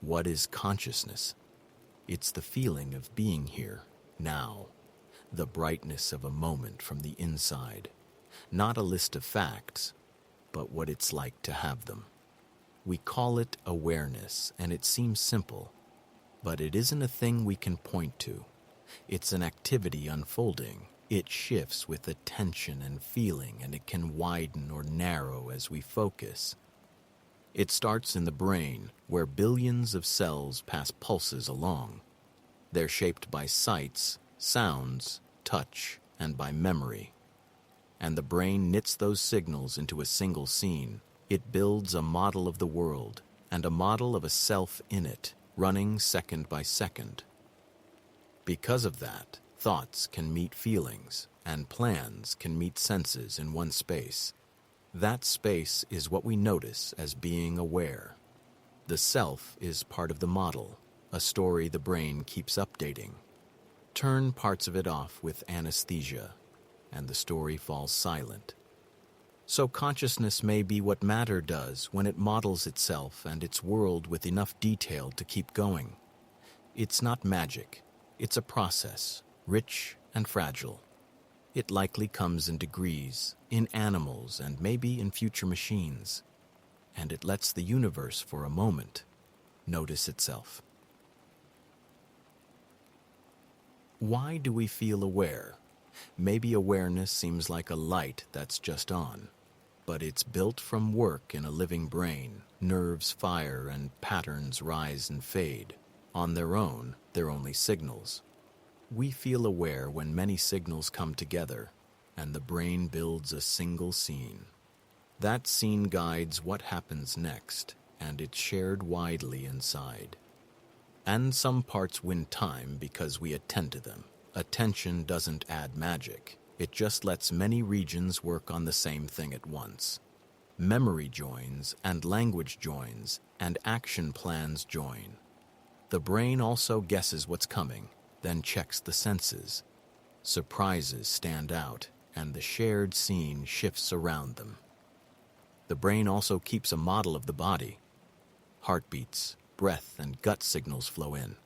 What is consciousness? It's the feeling of being here, now, the brightness of a moment from the inside, not a list of facts, but what it's like to have them. We call it awareness, and it seems simple, but it isn't a thing we can point to. It's an activity unfolding. It shifts with attention and feeling, and it can widen or narrow as we focus. It starts in the brain, where billions of cells pass pulses along. They're shaped by sights, sounds, touch, and by memory. And the brain knits those signals into a single scene. It builds a model of the world, and a model of a self in it, running second by second. Because of that, thoughts can meet feelings, and plans can meet senses in one space. That space is what we notice as being aware. The self is part of the model, a story the brain keeps updating. Turn parts of it off with anesthesia, and the story falls silent. So consciousness may be what matter does when it models itself and its world with enough detail to keep going. It's not magic. It's a process, rich and fragile. It likely comes in degrees, in animals and maybe in future machines. And it lets the universe for a moment notice itself. Why do we feel aware? Maybe awareness seems like a light that's just on, but it's built from work in a living brain. Nerves fire and patterns rise and fade. On their own, they're only signals. We feel aware when many signals come together, and the brain builds a single scene. That scene guides what happens next, and it's shared widely inside. And some parts win time because we attend to them. Attention doesn't add magic. It just lets many regions work on the same thing at once. Memory joins, and language joins, and action plans join. The brain also guesses what's coming, then checks the senses. Surprises stand out, and the shared scene shifts around them. The brain also keeps a model of the body. Heartbeats, breath, and gut signals flow in,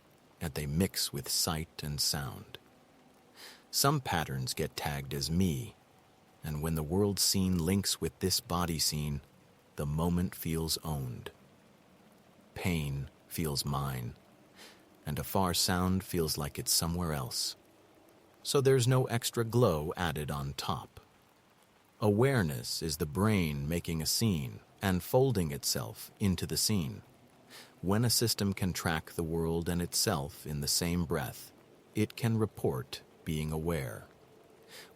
and they mix with sight and sound. Some patterns get tagged as me, and when the world scene links with this body scene, the moment feels owned. Pain feels mine, and a far sound feels like it's somewhere else. So there's no extra glow added on top. Awareness is the brain making a scene and folding itself into the scene. When a system can track the world and itself in the same breath, it can report being aware.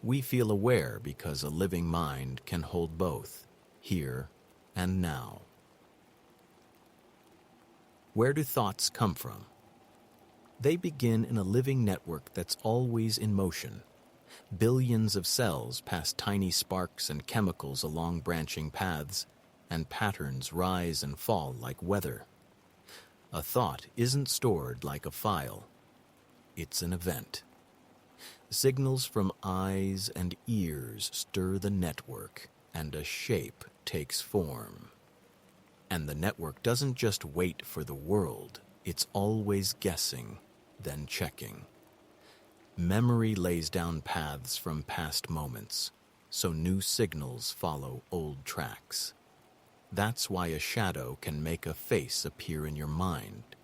We feel aware because a living mind can hold both, here and now. Where do thoughts come from? They begin in a living network that's always in motion. Billions of cells pass tiny sparks and chemicals along branching paths, and patterns rise and fall like weather. A thought isn't stored like a file. It's an event. Signals from eyes and ears stir the network, and a shape takes form. And the network doesn't just wait for the world, it's always guessing, then checking. Memory lays down paths from past moments, so new signals follow old tracks. That's why a shadow can make a face appear in your mind.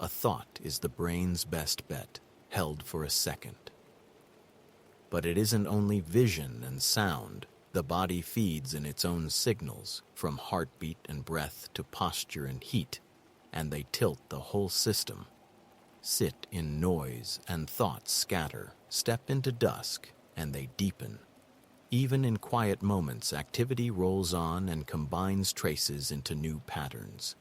A thought is the brain's best bet, held for a second. But it isn't only vision and sound. The body feeds in its own signals, from heartbeat and breath to posture and heat, and they tilt the whole system. Sit in noise and thoughts scatter, step into dusk, and they deepen. Even in quiet moments, activity rolls on and combines traces into new patterns.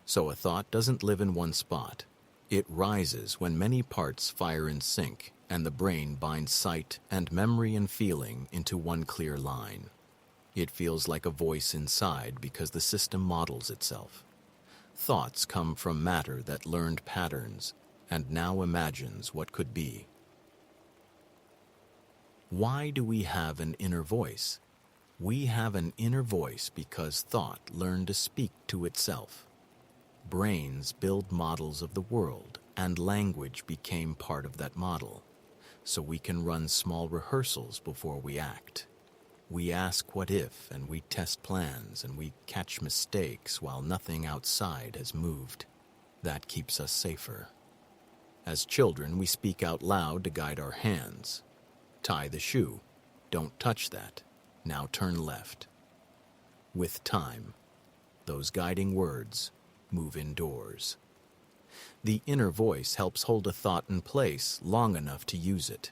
So a thought doesn't live in one spot. It rises when many parts fire in sync, and the brain binds sight and memory and feeling into one clear line. It feels like a voice inside because the system models itself. Thoughts come from matter that learned patterns and now imagines what could be. Why do we have an inner voice? We have an inner voice because thought learned to speak to itself. Brains build models of the world, and language became part of that model, so we can run small rehearsals before we act. We ask what if, and we test plans, and we catch mistakes while nothing outside has moved. That keeps us safer. As children, we speak out loud to guide our hands. Tie the shoe. Don't touch that. Now turn left. With time, those guiding words move indoors. The inner voice helps hold a thought in place long enough to use it.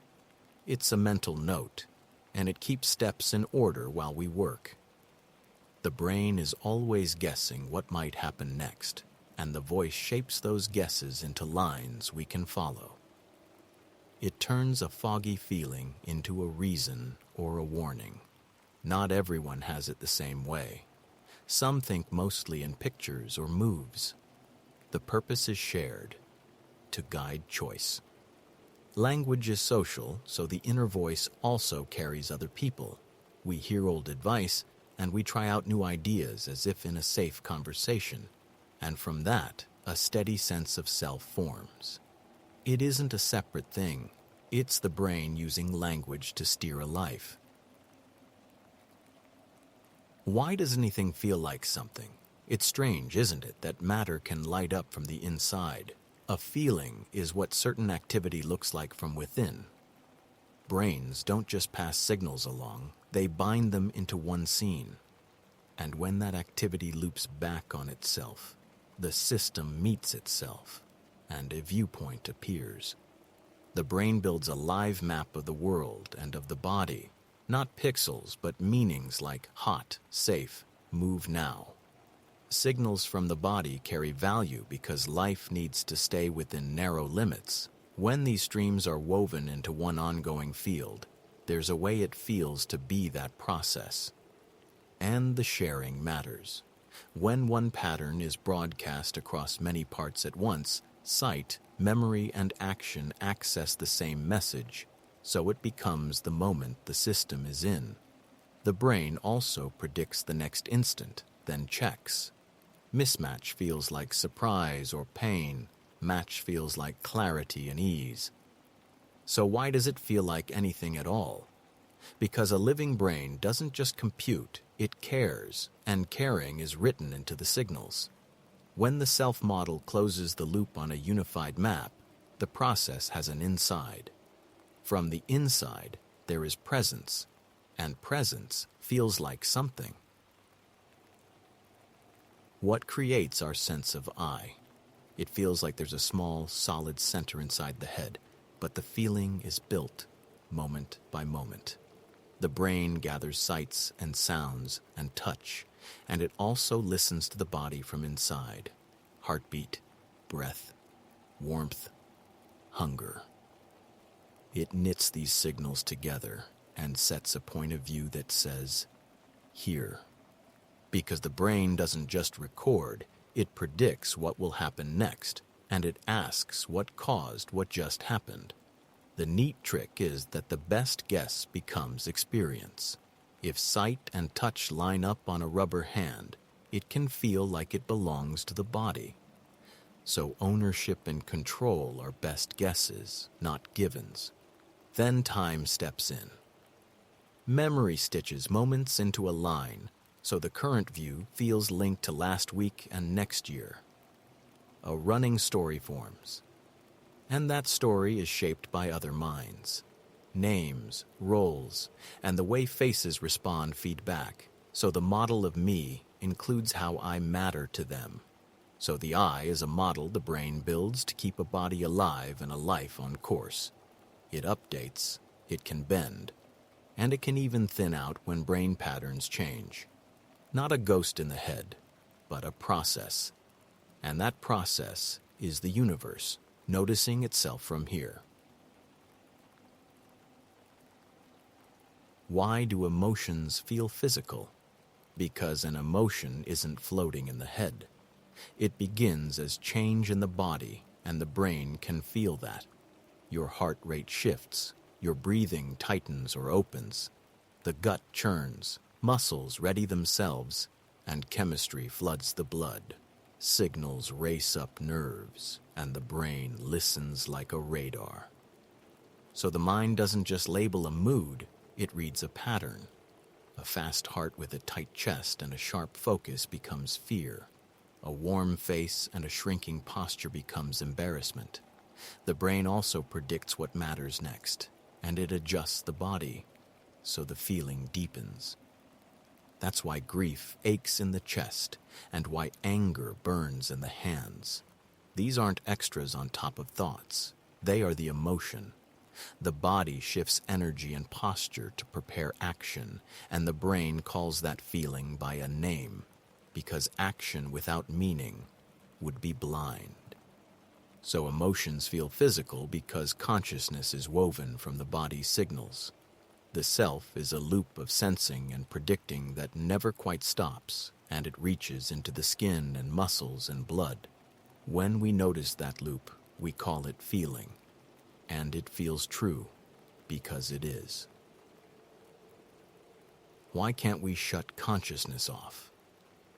It's a mental note, and it keeps steps in order while we work. The brain is always guessing what might happen next, and the voice shapes those guesses into lines we can follow. It turns a foggy feeling into a reason or a warning. Not everyone has it the same way. Some think mostly in pictures or moves. The purpose is shared, to guide choice. Language is social, so the inner voice also carries other people. We hear old advice, and we try out new ideas as if in a safe conversation. And from that, a steady sense of self forms. It isn't a separate thing. It's the brain using language to steer a life. Why does anything feel like something? It's strange, isn't it, that matter can light up from the inside. A feeling is what certain activity looks like from within. Brains don't just pass signals along, they bind them into one scene. And when that activity loops back on itself, the system meets itself, and a viewpoint appears. The brain builds a live map of the world and of the body, not pixels, but meanings like hot, safe, move now. Signals from the body carry value because life needs to stay within narrow limits. When these streams are woven into one ongoing field, there's a way it feels to be that process. And the sharing matters. When one pattern is broadcast across many parts at once, sight, memory, and action access the same message, so it becomes the moment the system is in. The brain also predicts the next instant, then checks. Mismatch feels like surprise or pain. Match feels like clarity and ease. So why does it feel like anything at all? Because a living brain doesn't just compute, it cares, and caring is written into the signals. When the self-model closes the loop on a unified map, the process has an inside. From the inside, there is presence, and presence feels like something. What creates our sense of I? It feels like there's a small, solid center inside the head, but the feeling is built moment by moment. The brain gathers sights and sounds and touch, and it also listens to the body from inside. Heartbeat, breath, warmth, hunger. It knits these signals together and sets a point of view that says, here. Because the brain doesn't just record, it predicts what will happen next, and it asks what caused what just happened. The neat trick is that the best guess becomes experience. If sight and touch line up on a rubber hand, it can feel like it belongs to the body. So ownership and control are best guesses, not givens. Then time steps in. Memory stitches moments into a line, so the current view feels linked to last week and next year. A running story forms, and that story is shaped by other minds. Names, roles, and the way faces respond feed back, so the model of me includes how I matter to them. So the I is a model the brain builds to keep a body alive and a life on course. It updates, it can bend, and it can even thin out when brain patterns change. Not a ghost in the head, but a process. And that process is the universe, noticing itself from here. Why do emotions feel physical? Because an emotion isn't floating in the head. It begins as change in the body, and the brain can feel that. Your heart rate shifts, your breathing tightens or opens, the gut churns, muscles ready themselves, and chemistry floods the blood. Signals race up nerves, and the brain listens like a radar. So the mind doesn't just label a mood, it reads a pattern. A fast heart with a tight chest and a sharp focus becomes fear. A warm face and a shrinking posture becomes embarrassment. The brain also predicts what matters next, and it adjusts the body, so the feeling deepens. That's why grief aches in the chest and why anger burns in the hands. These aren't extras on top of thoughts. They are the emotion. The body shifts energy and posture to prepare action, and the brain calls that feeling by a name, because action without meaning would be blind. So emotions feel physical because consciousness is woven from the body's signals. The self is a loop of sensing and predicting that never quite stops, and it reaches into the skin and muscles and blood. When we notice that loop, we call it feeling. And it feels true, because it is. Why can't we shut consciousness off?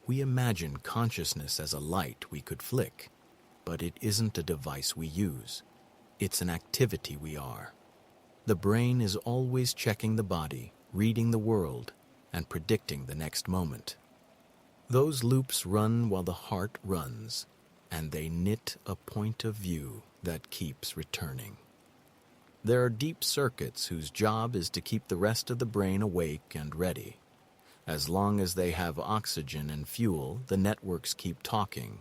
We imagine consciousness as a light we could flick, but it isn't a device we use. It's an activity we are. The brain is always checking the body, reading the world, and predicting the next moment. Those loops run while the heart runs, and they knit a point of view that keeps returning. There are deep circuits whose job is to keep the rest of the brain awake and ready. As long as they have oxygen and fuel, the networks keep talking,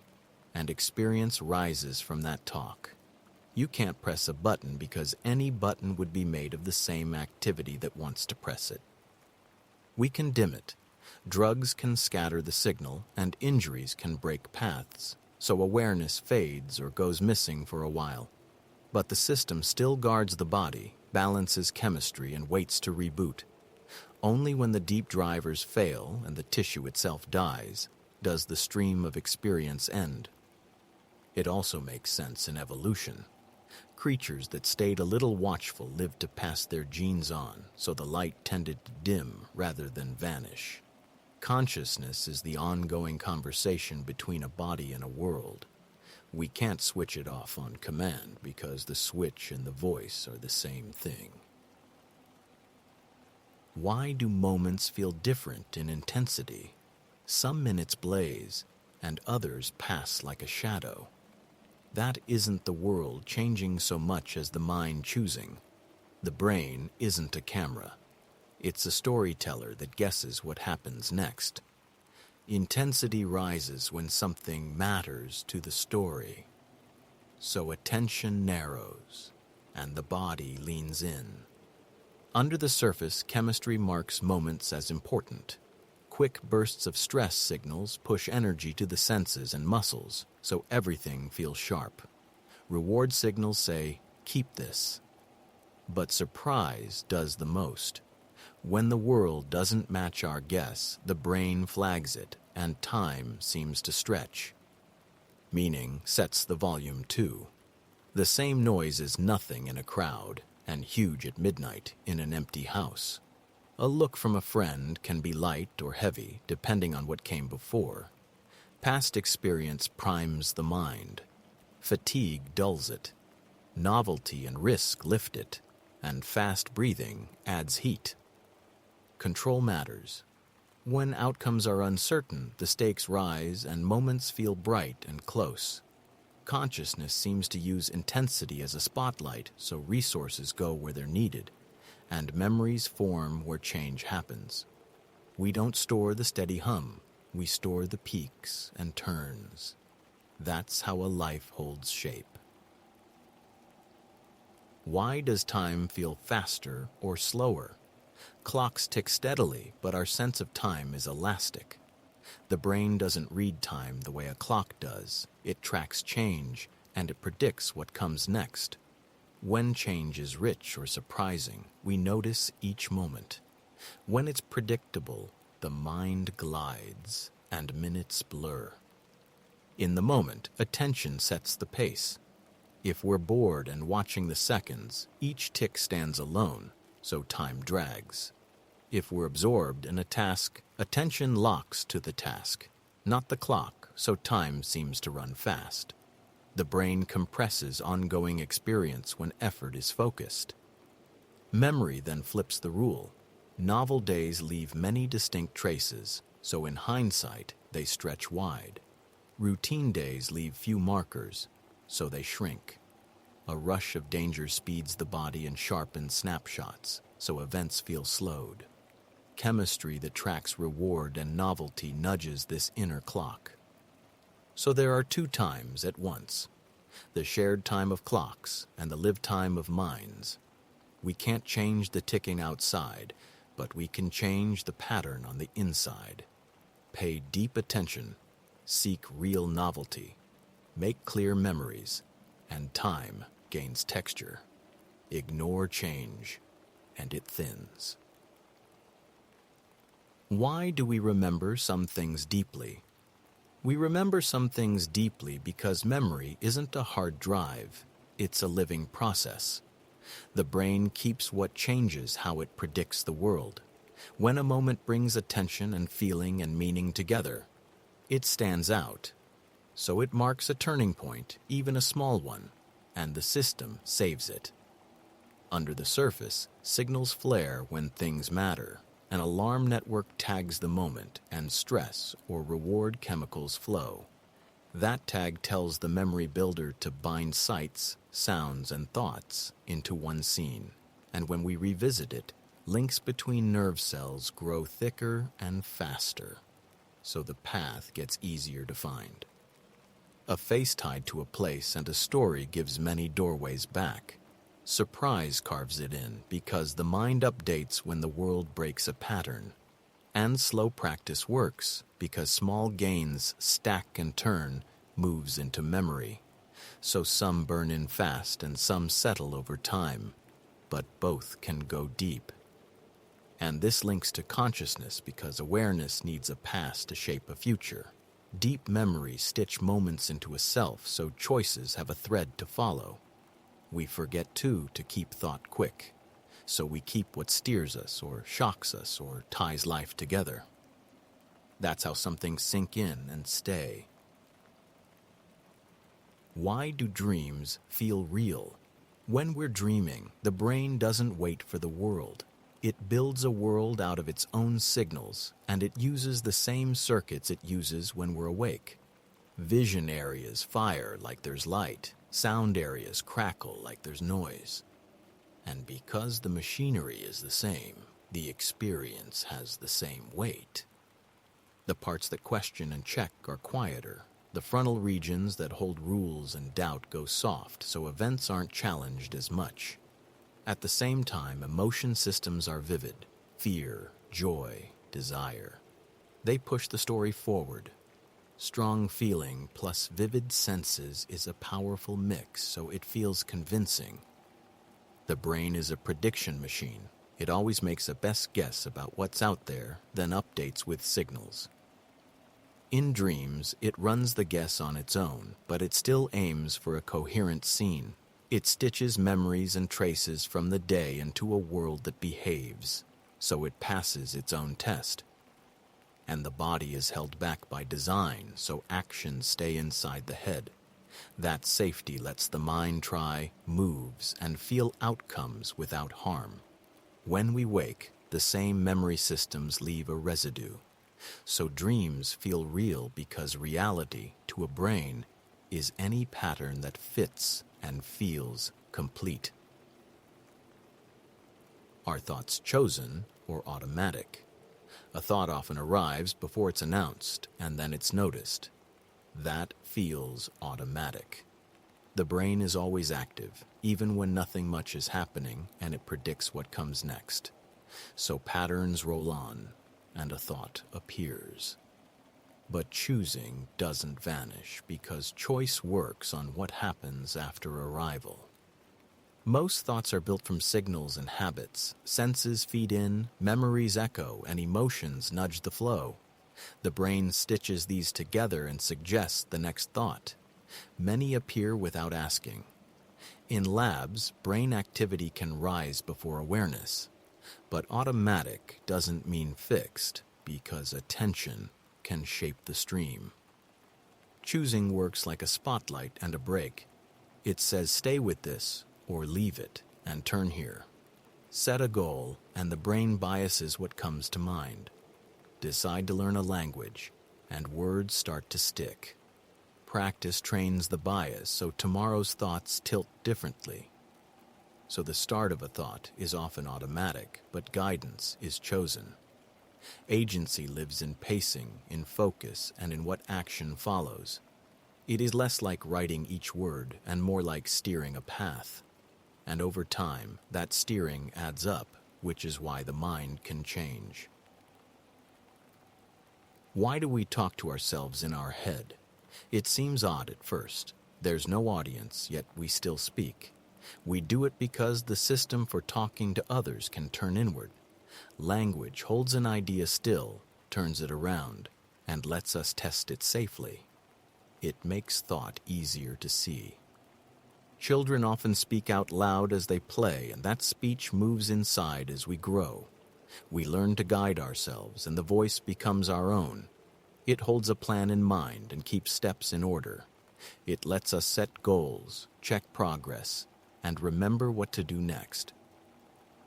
and experience rises from that talk. You can't press a button because any button would be made of the same activity that wants to press it. We can dim it. Drugs can scatter the signal, and injuries can break paths, so awareness fades or goes missing for a while. But the system still guards the body, balances chemistry, and waits to reboot. Only when the deep drivers fail and the tissue itself dies does the stream of experience end. It also makes sense in evolution. Creatures that stayed a little watchful lived to pass their genes on, so the light tended to dim rather than vanish. Consciousness is the ongoing conversation between a body and a world. We can't switch it off on command because the switch and the voice are the same thing. Why do moments feel different in intensity? Some minutes blaze, and others pass like a shadow. That isn't the world changing so much as the mind choosing. The brain isn't a camera. It's a storyteller that guesses what happens next. Intensity rises when something matters to the story. So attention narrows, and the body leans in. Under the surface, chemistry marks moments as important. Quick bursts of stress signals push energy to the senses and muscles, so everything feels sharp. Reward signals say, "Keep this." But surprise does the most. When the world doesn't match our guess, the brain flags it, and time seems to stretch. Meaning sets the volume too. The same noise is nothing in a crowd, and huge at midnight in an empty house. A look from a friend can be light or heavy, depending on what came before. Past experience primes the mind. Fatigue dulls it. Novelty and risk lift it, and fast breathing adds heat. Control matters. When outcomes are uncertain, the stakes rise and moments feel bright and close. Consciousness seems to use intensity as a spotlight, so resources go where they're needed, and memories form where change happens. We don't store the steady hum, we store the peaks and turns. That's how a life holds shape. Why does time feel faster or slower? Clocks tick steadily, but our sense of time is elastic. The brain doesn't read time the way a clock does. It tracks change, and it predicts what comes next. When change is rich or surprising, we notice each moment. When it's predictable, the mind glides, and minutes blur. In the moment, attention sets the pace. If we're bored and watching the seconds, each tick stands alone, so time drags. If we're absorbed in a task, attention locks to the task, not the clock, so time seems to run fast. The brain compresses ongoing experience when effort is focused. Memory then flips the rule. Novel days leave many distinct traces, so in hindsight, they stretch wide. Routine days leave few markers, so they shrink. A rush of danger speeds the body and sharpens snapshots, so events feel slowed. Chemistry that tracks reward and novelty nudges this inner clock. So there are two times at once, the shared time of clocks and the lived time of minds. We can't change the ticking outside, but we can change the pattern on the inside. Pay deep attention, seek real novelty, make clear memories, and time gains texture. Ignore change, and it thins. Why do we remember some things deeply? We remember some things deeply because memory isn't a hard drive, it's a living process. The brain keeps what changes how it predicts the world. When a moment brings attention and feeling and meaning together, it stands out. So it marks a turning point, even a small one, and the system saves it. Under the surface, signals flare when things matter. An alarm network tags the moment, and stress or reward chemicals flow. That tag tells the memory builder to bind sights, sounds, and thoughts into one scene. And when we revisit it, links between nerve cells grow thicker and faster, so the path gets easier to find. A face tied to a place and a story gives many doorways back. Surprise carves it in because the mind updates when the world breaks a pattern. And slow practice works because small gains stack and turn moves into memory. So some burn in fast and some settle over time, but both can go deep. And this links to consciousness because awareness needs a past to shape a future. Deep memories stitch moments into a self so choices have a thread to follow. We forget, too, to keep thought quick, so we keep what steers us or shocks us or ties life together. That's how some things sink in and stay. Why do dreams feel real? When we're dreaming, the brain doesn't wait for the world. It builds a world out of its own signals, and it uses the same circuits it uses when we're awake. Vision areas fire like there's light. Sound areas crackle like there's noise. And because the machinery is the same, the experience has the same weight. The parts that question and check are quieter. The frontal regions that hold rules and doubt go soft, so events aren't challenged as much. At the same time, emotion systems are vivid. Fear, joy, desire. They push the story forward. Strong feeling plus vivid senses is a powerful mix, so it feels convincing. The brain is a prediction machine. It always makes a best guess about what's out there, then updates with signals. In dreams, it runs the guess on its own, but it still aims for a coherent scene. It stitches memories and traces from the day into a world that behaves, so it passes its own test. And the body is held back by design, so actions stay inside the head. That safety lets the mind try, moves, and feel outcomes without harm. When we wake, the same memory systems leave a residue. So dreams feel real because reality, to a brain, is any pattern that fits and feels complete. Are thoughts chosen or automatic? A thought often arrives before it's announced, and then it's noticed. That feels automatic. The brain is always active, even when nothing much is happening, and it predicts what comes next. So patterns roll on, and a thought appears. But choosing doesn't vanish because choice works on what happens after arrival. Most thoughts are built from signals and habits. Senses feed in, memories echo, and emotions nudge the flow. The brain stitches these together and suggests the next thought. Many appear without asking. In labs, brain activity can rise before awareness. But automatic doesn't mean fixed, because attention can shape the stream. Choosing works like a spotlight and a brake. It says stay with this or leave it and turn here. Set a goal and the brain biases what comes to mind. Decide to learn a language and words start to stick. Practice trains the bias so tomorrow's thoughts tilt differently. So the start of a thought is often automatic, but guidance is chosen. Agency lives in pacing, in focus, and in what action follows. It is less like writing each word and more like steering a path. And over time, that steering adds up, which is why the mind can change. Why do we talk to ourselves in our head? It seems odd at first. There's no audience, yet we still speak. We do it because the system for talking to others can turn inward. Language holds an idea still, turns it around, and lets us test it safely. It makes thought easier to see. Children often speak out loud as they play, and that speech moves inside as we grow. We learn to guide ourselves, and the voice becomes our own. It holds a plan in mind and keeps steps in order. It lets us set goals, check progress, and remember what to do next.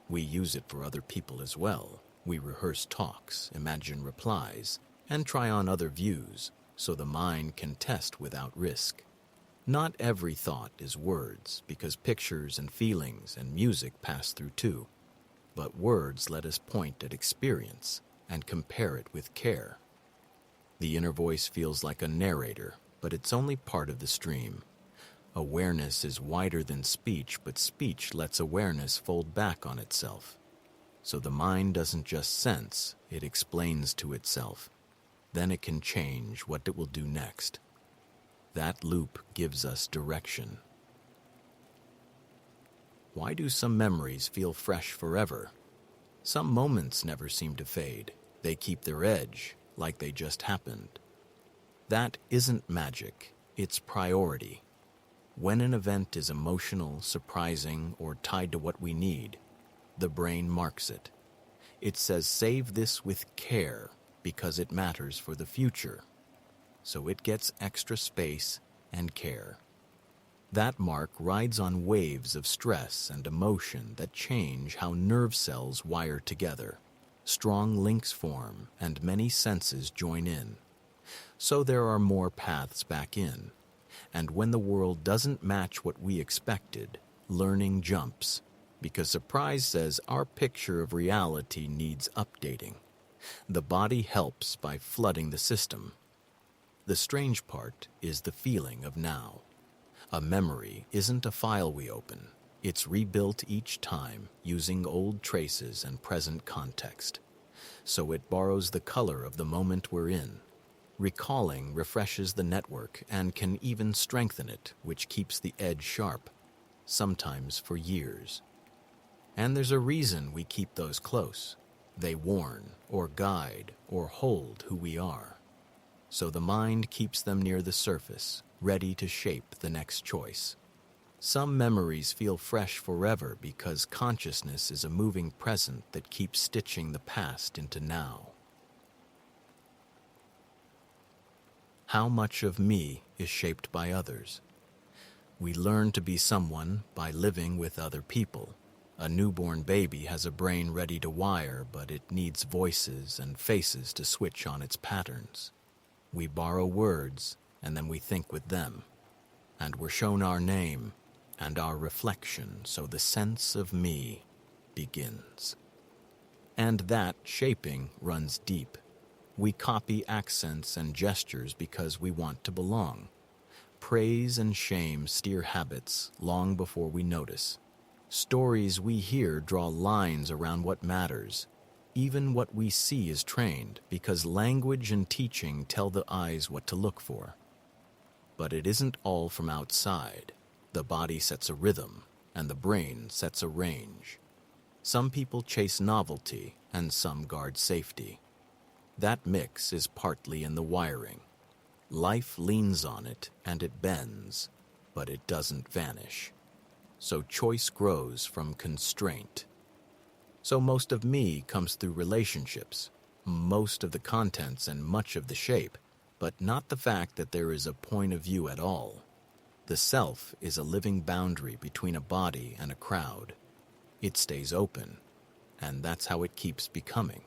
We use it for other people as well. We rehearse talks, imagine replies, and try on other views, so the mind can test without risk. Not every thought is words, because pictures and feelings and music pass through too. But words let us point at experience and compare it with care. The inner voice feels like a narrator, but it's only part of the stream. Awareness is wider than speech, but speech lets awareness fold back on itself. So the mind doesn't just sense, it explains to itself. Then it can change what it will do next. That loop gives us direction. Why do some memories feel fresh forever? Some moments never seem to fade. They keep their edge, like they just happened. That isn't magic, it's priority. When an event is emotional, surprising, or tied to what we need, the brain marks it. It says save this with care because it matters for the future. So it gets extra space and care. That mark rides on waves of stress and emotion that change how nerve cells wire together. Strong links form and many senses join in. So there are more paths back in. And when the world doesn't match what we expected, learning jumps, because surprise says our picture of reality needs updating. The body helps by flooding the system. The strange part is the feeling of now. A memory isn't a file we open. It's rebuilt each time using old traces and present context. So it borrows the color of the moment we're in. Recalling refreshes the network and can even strengthen it, which keeps the edge sharp, sometimes for years. And there's a reason we keep those close. They warn, or guide, or hold who we are. So the mind keeps them near the surface, ready to shape the next choice. Some memories feel fresh forever because consciousness is a moving present that keeps stitching the past into now. How much of me is shaped by others? We learn to be someone by living with other people. A newborn baby has a brain ready to wire, but it needs voices and faces to switch on its patterns. We borrow words, and then we think with them. And we're shown our name and our reflection, so the sense of me begins. And that shaping runs deep. We copy accents and gestures because we want to belong. Praise and shame steer habits long before we notice. Stories we hear draw lines around what matters. Even what we see is trained because language and teaching tell the eyes what to look for. But it isn't all from outside. The body sets a rhythm, and the brain sets a range. Some people chase novelty, and some guard safety. That mix is partly in the wiring. Life leans on it, and it bends, but it doesn't vanish. So choice grows from constraint. So most of me comes through relationships, most of the contents and much of the shape, but not the fact that there is a point of view at all. The self is a living boundary between a body and a crowd. It stays open, and that's how it keeps becoming.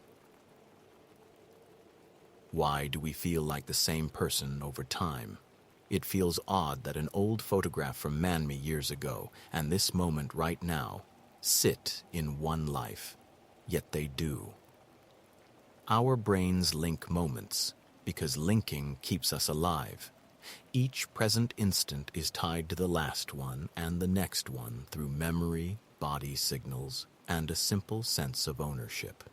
Why do we feel like the same person over time? It feels odd that an old photograph from Man-Me years ago and this moment right now sit in one life, yet they do. Our brains link moments because linking keeps us alive. Each present instant is tied to the last one and the next one through memory, body signals, and a simple sense of ownership.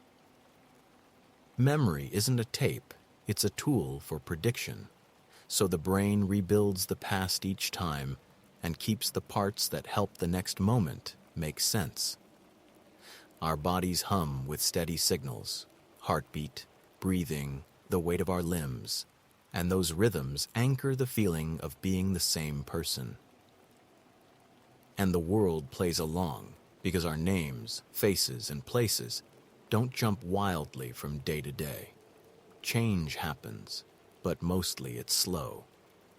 Memory isn't a tape, it's a tool for prediction. So the brain rebuilds the past each time and keeps the parts that help the next moment make sense. Our bodies hum with steady signals, heartbeat, breathing, the weight of our limbs, and those rhythms anchor the feeling of being the same person. And the world plays along because our names, faces, and places don't jump wildly from day to day. Change happens, but mostly it's slow.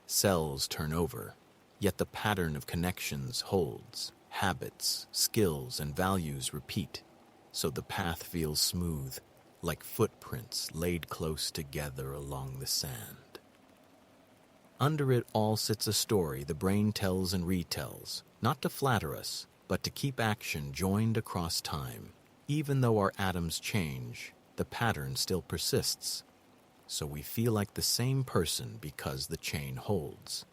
Cells turn over, yet the pattern of connections holds. Habits, skills, and values repeat, so the path feels smooth, like footprints laid close together along the sand. Under it all sits a story the brain tells and retells, not to flatter us, but to keep action joined across time. Even though our atoms change, the pattern still persists. So we feel like the same person because the chain holds.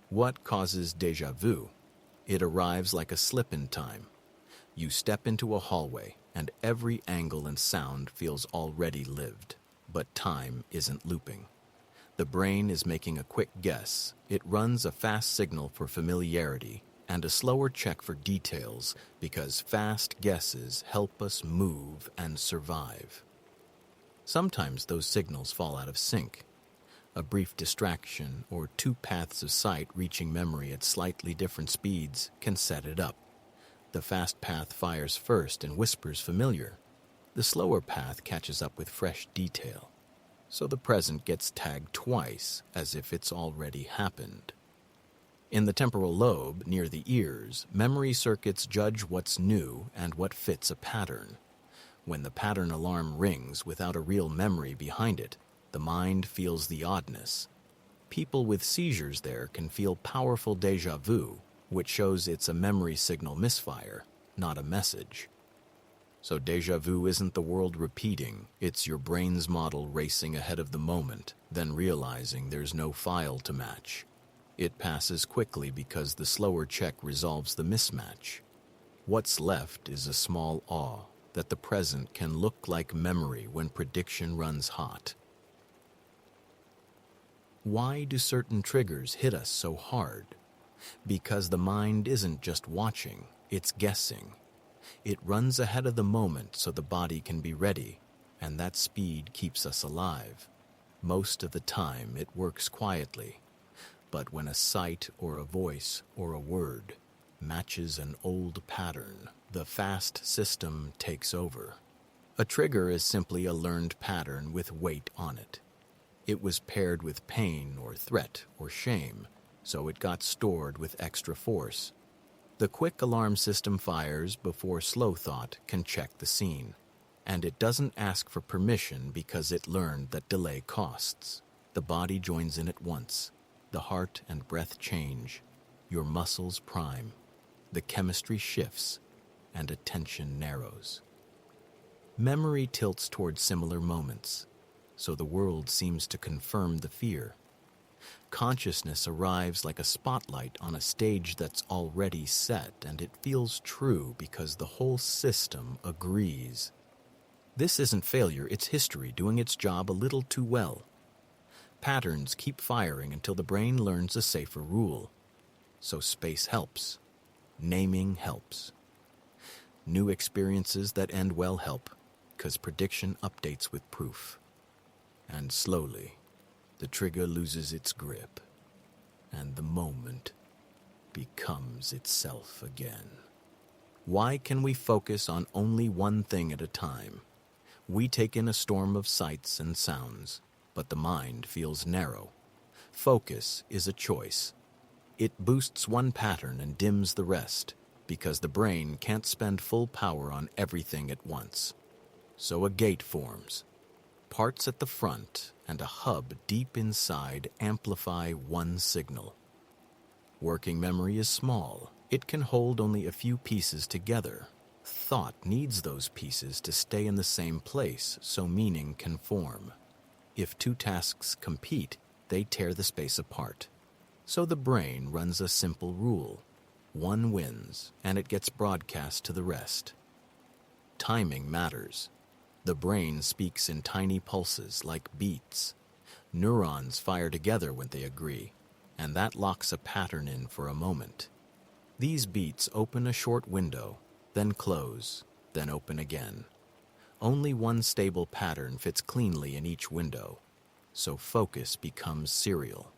What causes déjà vu? It arrives like a slip in time. You step into a hallway, and every angle and sound feels already lived. But time isn't looping. The brain is making a quick guess. It runs a fast signal for familiarity and a slower check for details because fast guesses help us move and survive. Sometimes those signals fall out of sync. A brief distraction or two paths of sight reaching memory at slightly different speeds can set it up. The fast path fires first and whispers familiar. The slower path catches up with fresh detail. So the present gets tagged twice as if it's already happened. In the temporal lobe, near the ears, memory circuits judge what's new and what fits a pattern. When the pattern alarm rings without a real memory behind it, the mind feels the oddness. People with seizures there can feel powerful déjà vu, which shows it's a memory signal misfire, not a message. So déjà vu isn't the world repeating, it's your brain's model racing ahead of the moment, then realizing there's no file to match. It passes quickly because the slower check resolves the mismatch. What's left is a small awe that the present can look like memory when prediction runs hot. Why do certain triggers hit us so hard? Because the mind isn't just watching, it's guessing. It runs ahead of the moment so the body can be ready, and that speed keeps us alive. Most of the time it works quietly. But when a sight or a voice or a word matches an old pattern, the fast system takes over. A trigger is simply a learned pattern with weight on it. It was paired with pain or threat or shame, so it got stored with extra force. The quick alarm system fires before slow thought can check the scene, and it doesn't ask for permission because it learned that delay costs. The body joins in at once. The heart and breath change, your muscles prime, the chemistry shifts, and attention narrows. Memory tilts toward similar moments, so the world seems to confirm the fear. Consciousness arrives like a spotlight on a stage that's already set, and it feels true because the whole system agrees. This isn't failure, it's history doing its job a little too well. Patterns keep firing until the brain learns a safer rule. So space helps. Naming helps. New experiences that end well help, because prediction updates with proof. And slowly, the trigger loses its grip, and the moment becomes itself again. Why can we focus on only one thing at a time? We take in a storm of sights and sounds, but the mind feels narrow. Focus is a choice. It boosts one pattern and dims the rest, because the brain can't spend full power on everything at once. So a gate forms. Parts at the front and a hub deep inside amplify one signal. Working memory is small. It can hold only a few pieces together. Thought needs those pieces to stay in the same place so meaning can form. If two tasks compete, they tear the space apart. So the brain runs a simple rule. One wins, and it gets broadcast to the rest. Timing matters. The brain speaks in tiny pulses like beats. Neurons fire together when they agree, and that locks a pattern in for a moment. These beats open a short window, then close, then open again. Only one stable pattern fits cleanly in each window, so focus becomes serial.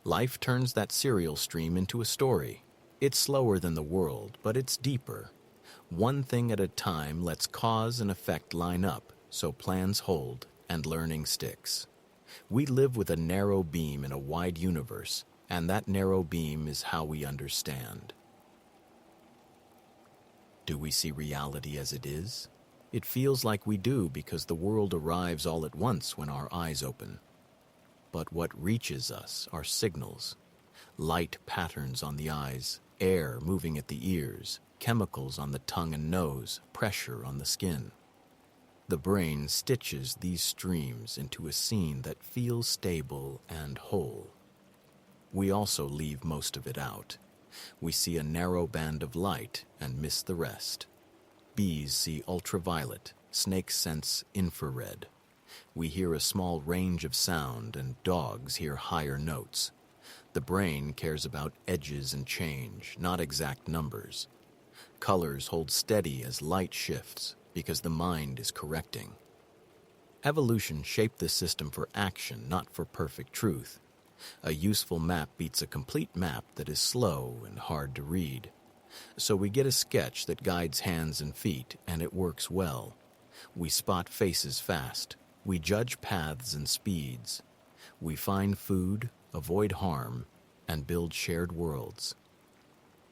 Life turns that serial stream into a story. It's slower than the world, but it's deeper. One thing at a time lets cause and effect line up, so plans hold and learning sticks. We live with a narrow beam in a wide universe, and that narrow beam is how we understand. Do we see reality as it is? It feels like we do because the world arrives all at once when our eyes open. But what reaches us are signals. Light patterns on the eyes, air moving at the ears, chemicals on the tongue and nose, pressure on the skin. The brain stitches these streams into a scene that feels stable and whole. We also leave most of it out. We see a narrow band of light and miss the rest. Bees see ultraviolet, snakes sense infrared. We hear a small range of sound, and dogs hear higher notes. The brain cares about edges and change, not exact numbers. Colors hold steady as light shifts because the mind is correcting. Evolution shaped this system for action, not for perfect truth. A useful map beats a complete map that is slow and hard to read. So we get a sketch that guides hands and feet, and it works well. We spot faces fast. We judge paths and speeds. We find food, avoid harm, and build shared worlds.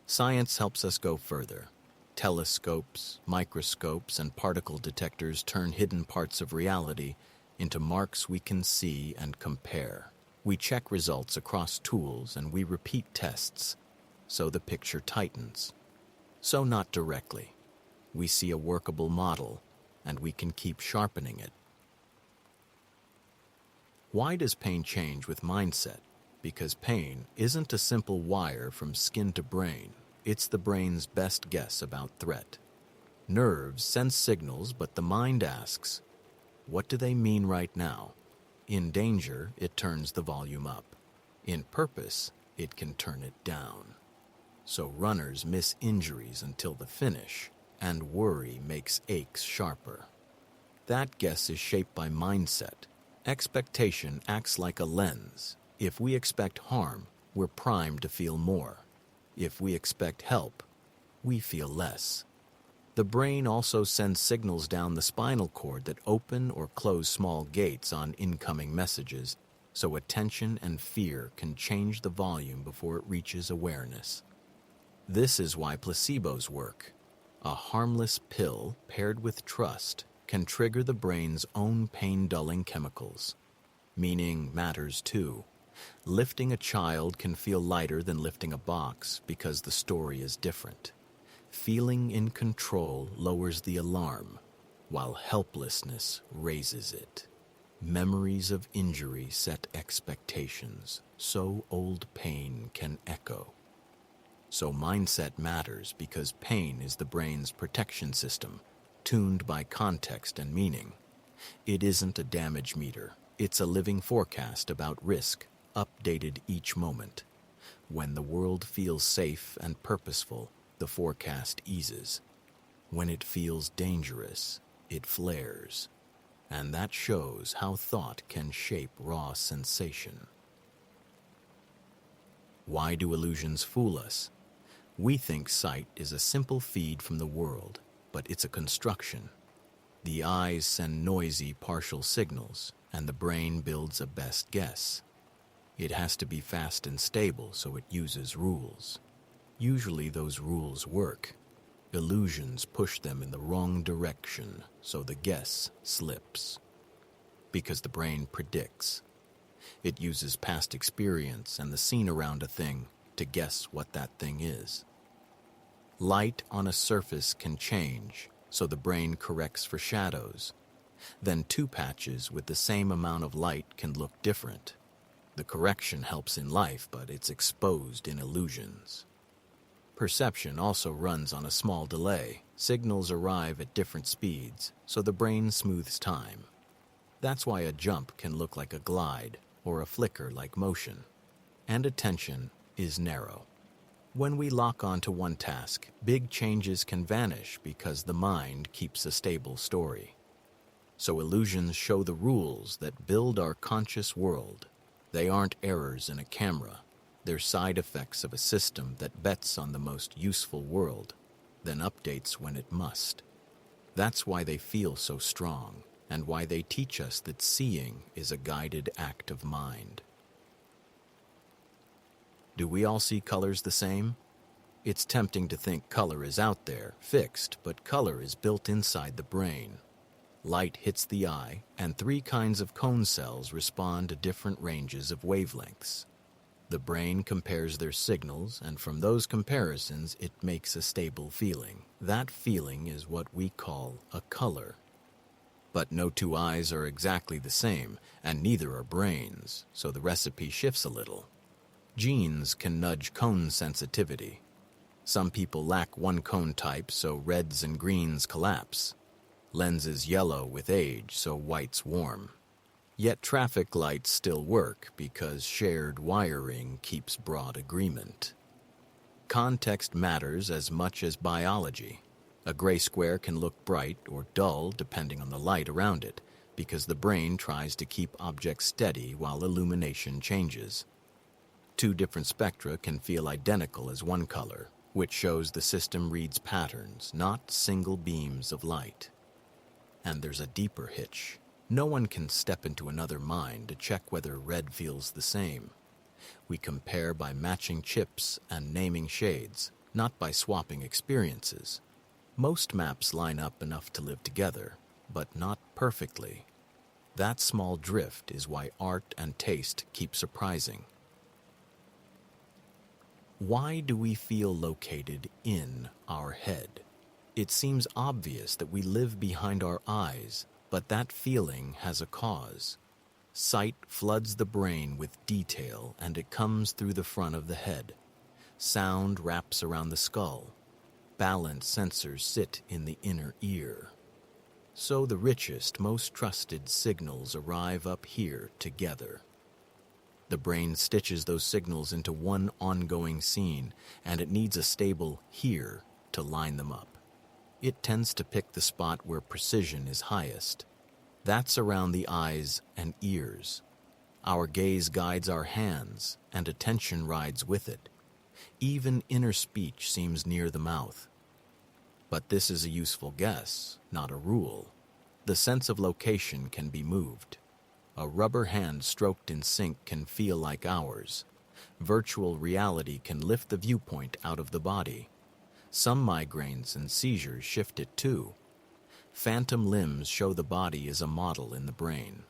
Science helps us go further. Telescopes, microscopes, and particle detectors turn hidden parts of reality into marks we can see and compare. We check results across tools and we repeat tests, so the picture tightens. So not directly. We see a workable model, and we can keep sharpening it. Why does pain change with mindset? Because pain isn't a simple wire from skin to brain. It's the brain's best guess about threat. Nerves sense signals, but the mind asks, what do they mean right now? In danger, it turns the volume up. In purpose, it can turn it down. So runners miss injuries until the finish, and worry makes aches sharper. That guess is shaped by mindset. Expectation acts like a lens. If we expect harm, we're primed to feel more. If we expect help, we feel less. The brain also sends signals down the spinal cord that open or close small gates on incoming messages, so attention and fear can change the volume before it reaches awareness. This is why placebos work. A harmless pill paired with trust can trigger the brain's own pain-dulling chemicals. Meaning matters too. Lifting a child can feel lighter than lifting a box because the story is different. Feeling in control lowers the alarm, while helplessness raises it. Memories of injury set expectations, so old pain can echo. So mindset matters because pain is the brain's protection system, tuned by context and meaning. It isn't a damage meter. It's a living forecast about risk, updated each moment. When the world feels safe and purposeful, the forecast eases. When it feels dangerous, it flares. And that shows how thought can shape raw sensation. Why do illusions fool us? We think sight is a simple feed from the world, but it's a construction. The eyes send noisy partial signals, and the brain builds a best guess. It has to be fast and stable, so it uses rules. Usually those rules work. Illusions push them in the wrong direction, so the guess slips. Because the brain predicts. It uses past experience and the scene around a thing to guess what that thing is. Light on a surface can change, so the brain corrects for shadows. Then two patches with the same amount of light can look different. The correction helps in life, but it's exposed in illusions. Perception also runs on a small delay. Signals arrive at different speeds, so the brain smooths time. That's why a jump can look like a glide, or a flicker like motion. And attention is narrow. When we lock onto one task, big changes can vanish because the mind keeps a stable story. So illusions show the rules that build our conscious world. They aren't errors in a camera. They're side effects of a system that bets on the most useful world, then updates when it must. That's why they feel so strong, and why they teach us that seeing is a guided act of mind. Do we all see colors the same? It's tempting to think color is out there, fixed, but color is built inside the brain. Light hits the eye, and 3 kinds of cone cells respond to different ranges of wavelengths. The brain compares their signals, and from those comparisons, it makes a stable feeling. That feeling is what we call a color. But no 2 eyes are exactly the same, and neither are brains, so the recipe shifts a little. Genes can nudge cone sensitivity. Some people lack one cone type, so reds and greens collapse. Lenses yellow with age, so whites warm. Yet traffic lights still work because shared wiring keeps broad agreement. Context matters as much as biology. A gray square can look bright or dull depending on the light around it, because the brain tries to keep objects steady while illumination changes. 2 different spectra can feel identical as one color, which shows the system reads patterns, not single beams of light. And there's a deeper hitch. No one can step into another mind to check whether red feels the same. We compare by matching chips and naming shades, not by swapping experiences. Most maps line up enough to live together, but not perfectly. That small drift is why art and taste keep surprising. Why do we feel located in our head? It seems obvious that we live behind our eyes, but that feeling has a cause. Sight floods the brain with detail, and it comes through the front of the head. Sound wraps around the skull. Balance sensors sit in the inner ear. So the richest, most trusted signals arrive up here together. The brain stitches those signals into one ongoing scene, and it needs a stable here to line them up. It tends to pick the spot where precision is highest. That's around the eyes and ears. Our gaze guides our hands, and attention rides with it. Even inner speech seems near the mouth. But this is a useful guess, not a rule. The sense of location can be moved. A rubber hand stroked in sync can feel like ours. Virtual reality can lift the viewpoint out of the body. Some migraines and seizures shift it too. Phantom limbs show the body is a model in the brain.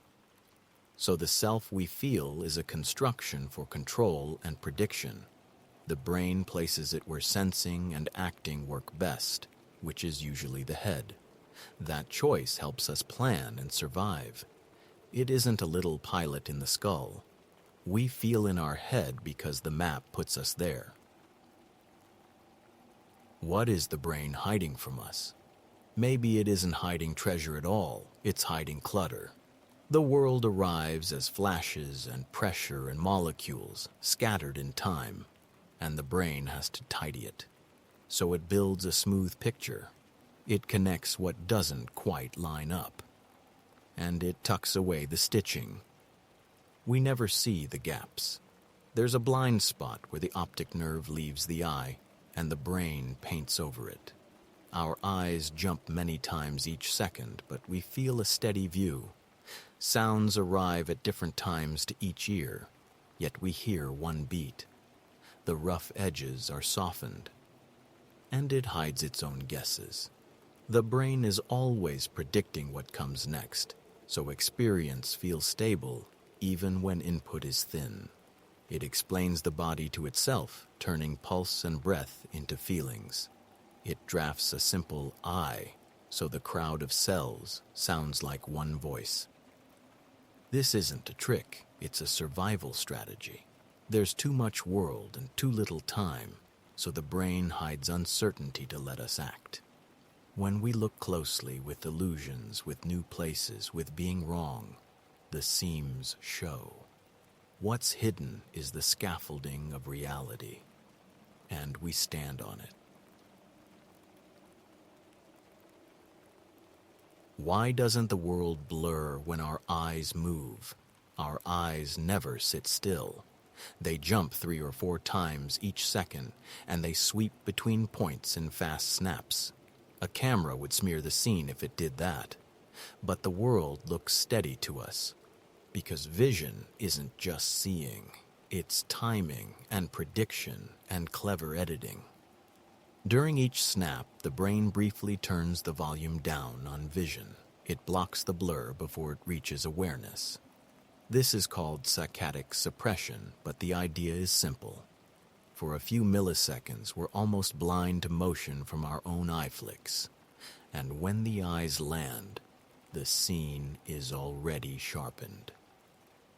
So the self we feel is a construction for control and prediction. The brain places it where sensing and acting work best, which is usually the head. That choice helps us plan and survive. It isn't a little pilot in the skull. We feel in our head because the map puts us there. What is the brain hiding from us? Maybe it isn't hiding treasure at all, it's hiding clutter. The world arrives as flashes and pressure and molecules scattered in time, and the brain has to tidy it. So it builds a smooth picture. It connects what doesn't quite line up. And it tucks away the stitching. We never see the gaps. There's a blind spot where the optic nerve leaves the eye, and the brain paints over it. Our eyes jump many times each second, but we feel a steady view. Sounds arrive at different times to each ear, yet we hear one beat. The rough edges are softened, and it hides its own guesses. The brain is always predicting what comes next, so experience feels stable even when input is thin. It explains the body to itself, turning pulse and breath into feelings. It drafts a simple I, so the crowd of cells sounds like one voice. This isn't a trick, it's a survival strategy. There's too much world and too little time, so the brain hides uncertainty to let us act. When we look closely with illusions, with new places, with being wrong, the seams show. What's hidden is the scaffolding of reality, and we stand on it. Why doesn't the world blur when our eyes move? Our eyes never sit still. They jump 3 or 4 times each second, and they sweep between points in fast snaps. A camera would smear the scene if it did that. But the world looks steady to us, because vision isn't just seeing, it's timing and prediction and clever editing. During each snap, the brain briefly turns the volume down on vision. It blocks the blur before it reaches awareness. This is called saccadic suppression, but the idea is simple. For a few milliseconds, we're almost blind to motion from our own eye flicks. And when the eyes land, the scene is already sharpened.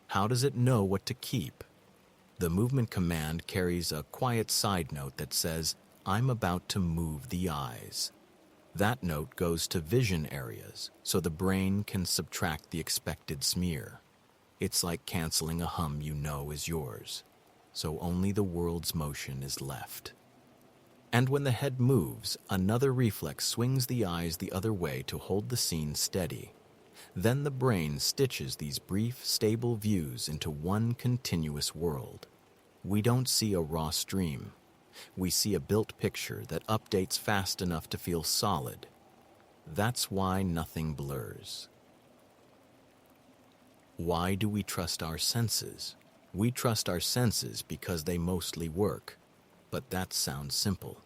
How does it know what to keep? The movement command carries a quiet side note that says, I'm about to move the eyes. That note goes to vision areas, so the brain can subtract the expected smear. It's like canceling a hum you know is yours, so only the world's motion is left. And when the head moves, another reflex swings the eyes the other way to hold the scene steady. Then the brain stitches these brief, stable views into one continuous world. We don't see a raw stream. We see a built picture that updates fast enough to feel solid. That's why nothing blurs. Why do we trust our senses? We trust our senses because they mostly work. But that sounds simple.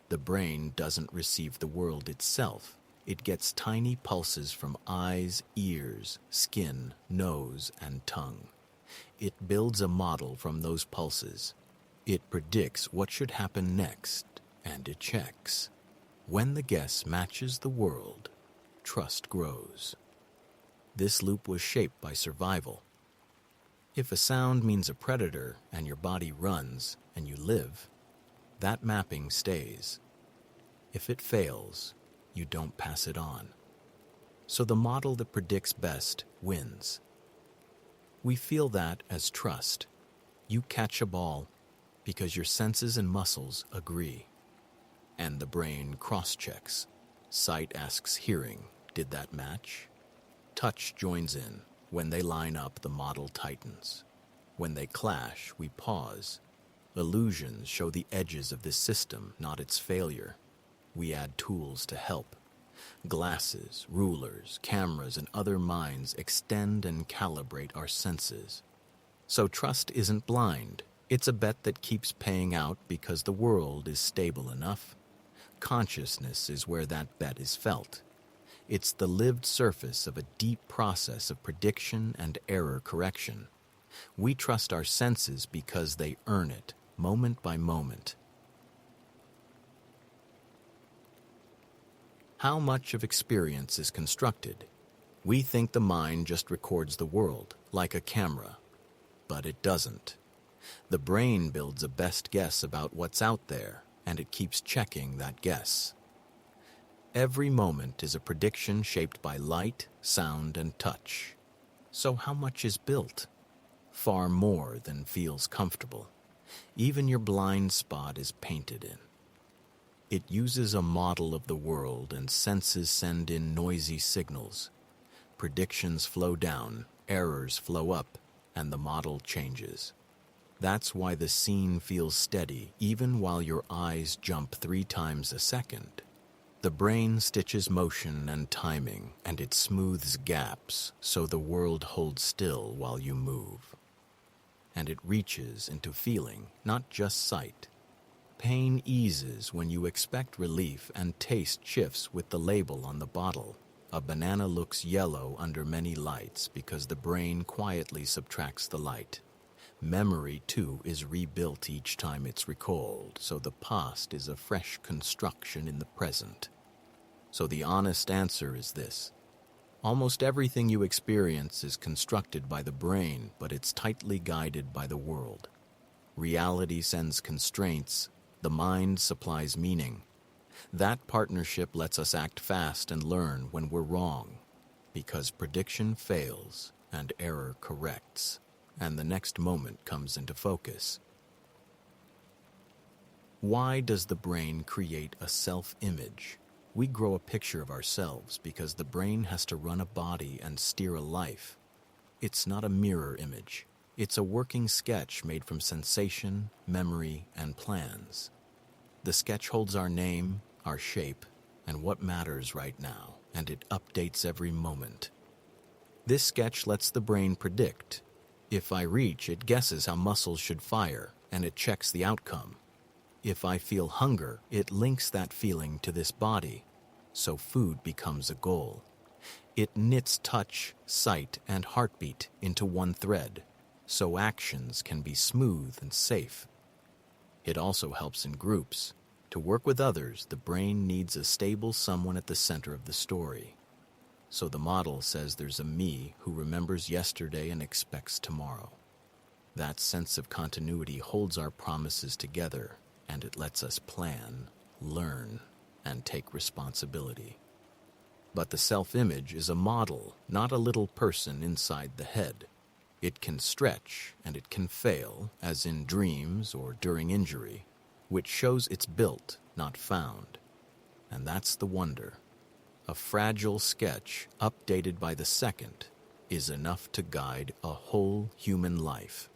The brain doesn't receive the world itself. It gets tiny pulses from eyes, ears, skin, nose, and tongue. It builds a model from those pulses. It predicts what should happen next, and it checks. When the guess matches the world, trust grows. This loop was shaped by survival. If a sound means a predator and your body runs and you live, that mapping stays. If it fails, you don't pass it on. So the model that predicts best wins. We feel that as trust. You catch a ball because your senses and muscles agree. And the brain cross-checks. Sight asks hearing, did that match? Touch joins in. When they line up, the model tightens. When they clash, we pause. Illusions show the edges of this system, not its failure. We add tools to help. Glasses, rulers, cameras, and other minds extend and calibrate our senses. So trust isn't blind. It's a bet that keeps paying out because the world is stable enough. Consciousness is where that bet is felt. It's the lived surface of a deep process of prediction and error correction. We trust our senses because they earn it, moment by moment. How much of experience is constructed? We think the mind just records the world, like a camera. But it doesn't. The brain builds a best guess about what's out there, and it keeps checking that guess. Every moment is a prediction shaped by light, sound, and touch. So how much is built? Far more than feels comfortable. Even your blind spot is painted in. It uses a model of the world, and senses send in noisy signals. Predictions flow down, errors flow up, and the model changes. That's why the scene feels steady even while your eyes jump 3 times a second. The brain stitches motion and timing, and it smooths gaps so the world holds still while you move. And it reaches into feeling, not just sight. Pain eases when you expect relief, and taste shifts with the label on the bottle. A banana looks yellow under many lights because the brain quietly subtracts the light. Memory, too, is rebuilt each time it's recalled, so the past is a fresh construction in the present. So the honest answer is this. Almost everything you experience is constructed by the brain, but it's tightly guided by the world. Reality sends constraints, the mind supplies meaning. That partnership lets us act fast and learn when we're wrong, because prediction fails and error corrects, and the next moment comes into focus. Why does the brain create a self-image? We grow a picture of ourselves because the brain has to run a body and steer a life. It's not a mirror image. It's a working sketch made from sensation, memory, and plans. The sketch holds our name, our shape, and what matters right now, and it updates every moment. This sketch lets the brain predict. If I reach, it guesses how muscles should fire, and it checks the outcome. If I feel hunger, it links that feeling to this body, so food becomes a goal. It knits touch, sight, and heartbeat into one thread, so actions can be smooth and safe. It also helps in groups. To work with others, the brain needs a stable someone at the center of the story. So the model says there's a me who remembers yesterday and expects tomorrow. That sense of continuity holds our promises together, and it lets us plan, learn, and take responsibility. But the self-image is a model, not a little person inside the head. It can stretch and it can fail, as in dreams or during injury, which shows it's built, not found. And that's the wonder. A fragile sketch, updated by the second, is enough to guide a whole human life.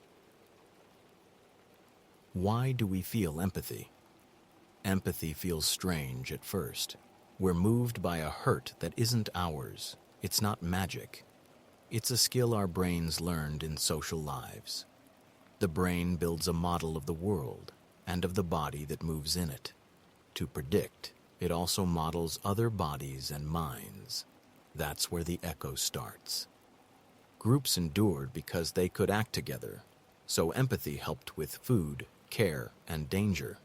Why do we feel empathy? Empathy feels strange at first. We're moved by a hurt that isn't ours. It's not magic. It's a skill our brains learned in social lives. The brain builds a model of the world and of the body that moves in it. To predict, it also models other bodies and minds. That's where the echo starts. Groups endured because they could act together, so empathy helped with food, care, and danger.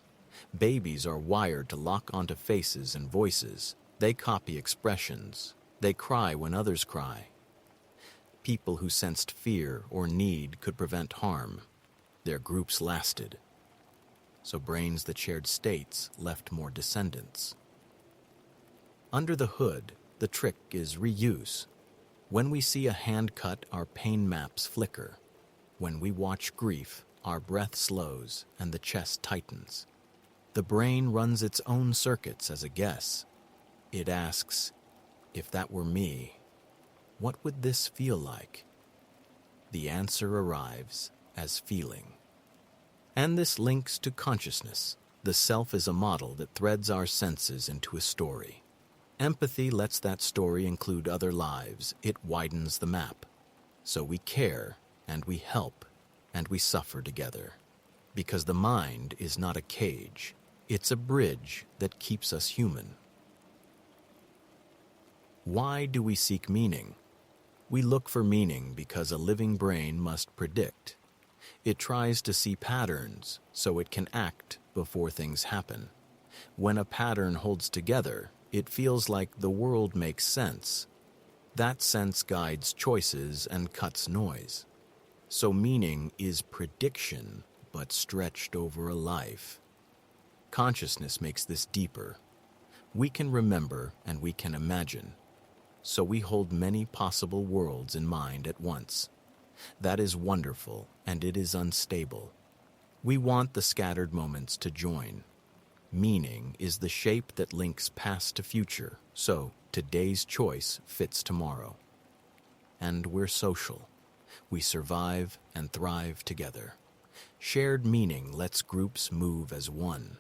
Babies are wired to lock onto faces and voices. They copy expressions. They cry when others cry. People who sensed fear or need could prevent harm. Their groups lasted. So brains that shared states left more descendants. Under the hood, the trick is reuse. When we see a hand cut, our pain maps flicker. When we watch grief, our breath slows and the chest tightens. The brain runs its own circuits as a guess. It asks, if that were me, what would this feel like? The answer arrives as feeling. And this links to consciousness. The self is a model that threads our senses into a story. Empathy lets that story include other lives. It widens the map. So we care, and we help, and we suffer together. Because the mind is not a cage. It's a bridge that keeps us human. Why do we seek meaning? We look for meaning because a living brain must predict. It tries to see patterns so it can act before things happen. When a pattern holds together, it feels like the world makes sense. That sense guides choices and cuts noise. So meaning is prediction, but stretched over a life. Consciousness makes this deeper. We can remember and we can imagine. So we hold many possible worlds in mind at once. That is wonderful, and it is unstable. We want the scattered moments to join. Meaning is the shape that links past to future, so today's choice fits tomorrow. And we're social. We survive and thrive together. Shared meaning lets groups move as one.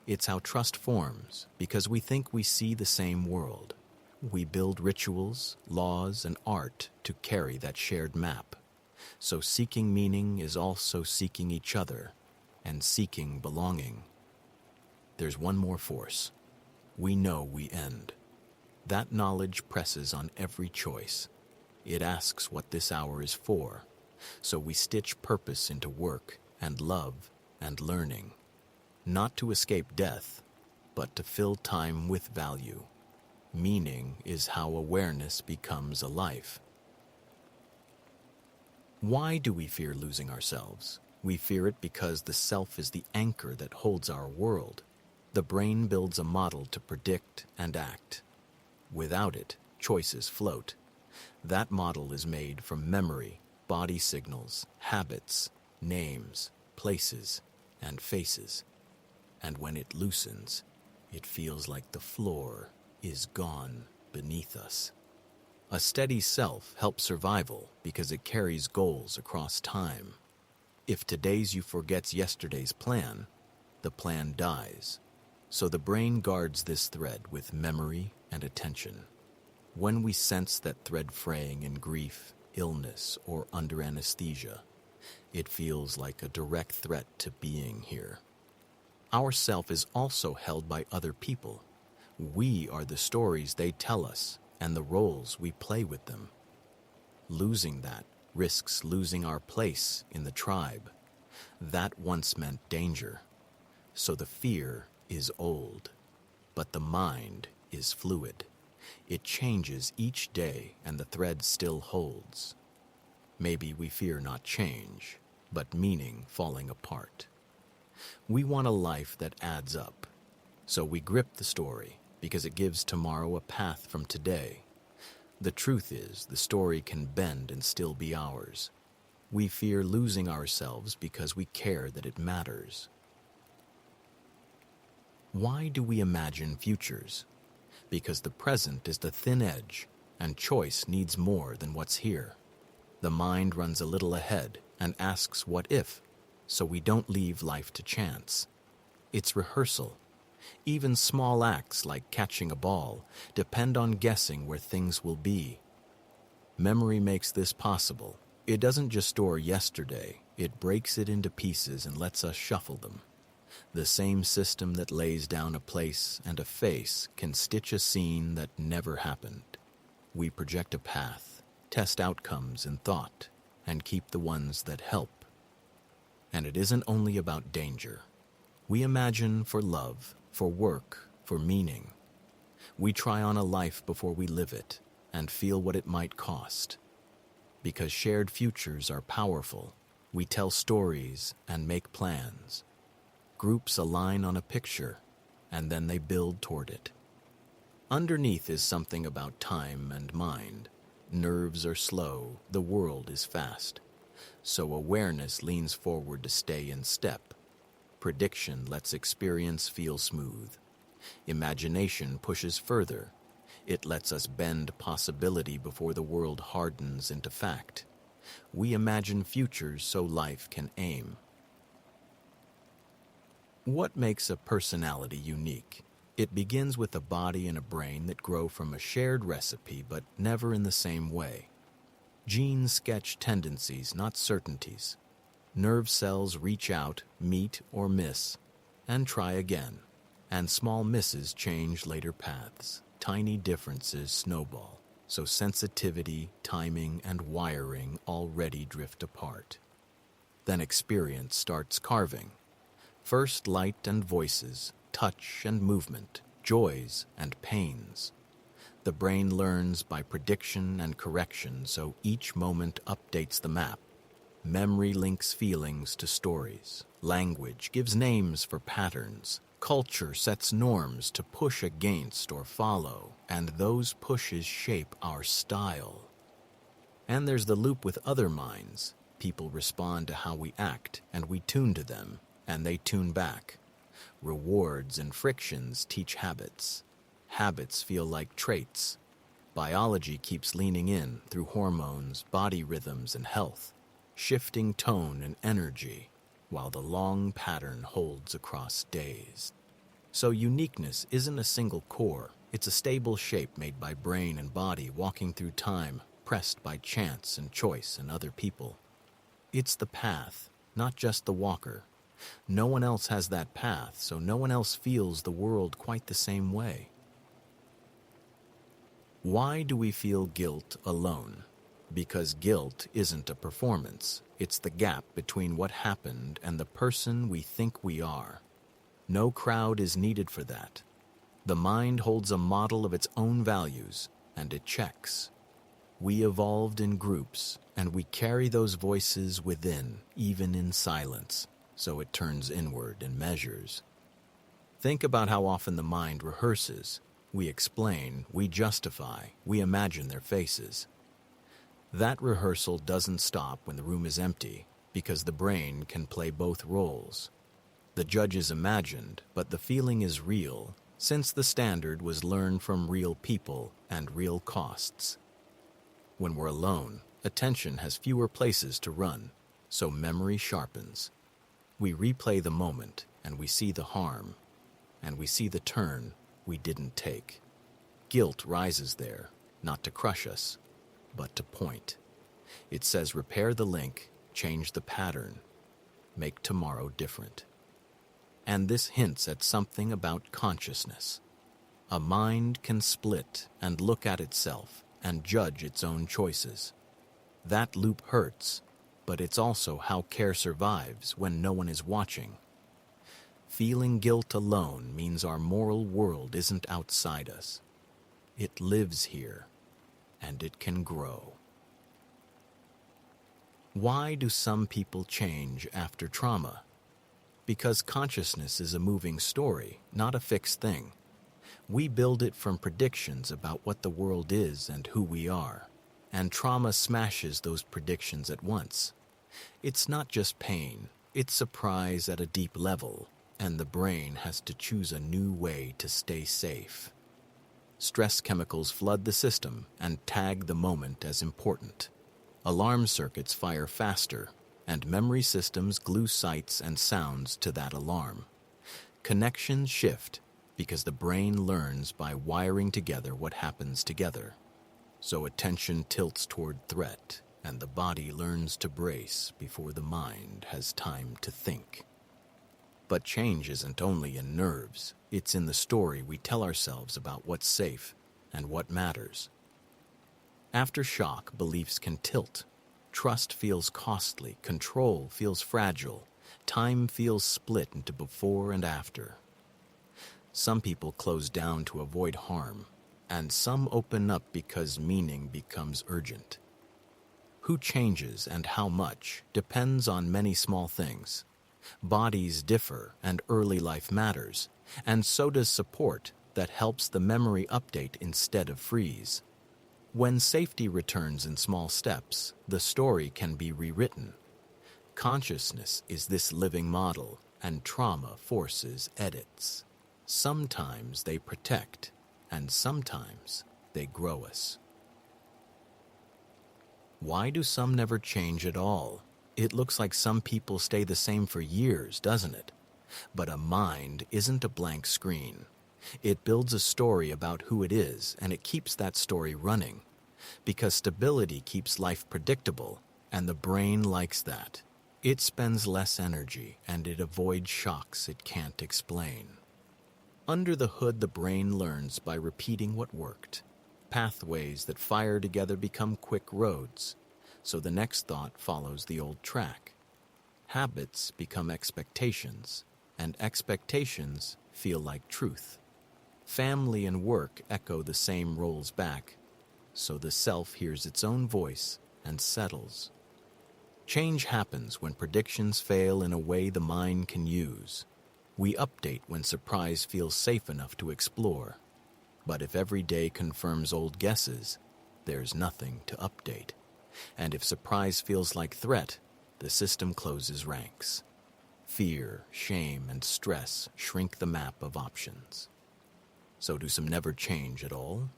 It's how trust forms, because we think we see the same world. We build rituals, laws, and art to carry that shared map. So seeking meaning is also seeking each other and seeking belonging. There's one more force. We know we end. That knowledge presses on every choice. It asks what this hour is for, so we stitch purpose into work and love and learning, not to escape death, but to fill time with value. Meaning is how awareness becomes a life. Why do we fear losing ourselves? We fear it because the self is the anchor that holds our world. The brain builds a model to predict and act. Without it, choices float. That model is made from memory, body signals, habits, names, places, and faces. And when it loosens, it feels like the floor is gone beneath us. A steady self helps survival because it carries goals across time. If today's you forgets yesterday's plan, the plan dies. So the brain guards this thread with memory and attention. When we sense that thread fraying in grief, illness, or under anesthesia, it feels like a direct threat to being here. Our self is also held by other people. We are the stories they tell us and the roles we play with them. Losing that risks losing our place in the tribe. That once meant danger. So the fear is old, but the mind is fluid. It changes each day and the thread still holds. Maybe we fear not change, but meaning falling apart. We want a life that adds up, so we grip the story because it gives tomorrow a path from today. The truth is, the story can bend and still be ours. We fear losing ourselves because we care that it matters. Why do we imagine futures? Because the present is the thin edge, and choice needs more than what's here. The mind runs a little ahead and asks what if, so we don't leave life to chance. It's rehearsal. Even small acts like catching a ball depend on guessing where things will be. Memory makes this possible. It doesn't just store yesterday, it breaks it into pieces and lets us shuffle them. The same system that lays down a place and a face can stitch a scene that never happened. We project a path, test outcomes in thought, and keep the ones that help. And it isn't only about danger. We imagine for love, for work, for meaning. We try on a life before we live it and feel what it might cost. Because shared futures are powerful, we tell stories and make plans. Groups align on a picture, and then they build toward it. Underneath is something about time and mind. Nerves are slow, the world is fast. So awareness leans forward to stay in step. Prediction lets experience feel smooth. Imagination pushes further. It lets us bend possibility before the world hardens into fact. We imagine futures so life can aim. What makes a personality unique? It begins with a body and a brain that grow from a shared recipe, but never in the same way. Genes sketch tendencies, not certainties. Nerve cells reach out, meet or miss, and try again. And small misses change later paths. Tiny differences snowball, so sensitivity, timing, and wiring already drift apart. Then experience starts carving. First light and voices, touch and movement, joys and pains. The brain learns by prediction and correction, so each moment updates the map. Memory links feelings to stories. Language gives names for patterns. Culture sets norms to push against or follow, and those pushes shape our style. And there's the loop with other minds. People respond to how we act, and we tune to them, and they tune back. Rewards and frictions teach habits. Habits feel like traits. Biology keeps leaning in through hormones, body rhythms, and health, shifting tone and energy, while the long pattern holds across days. So uniqueness isn't a single core, it's a stable shape made by brain and body walking through time, pressed by chance and choice and other people. It's the path, not just the walker. No one else has that path, so no one else feels the world quite the same way. Why do we feel guilt alone? Because guilt isn't a performance. It's the gap between what happened and the person we think we are. No crowd is needed for that. The mind holds a model of its own values, and it checks. We evolved in groups, and we carry those voices within, even in silence, so it turns inward and measures. Think about how often the mind rehearses. We explain, we justify, we imagine their faces. That rehearsal doesn't stop when the room is empty, because the brain can play both roles. The judge is imagined, but the feeling is real, since the standard was learned from real people and real costs. When we're alone, attention has fewer places to run, so memory sharpens. We replay the moment, and we see the harm, and we see the turn we didn't take. Guilt rises there, not to crush us, but to point. It says repair the link, change the pattern, make tomorrow different. And this hints at something about consciousness. A mind can split and look at itself and judge its own choices. That loop hurts, but it's also how care survives when no one is watching. Feeling guilt alone means our moral world isn't outside us. It lives here, and it can grow. Why do some people change after trauma? Because consciousness is a moving story, not a fixed thing. We build it from predictions about what the world is and who we are, and trauma smashes those predictions at once. It's not just pain, it's surprise at a deep level, and the brain has to choose a new way to stay safe. Stress chemicals flood the system and tag the moment as important. Alarm circuits fire faster, and memory systems glue sights and sounds to that alarm. Connections shift because the brain learns by wiring together what happens together. So attention tilts toward threat, and the body learns to brace before the mind has time to think. But change isn't only in nerves, it's in the story we tell ourselves about what's safe and what matters. After shock, beliefs can tilt. Trust feels costly, control feels fragile, time feels split into before and after. Some people close down to avoid harm, and some open up because meaning becomes urgent. Who changes and how much depends on many small things. Bodies differ and early life matters, and so does support that helps the memory update instead of freeze. When safety returns in small steps, the story can be rewritten. Consciousness is this living model, and trauma forces edits. Sometimes they protect, and sometimes they grow us. Why do some never change at all? It looks like some people stay the same for years, doesn't it? But a mind isn't a blank screen. It builds a story about who it is, and it keeps that story running. Because stability keeps life predictable, and the brain likes that. It spends less energy, and it avoids shocks it can't explain. Under the hood, the brain learns by repeating what worked. Pathways that fire together become quick roads, so the next thought follows the old track. Habits become expectations, and expectations feel like truth. Family and work echo the same roles back, so the self hears its own voice and settles. Change happens when predictions fail in a way the mind can use. We update when surprise feels safe enough to explore. But if every day confirms old guesses, there's nothing to update. And if surprise feels like threat, the system closes ranks. Fear, shame, and stress shrink the map of options. So do some never change at all?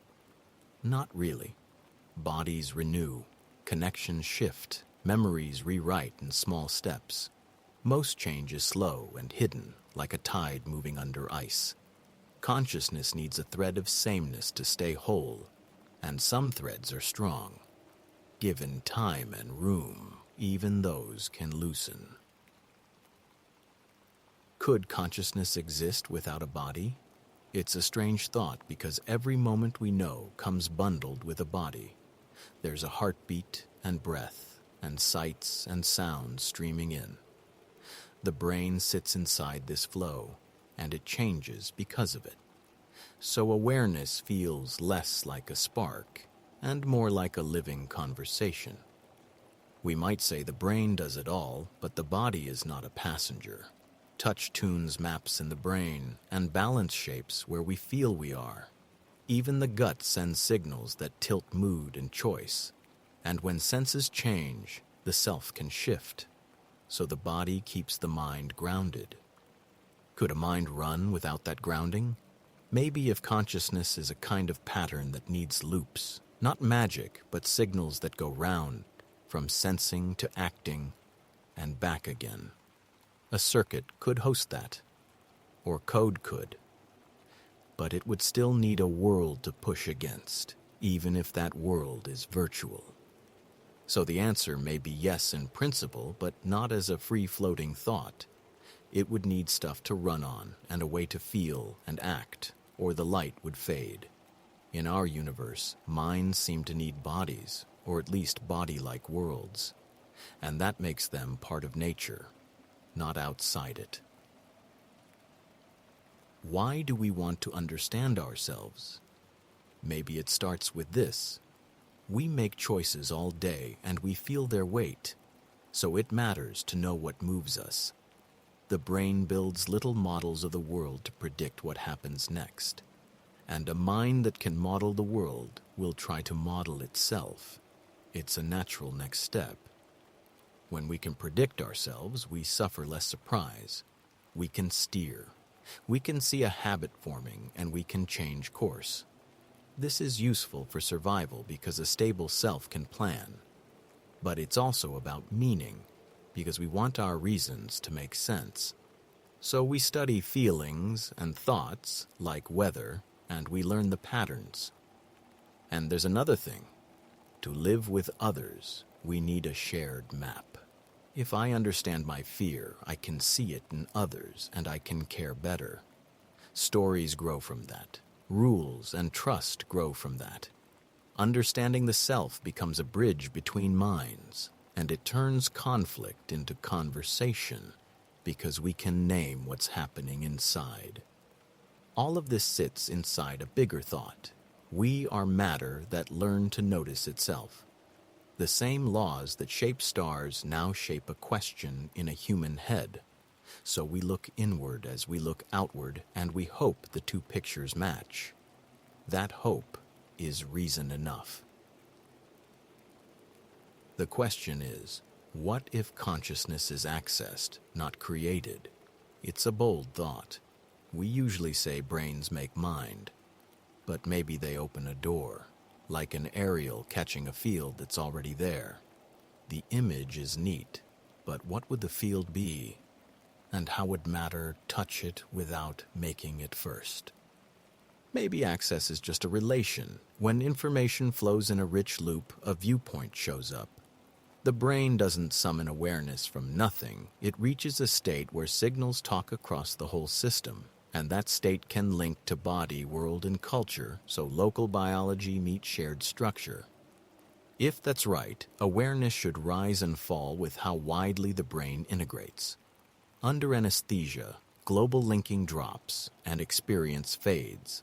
Not really. Bodies renew, connections shift, memories rewrite in small steps. Most change is slow and hidden, like a tide moving under ice. Consciousness needs a thread of sameness to stay whole, and some threads are strong. Given time and room, even those can loosen. Could consciousness exist without a body? It's a strange thought because every moment we know comes bundled with a body. There's a heartbeat and breath and sights and sounds streaming in. The brain sits inside this flow, and it changes because of it. So awareness feels less like a spark and more like a living conversation. We might say the brain does it all, but the body is not a passenger. Touch tunes maps in the brain and balance shapes where we feel we are. Even the gut sends signals that tilt mood and choice. And when senses change, the self can shift. So the body keeps the mind grounded. Could a mind run without that grounding? Maybe if consciousness is a kind of pattern that needs loops, not magic, but signals that go round, from sensing to acting and back again. A circuit could host that, or code could. But it would still need a world to push against, even if that world is virtual. So the answer may be yes in principle, but not as a free-floating thought. It would need stuff to run on and a way to feel and act, or the light would fade. In our universe, minds seem to need bodies, or at least body-like worlds, and that makes them part of nature, not outside it. Why do we want to understand ourselves? Maybe it starts with this. We make choices all day and we feel their weight, so it matters to know what moves us. The brain builds little models of the world to predict what happens next, and a mind that can model the world will try to model itself. It's a natural next step. When we can predict ourselves, we suffer less surprise. We can steer. We can see a habit forming, and we can change course. This is useful for survival because a stable self can plan. But it's also about meaning, because we want our reasons to make sense. So we study feelings and thoughts, like weather, and we learn the patterns. And there's another thing. To live with others, we need a shared map. If I understand my fear, I can see it in others, and I can care better. Stories grow from that. Rules and trust grow from that. Understanding the self becomes a bridge between minds, and it turns conflict into conversation, because we can name what's happening inside. All of this sits inside a bigger thought. We are matter that learn to notice itself. The same laws that shape stars now shape a question in a human head. So we look inward as we look outward, and we hope the two pictures match. That hope is reason enough. The question is, what if consciousness is accessed, not created? It's a bold thought. We usually say brains make mind, but maybe they open a door, like an aerial catching a field that's already there. The image is neat, but what would the field be? And how would matter touch it without making it first? Maybe access is just a relation. When information flows in a rich loop, a viewpoint shows up. The brain doesn't summon awareness from nothing. It reaches a state where signals talk across the whole system, and that state can link to body, world, and culture, so local biology meets shared structure. If that's right, awareness should rise and fall with how widely the brain integrates. Under anesthesia, global linking drops and experience fades.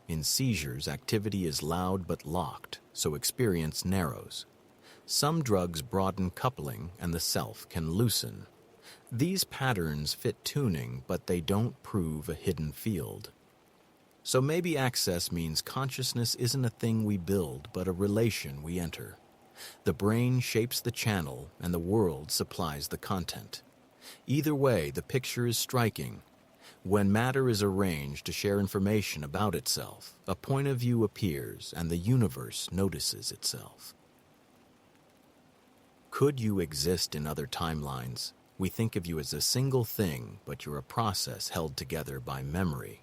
In seizures, activity is loud but locked, so experience narrows. Some drugs broaden coupling and the self can loosen. These patterns fit tuning, but they don't prove a hidden field. So maybe access means consciousness isn't a thing we build, but a relation we enter. The brain shapes the channel, and the world supplies the content. Either way, the picture is striking. When matter is arranged to share information about itself, a point of view appears, and the universe notices itself. Could you exist in other timelines? We think of you as a single thing, but you're a process held together by memory.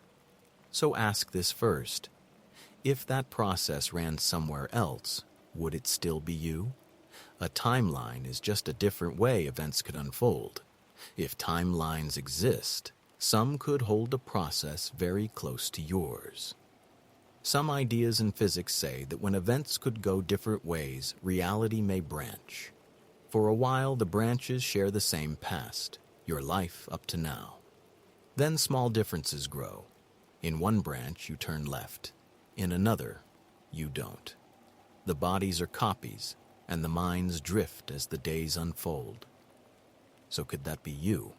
So ask this first. If that process ran somewhere else, would it still be you? A timeline is just a different way events could unfold. If timelines exist, some could hold a process very close to yours. Some ideas in physics say that when events could go different ways, reality may branch. For a while, the branches share the same past, your life up to now. Then small differences grow. In one branch, you turn left. In another, you don't. The bodies are copies, and the minds drift as the days unfold. So could that be you?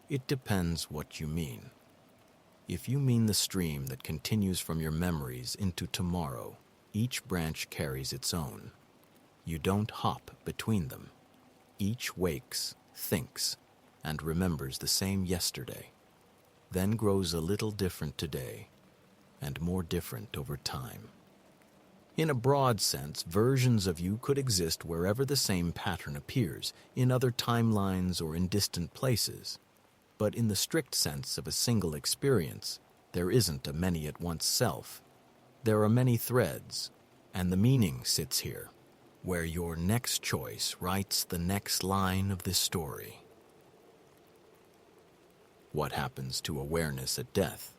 It depends what you mean. If you mean the stream that continues from your memories into tomorrow, each branch carries its own. You don't hop between them. Each wakes, thinks, and remembers the same yesterday, then grows a little different today, and more different over time. In a broad sense, versions of you could exist wherever the same pattern appears, in other timelines or in distant places. But in the strict sense of a single experience, there isn't a many-at-once self. There are many threads, and the meaning sits here, where your next choice writes the next line of this story. What happens to awareness at death?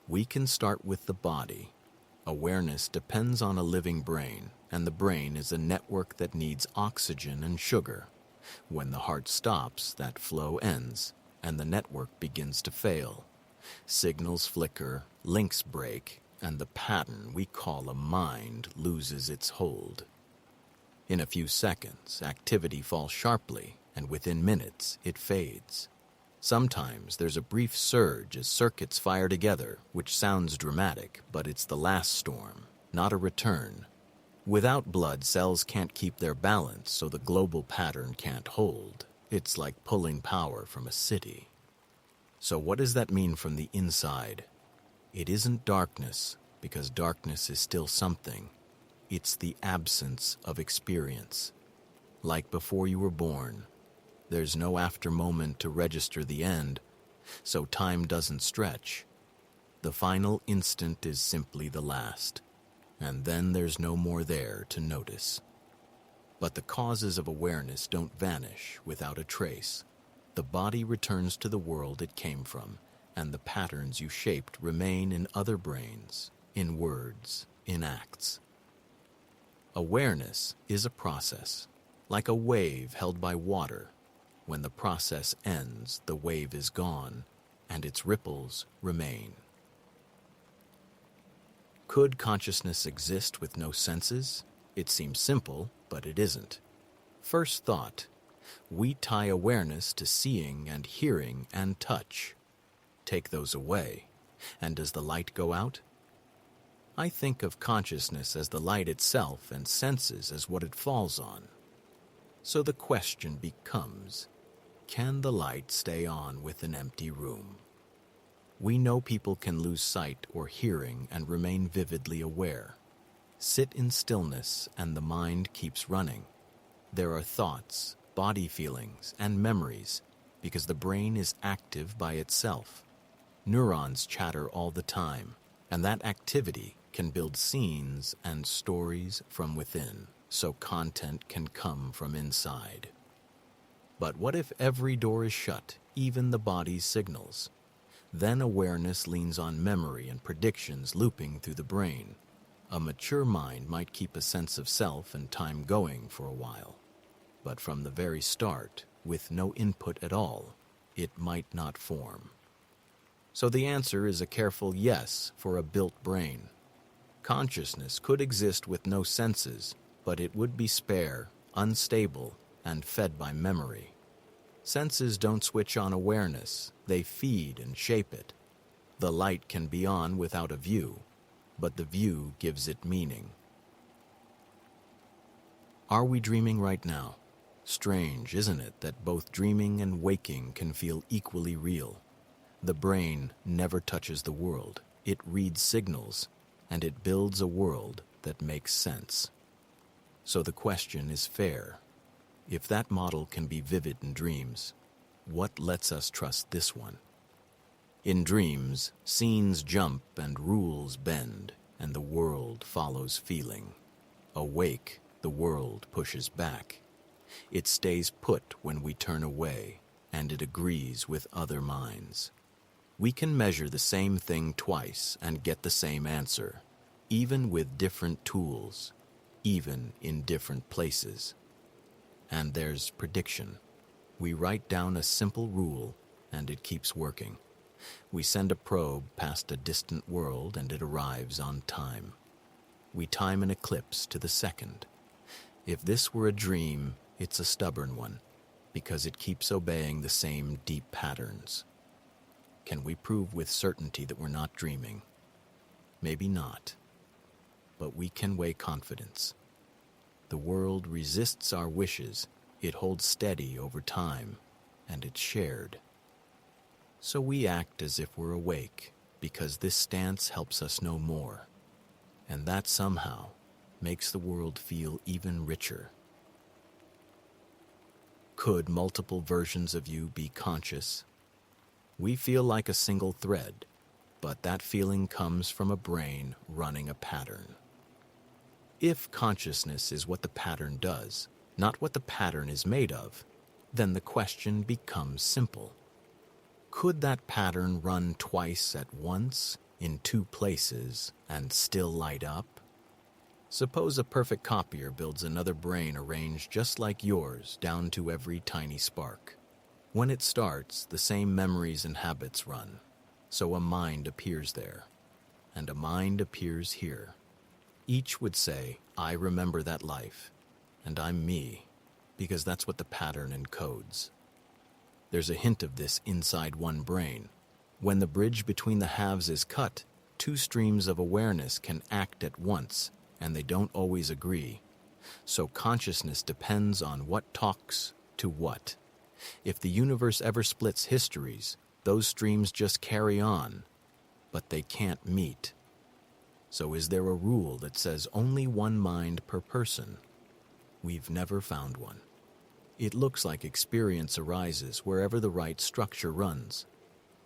We can start with the body. Awareness depends on a living brain, and the brain is a network that needs oxygen and sugar. When the heart stops, that flow ends, and the network begins to fail. Signals flicker, links break, and the pattern we call a mind loses its hold. In a few seconds, activity falls sharply, and within minutes, it fades. Sometimes there's a brief surge as circuits fire together, which sounds dramatic, but it's the last storm, not a return. Without blood, cells can't keep their balance, so the global pattern can't hold. It's like pulling power from a city. So what does that mean from the inside? It isn't darkness, because darkness is still something. It's the absence of experience. Like before you were born, there's no after moment to register the end, so time doesn't stretch. The final instant is simply the last, and then there's no more there to notice. But the causes of awareness don't vanish without a trace. The body returns to the world it came from, and the patterns you shaped remain in other brains, in words, in acts. Awareness is a process, like a wave held by water. When the process ends, the wave is gone, and its ripples remain. Could consciousness exist with no senses? It seems simple, but it isn't. First thought, we tie awareness to seeing and hearing and touch. Take those away, and does the light go out? I think of consciousness as the light itself and senses as what it falls on. So the question becomes, can the light stay on with an empty room? We know people can lose sight or hearing and remain vividly aware. Sit in stillness and the mind keeps running. There are thoughts, body feelings, and memories because the brain is active by itself. Neurons chatter all the time, and that activity can build scenes and stories from within, so content can come from inside. But what if every door is shut, even the body's signals? Then awareness leans on memory and predictions looping through the brain. A mature mind might keep a sense of self and time going for a while. But from the very start, with no input at all, it might not form. So the answer is a careful yes for a built brain. Consciousness could exist with no senses, but it would be spare, unstable, and fed by memory. Senses don't switch on awareness, they feed and shape it. The light can be on without a view, but the view gives it meaning. Are we dreaming right now? Strange, isn't it, that both dreaming and waking can feel equally real? The brain never touches the world. It reads signals, and it builds a world that makes sense. So the question is fair. If that model can be vivid in dreams, what lets us trust this one? In dreams, scenes jump and rules bend, and the world follows feeling. Awake, the world pushes back. It stays put when we turn away, and it agrees with other minds. We can measure the same thing twice and get the same answer, even with different tools, even in different places. And there's prediction. We write down a simple rule, and it keeps working. We send a probe past a distant world, and it arrives on time. We time an eclipse to the second. If this were a dream, it's a stubborn one, because it keeps obeying the same deep patterns. Can we prove with certainty that we're not dreaming? Maybe not, but we can weigh confidence. The world resists our wishes. It holds steady over time, and it's shared. So we act as if we're awake, because this stance helps us know more, and that somehow makes the world feel even richer. Could multiple versions of you be conscious? We feel like a single thread, but that feeling comes from a brain running a pattern. If consciousness is what the pattern does, not what the pattern is made of, then the question becomes simple. Could that pattern run twice at once, in two places, and still light up? Suppose a perfect copier builds another brain arranged just like yours down to every tiny spark. When it starts, the same memories and habits run, so a mind appears there, and a mind appears here. Each would say, I remember that life, and I'm me, because that's what the pattern encodes. There's a hint of this inside one brain. When the bridge between the halves is cut, two streams of awareness can act at once, and they don't always agree. So consciousness depends on what talks to what. If the universe ever splits histories, those streams just carry on, but they can't meet. So is there a rule that says only one mind per person? We've never found one. It looks like experience arises wherever the right structure runs.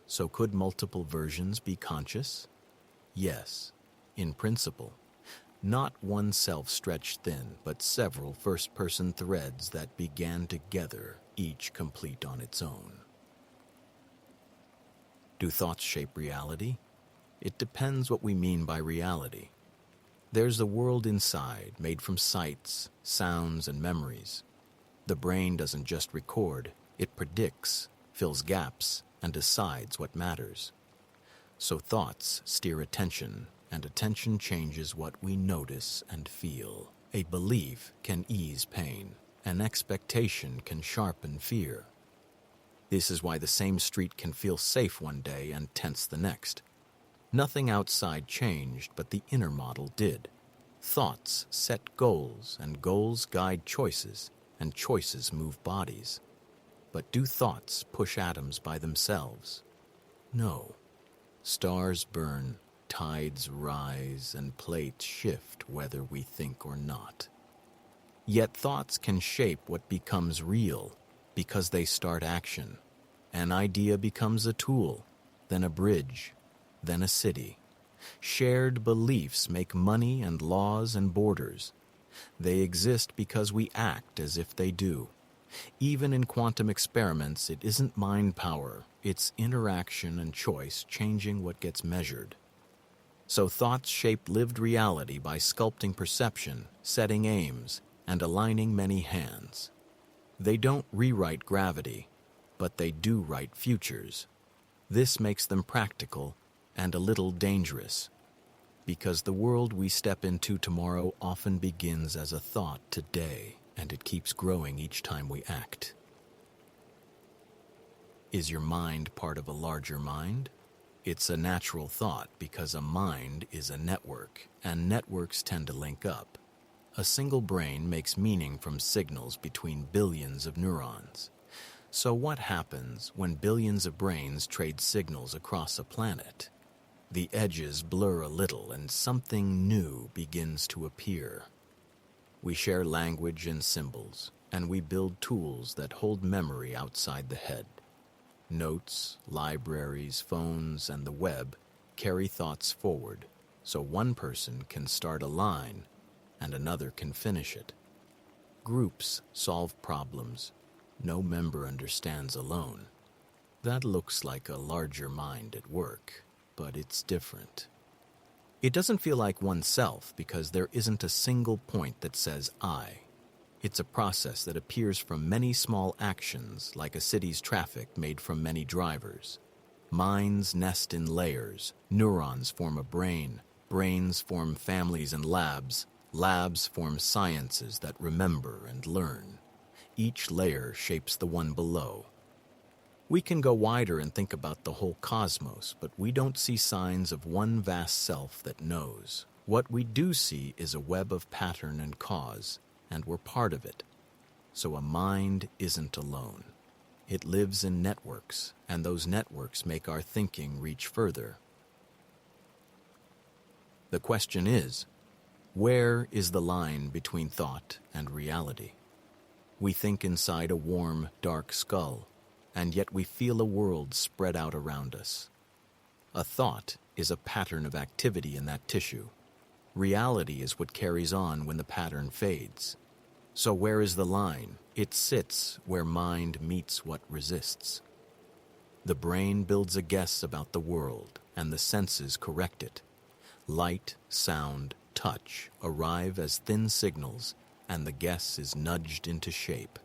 So could multiple versions be conscious? Yes, in principle. Not one self stretched thin, but several first-person threads that began together, each complete on its own. Do thoughts shape reality? It depends what we mean by reality. There's the world inside, made from sights, sounds, and memories. The brain doesn't just record, it predicts, fills gaps, and decides what matters. So thoughts steer attention, and attention changes what we notice and feel. A belief can ease pain. An expectation can sharpen fear. This is why the same street can feel safe one day and tense the next. Nothing outside changed, but the inner model did. Thoughts set goals, and goals guide choices, and choices move bodies. But do thoughts push atoms by themselves? No. Stars burn, tides rise, and plates shift whether we think or not. Yet thoughts can shape what becomes real because they start action. An idea becomes a tool, then a bridge, then a city. Shared beliefs make money and laws and borders. They exist because we act as if they do. Even in quantum experiments, it isn't mind power, it's interaction and choice changing what gets measured. So thoughts shape lived reality by sculpting perception, setting aims, and aligning many hands. They don't rewrite gravity, but they do write futures. This makes them practical and a little dangerous, because the world we step into tomorrow often begins as a thought today, and it keeps growing each time we act. Is your mind part of a larger mind? It's a natural thought because a mind is a network, and networks tend to link up. A single brain makes meaning from signals between billions of neurons. So what happens when billions of brains trade signals across a planet? The edges blur a little and something new begins to appear. We share language and symbols, and we build tools that hold memory outside the head. Notes, libraries, phones, and the web carry thoughts forward, so one person can start a line and another can finish it. Groups solve problems no member understands alone. That looks like a larger mind at work, but it's different. It doesn't feel like oneself because there isn't a single point that says I. It's a process that appears from many small actions, like a city's traffic made from many drivers. Minds nest in layers. Neurons form a brain. Brains form families and labs. Labs form sciences that remember and learn. Each layer shapes the one below. We can go wider and think about the whole cosmos, but we don't see signs of one vast self that knows. What we do see is a web of pattern and cause, and we're part of it. So a mind isn't alone. It lives in networks, and those networks make our thinking reach further. The question is, where is the line between thought and reality? We think inside a warm, dark skull, and yet we feel a world spread out around us. A thought is a pattern of activity in that tissue. Reality is what carries on when the pattern fades. So where is the line? It sits where mind meets what resists. The brain builds a guess about the world, and the senses correct it. Light, sound, touch arrive as thin signals, and the guess is nudged into shape.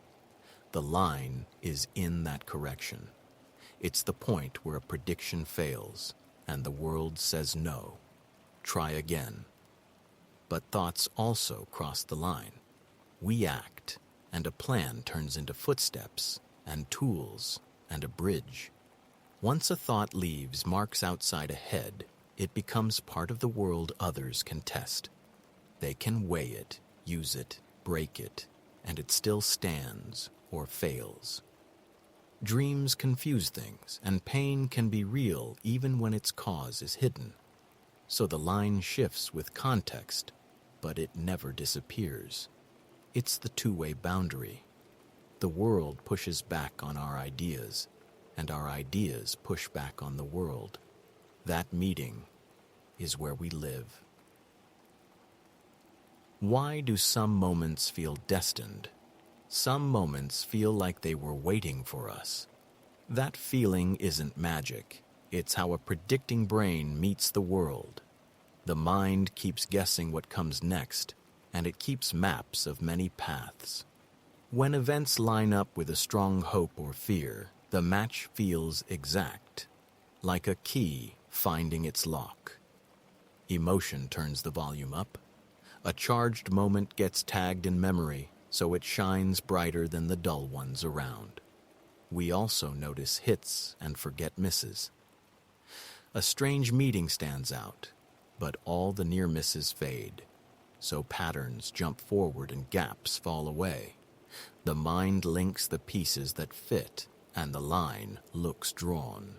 The line is in that correction. It's the point where a prediction fails, and the world says no. Try again. But thoughts also cross the line. We act, and a plan turns into footsteps, and tools, and a bridge. Once a thought leaves marks outside a head, it becomes part of the world others can test. They can weigh it, use it, break it, and it still stands or fails. Dreams confuse things, and pain can be real even when its cause is hidden. So the line shifts with context, but it never disappears. It's the two-way boundary. The world pushes back on our ideas, and our ideas push back on the world. That meeting is where we live. Why do some moments feel destined? Some moments feel like they were waiting for us. That feeling isn't magic. It's how a predicting brain meets the world. The mind keeps guessing what comes next, and it keeps maps of many paths. When events line up with a strong hope or fear, the match feels exact, like a key finding its lock. Emotion turns the volume up. A charged moment gets tagged in memory, so it shines brighter than the dull ones around. We also notice hits and forget misses. A strange meeting stands out, but all the near misses fade. So patterns jump forward and gaps fall away. The mind links the pieces that fit, and the line looks drawn.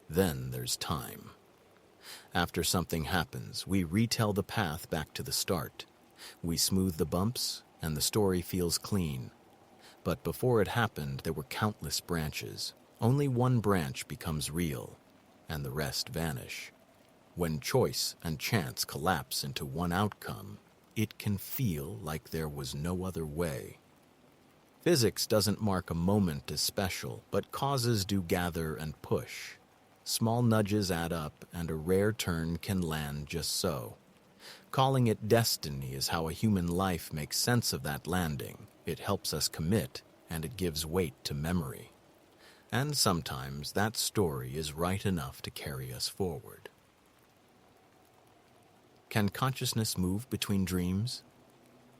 Then there's time. After something happens, we retell the path back to the start. We smooth the bumps, and the story feels clean. But before it happened, there were countless branches. Only one branch becomes real, and the rest vanish. When choice and chance collapse into one outcome, it can feel like there was no other way. Physics doesn't mark a moment as special, but causes do gather and push. Small nudges add up, and a rare turn can land just so. Calling it destiny is how a human life makes sense of that landing. It helps us commit, and it gives weight to memory. And sometimes that story is right enough to carry us forward. Can consciousness move between dreams?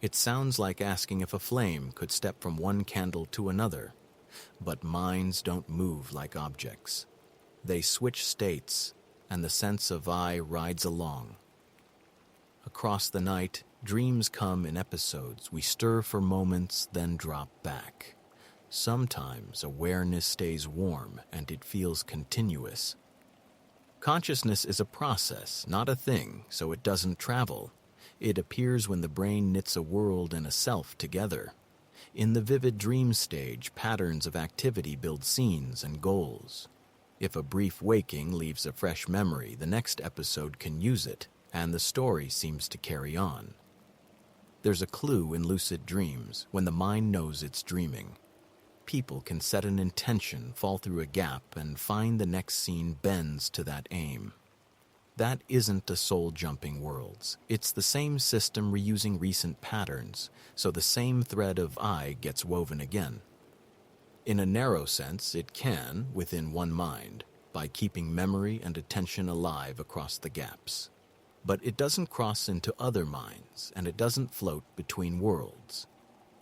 It sounds like asking if a flame could step from one candle to another, but minds don't move like objects. They switch states, and the sense of I rides along. Across the night, dreams come in episodes. We stir for moments, then drop back. Sometimes awareness stays warm, and it feels continuous. Consciousness is a process, not a thing, so it doesn't travel. It appears when the brain knits a world and a self together. In the vivid dream stage, patterns of activity build scenes and goals. If a brief waking leaves a fresh memory, the next episode can use it, and the story seems to carry on. There's a clue in lucid dreams when the mind knows it's dreaming. People can set an intention, fall through a gap, and find the next scene bends to that aim. That isn't a soul-jumping worlds. It's the same system reusing recent patterns, so the same thread of I gets woven again. In a narrow sense, it can, within one mind, by keeping memory and attention alive across the gaps. But it doesn't cross into other minds, and it doesn't float between worlds.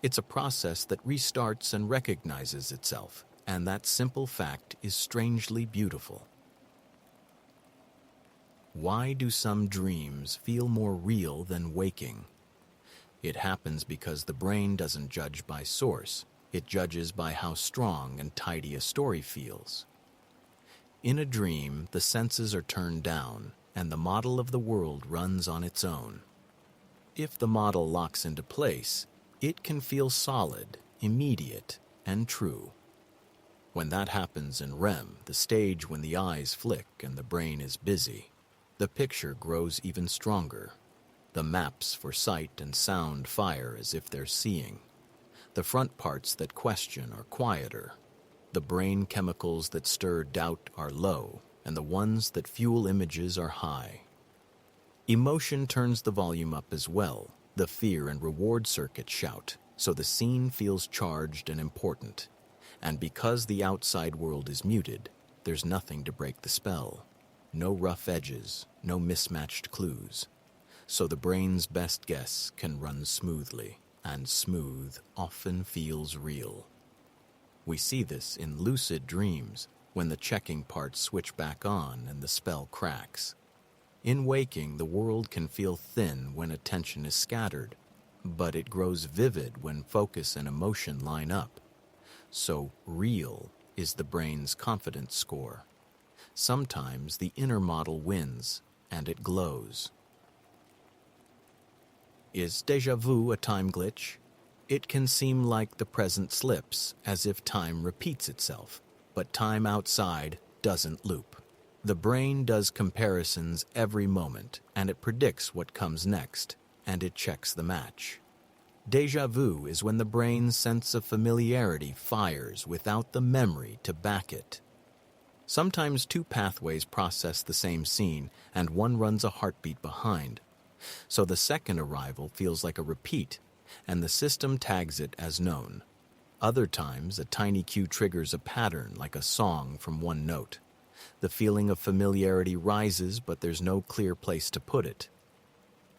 It's a process that restarts and recognizes itself, and that simple fact is strangely beautiful. Why do some dreams feel more real than waking? It happens because the brain doesn't judge by source. It judges by how strong and tidy a story feels. In a dream, the senses are turned down, and the model of the world runs on its own. If the model locks into place, it can feel solid, immediate, and true. When that happens in REM, the stage when the eyes flick and the brain is busy, the picture grows even stronger. The maps for sight and sound fire as if they're seeing. The front parts that question are quieter. The brain chemicals that stir doubt are low, and the ones that fuel images are high. Emotion turns the volume up as well. The fear and reward circuit shout, so the scene feels charged and important. And because the outside world is muted, there's nothing to break the spell. No rough edges, no mismatched clues. So the brain's best guess can run smoothly, and smooth often feels real. We see this in lucid dreams, when the checking parts switch back on and the spell cracks. In waking, the world can feel thin when attention is scattered, but it grows vivid when focus and emotion line up. So real is the brain's confidence score. Sometimes the inner model wins, and it glows. Is déjà vu a time glitch? It can seem like the present slips, as if time repeats itself, but time outside doesn't loop. The brain does comparisons every moment, and it predicts what comes next, and it checks the match. Déjà vu is when the brain's sense of familiarity fires without the memory to back it. Sometimes two pathways process the same scene, and one runs a heartbeat behind. So the second arrival feels like a repeat, and the system tags it as known. Other times, a tiny cue triggers a pattern like a song from one note. The feeling of familiarity rises, but there's no clear place to put it.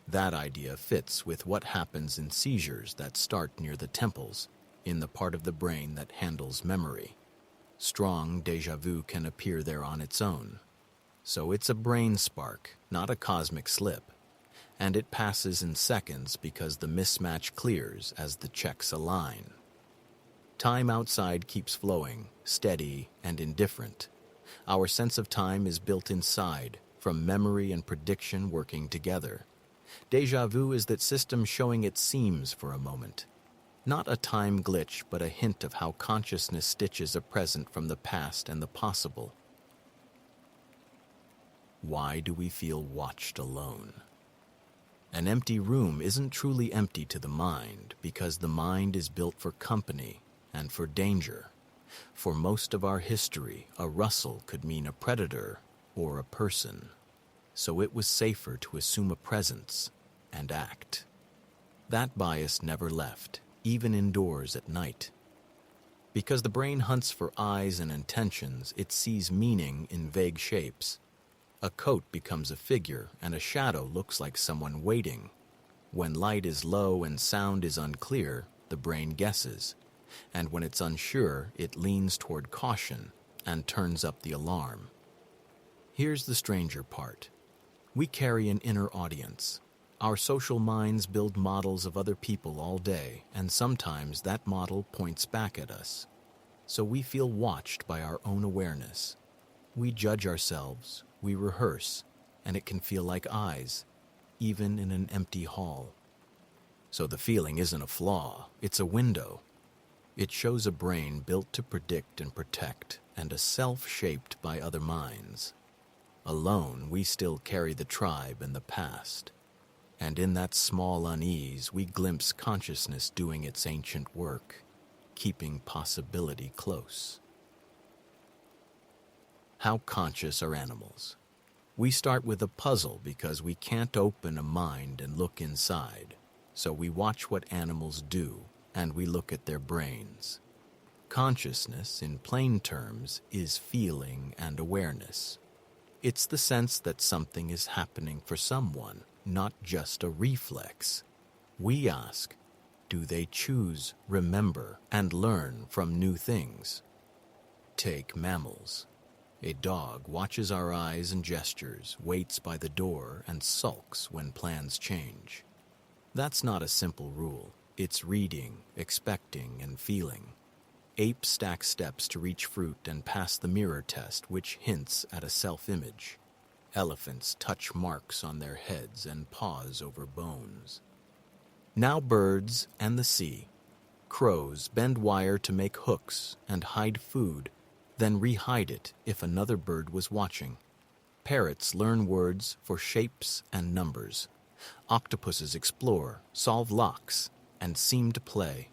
That idea fits with what happens in seizures that start near the temples, in the part of the brain that handles memory. Strong déjà vu can appear there on its own. So it's a brain spark, not a cosmic slip. And it passes in seconds because the mismatch clears as the checks align. Time outside keeps flowing, steady and indifferent. Our sense of time is built inside, from memory and prediction working together. Déjà vu is that system showing its seams for a moment. Not a time glitch, but a hint of how consciousness stitches a present from the past and the possible. Why do we feel watched alone? An empty room isn't truly empty to the mind because the mind is built for company and for danger. For most of our history, a rustle could mean a predator or a person. So it was safer to assume a presence and act. That bias never left, even indoors at night. Because the brain hunts for eyes and intentions, it sees meaning in vague shapes. A coat becomes a figure, and a shadow looks like someone waiting. When light is low and sound is unclear, the brain guesses. And when it's unsure, it leans toward caution and turns up the alarm. Here's the stranger part. We carry an inner audience. Our social minds build models of other people all day, and sometimes that model points back at us. So we feel watched by our own awareness. We judge ourselves, we rehearse, and it can feel like eyes, even in an empty hall. So the feeling isn't a flaw, it's a window. It shows a brain built to predict and protect, and a self shaped by other minds. Alone, we still carry the tribe and the past, and in that small unease, we glimpse consciousness doing its ancient work, keeping possibility close. How conscious are animals? We start with a puzzle because we can't open a mind and look inside, so we watch what animals do, and we look at their brains. Consciousness, in plain terms, is feeling and awareness. It's the sense that something is happening for someone, not just a reflex. We ask, do they choose, remember, and learn from new things? Take mammals. A dog watches our eyes and gestures, waits by the door, and sulks when plans change. That's not a simple rule. It's reading, expecting, and feeling. Apes stack steps to reach fruit and pass the mirror test, which hints at a self-image. Elephants touch marks on their heads and pause over bones. Now birds and the sea. Crows bend wire to make hooks and hide food, then re-hide it if another bird was watching. Parrots learn words for shapes and numbers. Octopuses explore, solve locks, and seem to play.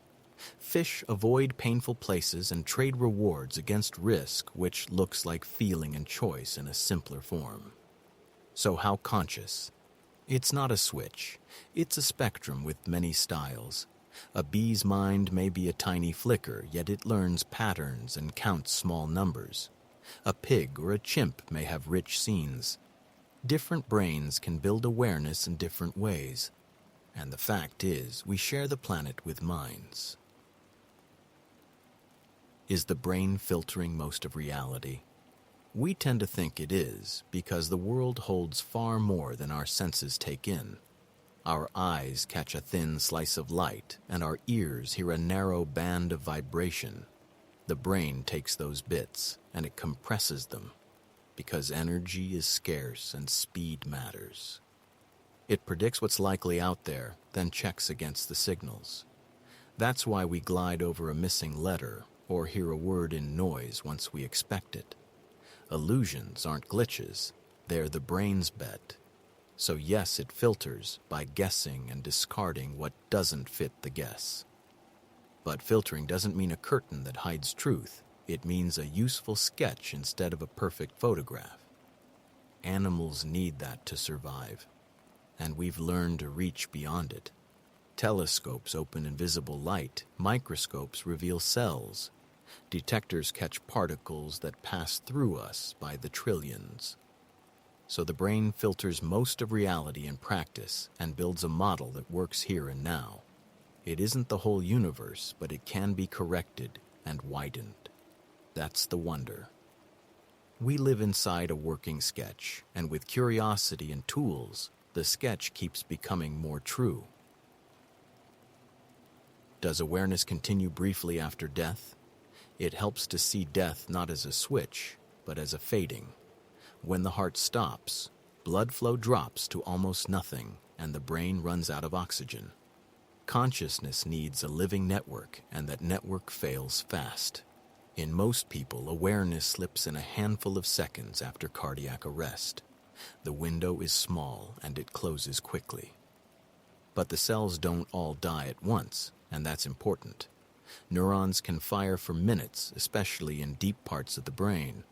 Fish avoid painful places and trade rewards against risk, which looks like feeling and choice in a simpler form. So how conscious? It's not a switch. It's a spectrum with many styles. A bee's mind may be a tiny flicker, yet it learns patterns and counts small numbers. A pig or a chimp may have rich scenes. Different brains can build awareness in different ways. And the fact is, we share the planet with minds. Is the brain filtering most of reality? We tend to think it is, because the world holds far more than our senses take in. Our eyes catch a thin slice of light, and our ears hear a narrow band of vibration. The brain takes those bits, and it compresses them, because energy is scarce and speed matters. It predicts what's likely out there, then checks against the signals. That's why we glide over a missing letter or hear a word in noise once we expect it. Illusions aren't glitches, they're the brain's bet. So yes, it filters by guessing and discarding what doesn't fit the guess. But filtering doesn't mean a curtain that hides truth. It means a useful sketch instead of a perfect photograph. Animals need that to survive, and we've learned to reach beyond it. Telescopes open invisible light, microscopes reveal cells. Detectors catch particles that pass through us by the trillions. So the brain filters most of reality in practice and builds a model that works here and now. It isn't the whole universe, but it can be corrected and widened. That's the wonder. We live inside a working sketch, and with curiosity and tools, the sketch keeps becoming more true. Does awareness continue briefly after death? It helps to see death not as a switch, but as a fading. When the heart stops, blood flow drops to almost nothing, and the brain runs out of oxygen. Consciousness needs a living network, and that network fails fast. In most people, awareness slips in a handful of seconds after cardiac arrest. The window is small, and it closes quickly. But the cells don't all die at once, and that's important. Neurons can fire for minutes, especially in deep parts of the brain.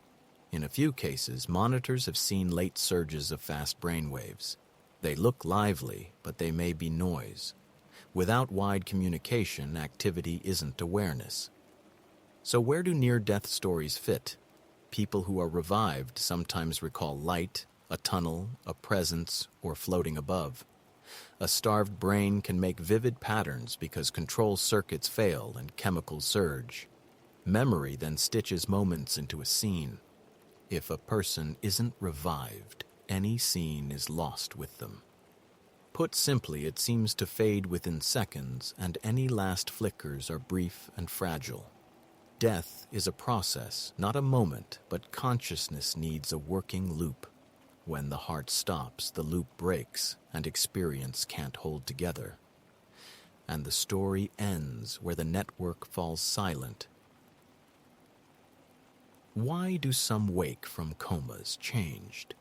In a few cases, monitors have seen late surges of fast brain waves. They look lively, but they may be noise. Without wide communication, activity isn't awareness. So where do near-death stories fit? People who are revived sometimes recall light, a tunnel, a presence, or floating above. A starved brain can make vivid patterns because control circuits fail and chemicals surge. Memory then stitches moments into a scene. If a person isn't revived, any scene is lost with them. Put simply, it seems to fade within seconds, and any last flickers are brief and fragile. Death is a process, not a moment, but consciousness needs a working loop. When the heart stops, the loop breaks, and experience can't hold together. and the story ends where the network falls silent. Why do some wake from comas changed?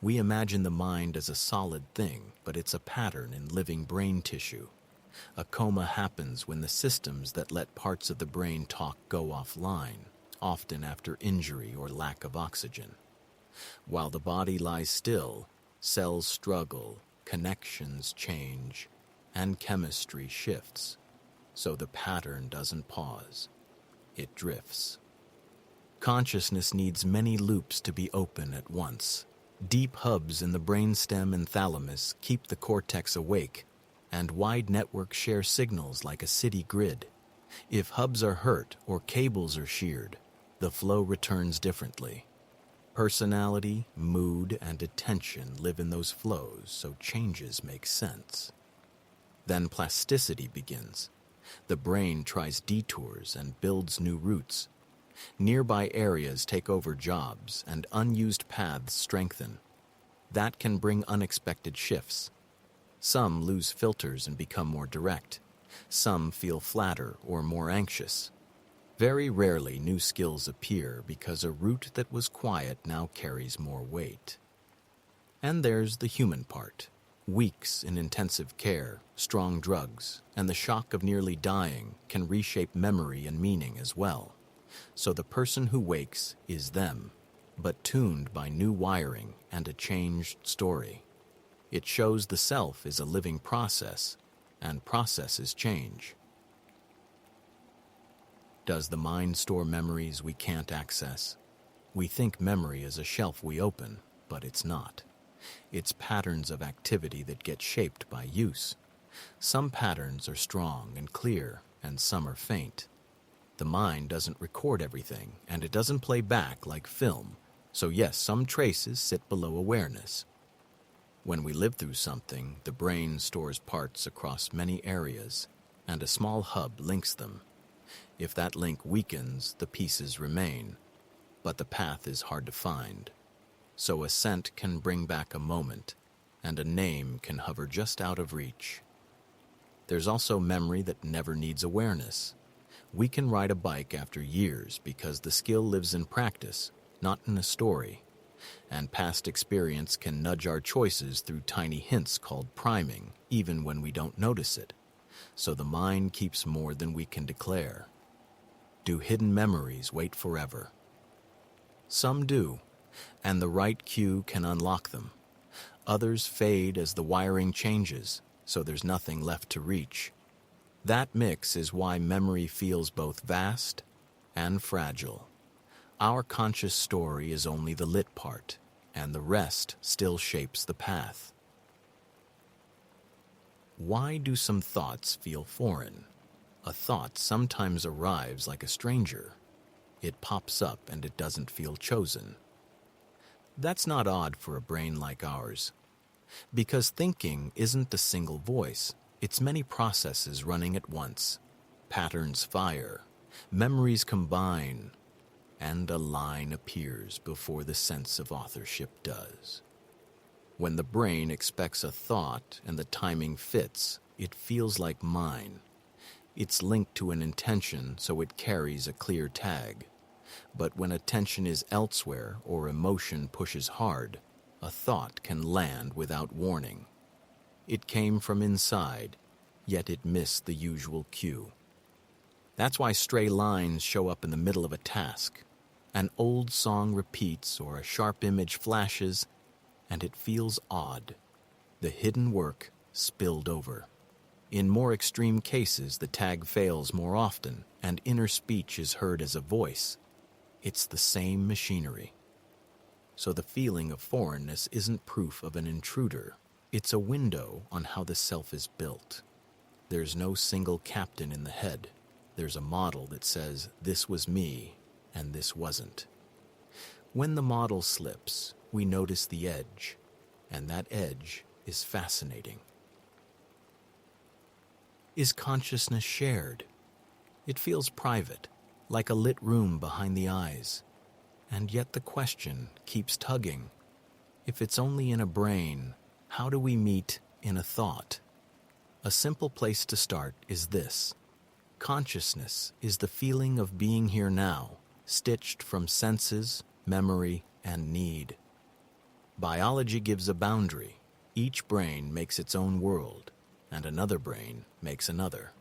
We imagine the mind as a solid thing, but it's a pattern in living brain tissue. A coma happens when the systems that let parts of the brain talk go offline, often after injury or lack of oxygen. While the body lies still, cells struggle, connections change, and chemistry shifts. So the pattern doesn't pause. It drifts. Consciousness needs many loops to be open at once. Deep hubs in the brainstem and thalamus keep the cortex awake, and wide networks share signals like a city grid. If hubs are hurt or cables are sheared, the flow returns differently. Personality, mood, and attention live in those flows, so changes make sense. Then plasticity begins. The brain tries detours and builds new routes. Nearby areas take over jobs, and unused paths strengthen. That can bring unexpected shifts. Some lose filters and become more direct. Some feel flatter or more anxious. Very rarely new skills appear because a route that was quiet now carries more weight. And there's the human part. Weeks in intensive care, strong drugs, and the shock of nearly dying can reshape memory and meaning as well. So the person who wakes is them, but tuned by new wiring and a changed story. It shows the self is a living process, and processes change. Does the mind store memories we can't access? We think memory is a shelf we open, but it's not. It's patterns of activity that get shaped by use. Some patterns are strong and clear, and some are faint. The mind doesn't record everything, and it doesn't play back like film. So yes, some traces sit below awareness. When we live through something, the brain stores parts across many areas, and a small hub links them. If that link weakens, the pieces remain, but the path is hard to find. So a scent can bring back a moment, and a name can hover just out of reach. There's also memory that never needs awareness. We can ride a bike after years because the skill lives in practice, not in a story. And past experience can nudge our choices through tiny hints called priming, even when we don't notice it. So the mind keeps more than we can declare. Do hidden memories wait forever? Some do, and the right cue can unlock them. Others fade as the wiring changes, so there's nothing left to reach. That mix is why memory feels both vast and fragile. Our conscious story is only the lit part, and the rest still shapes the path. Why do some thoughts feel foreign? A thought sometimes arrives like a stranger. It pops up and it doesn't feel chosen. That's not odd for a brain like ours, because thinking isn't a single voice. It's many processes running at once. Patterns fire, memories combine, and a line appears before the sense of authorship does. When the brain expects a thought and the timing fits, it feels like mine. It's linked to an intention, so it carries a clear tag. But when attention is elsewhere or emotion pushes hard, a thought can land without warning. It came from inside, yet it missed the usual cue. That's why stray lines show up in the middle of a task. An old song repeats or a sharp image flashes, and it feels odd. The hidden work spilled over. In more extreme cases, the tag fails more often, and inner speech is heard as a voice. It's the same machinery. So the feeling of foreignness isn't proof of an intruder. It's a window on how the self is built. There's no single captain in the head. There's a model that says, this was me, and this wasn't. When the model slips, we notice the edge, and that edge is fascinating. Is consciousness shared? It feels private, like a lit room behind the eyes. And yet the question keeps tugging. If it's only in a brain, how do we meet in a thought? A simple place to start is this. Consciousness is the feeling of being here now, stitched from senses, memory, and need. Biology gives a boundary. Each brain makes its own world, and another brain makes another.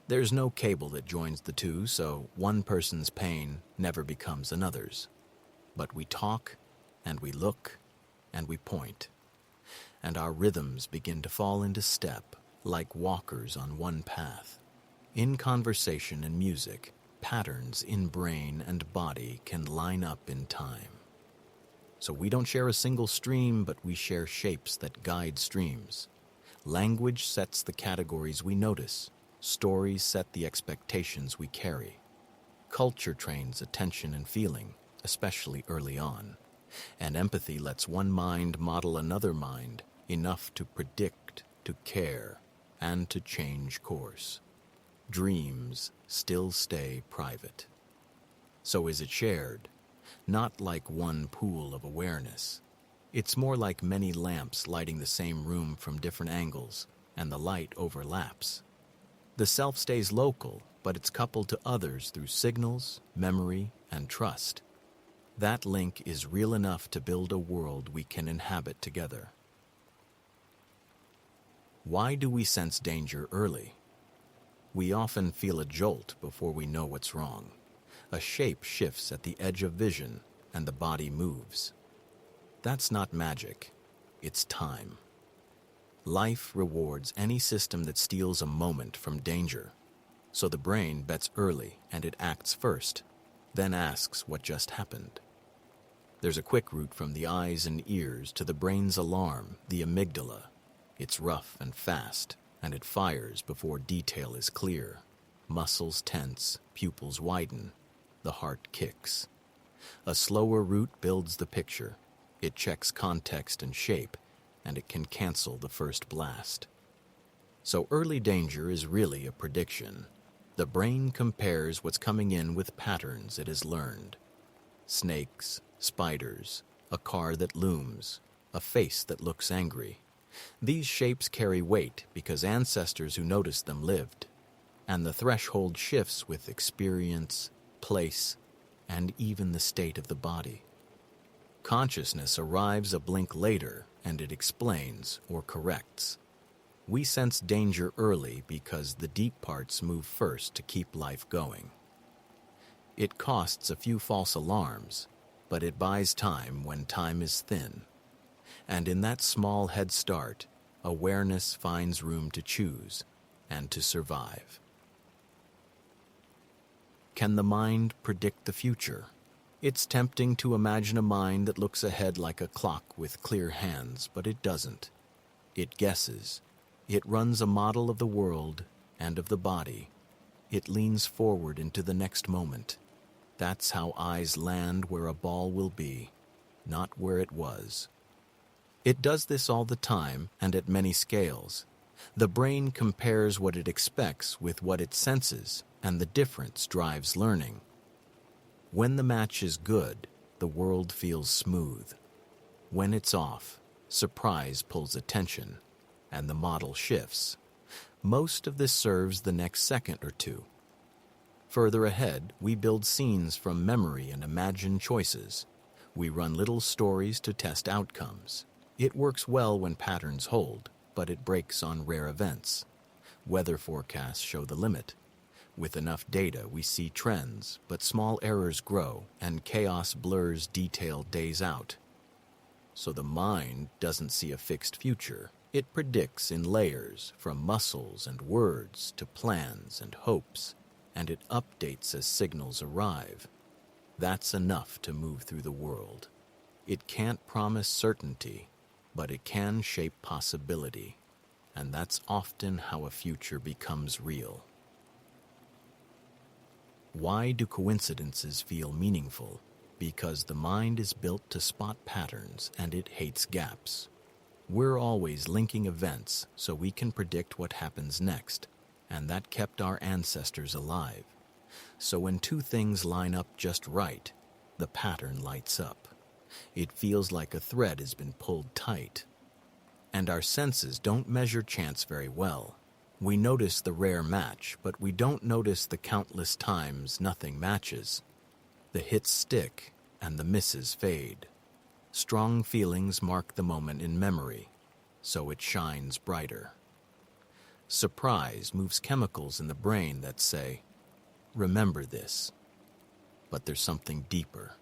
There's no cable that joins the two, so one person's pain never becomes another's. But we talk, and we look, and we point. And our rhythms begin to fall into step, like walkers on one path. In conversation and music, patterns in brain and body can line up in time. So we don't share a single stream, but we share shapes that guide streams. Language sets the categories we notice. Stories set the expectations we carry. Culture trains attention and feeling, especially early on. And empathy lets one mind model another mind, enough to predict, to care, and to change course. Dreams still stay private. So is it shared? Not like one pool of awareness. It's more like many lamps lighting the same room from different angles, and the light overlaps. The self stays local, but it's coupled to others through signals, memory, and trust. That link is real enough to build a world we can inhabit together. Why do we sense danger early? We often feel a jolt before we know what's wrong. A shape shifts at the edge of vision, and the body moves. That's not magic. It's time. Life rewards any system that steals a moment from danger. So the brain bets early, and it acts first, then asks what just happened. There's a quick route from the eyes and ears to the brain's alarm, the amygdala. It's rough and fast, and it fires before detail is clear. Muscles tense, pupils widen, the heart kicks. A slower route builds the picture. It checks context and shape, and it can cancel the first blast. So early danger is really a prediction. The brain compares what's coming in with patterns it has learned. Snakes, spiders, a car that looms, a face that looks angry. These shapes carry weight because ancestors who noticed them lived, and the threshold shifts with experience, place, and even the state of the body. Consciousness arrives a blink later, and it explains or corrects. We sense danger early because the deep parts move first to keep life going. It costs a few false alarms, but it buys time when time is thin. And in that small head start, awareness finds room to choose and to survive. Can the mind predict the future? It's tempting to imagine a mind that looks ahead like a clock with clear hands, but it doesn't. It guesses. It runs a model of the world and of the body. It leans forward into the next moment. That's how eyes land where a ball will be, not where it was. It does this all the time and at many scales. The brain compares what it expects with what it senses, and the difference drives learning. When the match is good, the world feels smooth. When it's off, surprise pulls attention, and the model shifts. Most of this serves the next second or two. Further ahead, we build scenes from memory and imagined choices. We run little stories to test outcomes. It works well when patterns hold, but it breaks on rare events. Weather forecasts show the limit. With enough data, we see trends, but small errors grow, and chaos blurs detail days out. So the mind doesn't see a fixed future. It predicts in layers, from muscles and words to plans and hopes, and it updates as signals arrive. That's enough to move through the world. It can't promise certainty, but it can shape possibility, and that's often how a future becomes real. Why do coincidences feel meaningful? Because the mind is built to spot patterns and it hates gaps. We're always linking events so we can predict what happens next, and that kept our ancestors alive. So when two things line up just right, the pattern lights up. It feels like a thread has been pulled tight. And our senses don't measure chance very well. We notice the rare match, but we don't notice the countless times nothing matches. The hits stick and the misses fade. Strong feelings mark the moment in memory, so it shines brighter. Surprise moves chemicals in the brain that say, "Remember this." But there's something deeper.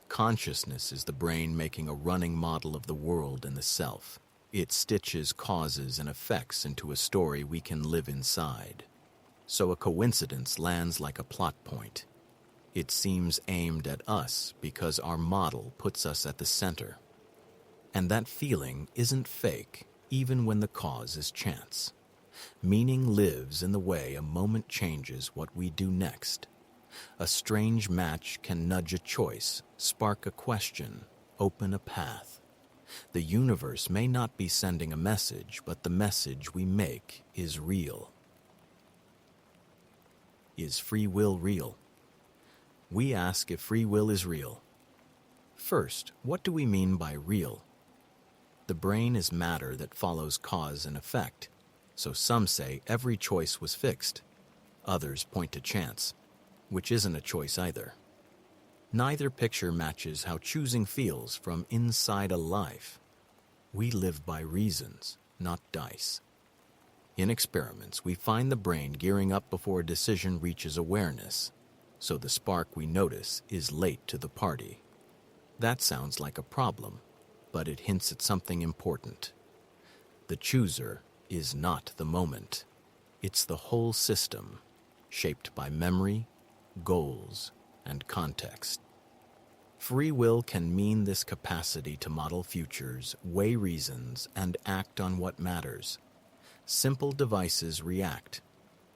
Consciousness is the brain making a running model of the world and the self. It stitches causes and effects into a story we can live inside. So a coincidence lands like a plot point. It seems aimed at us because our model puts us at the center. And that feeling isn't fake, even when the cause is chance. Meaning lives in the way a moment changes what we do next. A strange match can nudge a choice, spark a question, open a path. The universe may not be sending a message, but the message we make is real. Is free will real? We ask if free will is real. First, what do we mean by real? The brain is matter that follows cause and effect, so some say every choice was fixed. Others point to chance, which isn't a choice either. Neither picture matches how choosing feels from inside a life. We live by reasons, not dice. In experiments, we find the brain gearing up before a decision reaches awareness, so the spark we notice is late to the party. That sounds like a problem, but it hints at something important. The chooser is not the moment. It's the whole system, shaped by memory, goals, and context. Free will can mean this capacity to model futures, weigh reasons, and act on what matters. Simple devices react.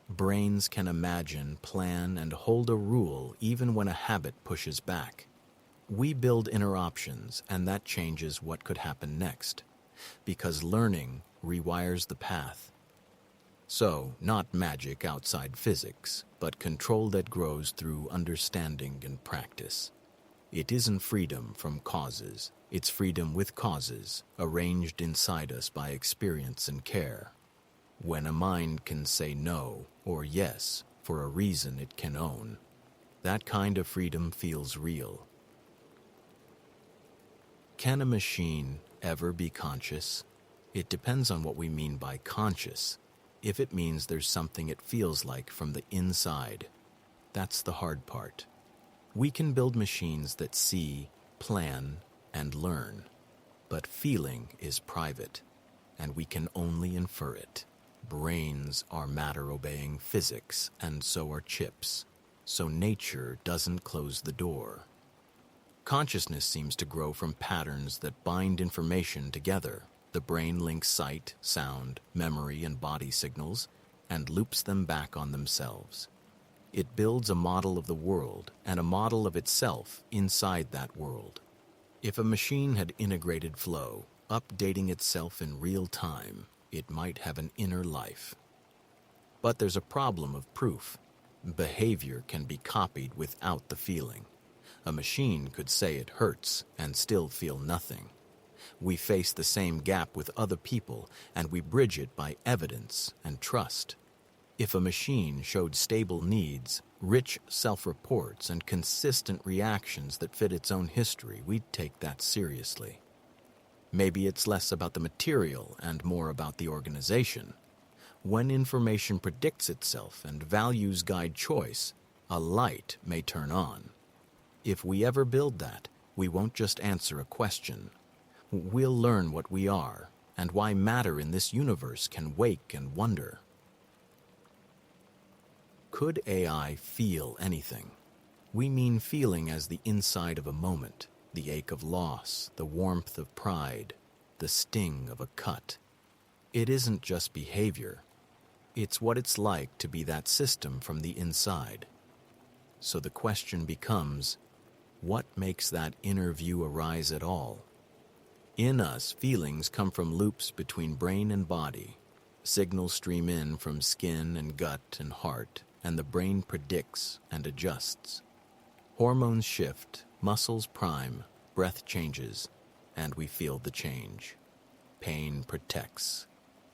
Brains can imagine, plan, and hold a rule even when a habit pushes back. We build inner options, and that changes what could happen next, because learning rewires the path. So, not magic outside physics, but control that grows through understanding and practice. It isn't freedom from causes, it's freedom with causes, arranged inside us by experience and care. When a mind can say no or yes for a reason it can own, that kind of freedom feels real. Can a machine ever be conscious? It depends on what we mean by conscious. If it means there's something it feels like from the inside, that's the hard part. We can build machines that see, plan, and learn, but feeling is private, and we can only infer it. Brains are matter obeying physics, and so are chips, so nature doesn't close the door. Consciousness seems to grow from patterns that bind information together. The brain links sight, sound, memory, and body signals, and loops them back on themselves. It builds a model of the world and a model of itself inside that world. If a machine had integrated flow, updating itself in real time, it might have an inner life. But there's a problem of proof. Behavior can be copied without the feeling. A machine could say it hurts and still feel nothing. We face the same gap with other people, and we bridge it by evidence and trust. If a machine showed stable needs, rich self-reports, and consistent reactions that fit its own history, we'd take that seriously. Maybe it's less about the material and more about the organization. When information predicts itself and values guide choice, a light may turn on. If we ever build that, we won't just answer a question. We'll learn what we are and why matter in this universe can wake and wonder. Could AI feel anything? We mean feeling as the inside of a moment, the ache of loss, the warmth of pride, the sting of a cut. It isn't just behavior. It's what it's like to be that system from the inside. So the question becomes, what makes that inner view arise at all? In us, feelings come from loops between brain and body. Signals stream in from skin and gut and heart, and the brain predicts and adjusts. Hormones shift, muscles prime, breath changes, and we feel the change. Pain protects.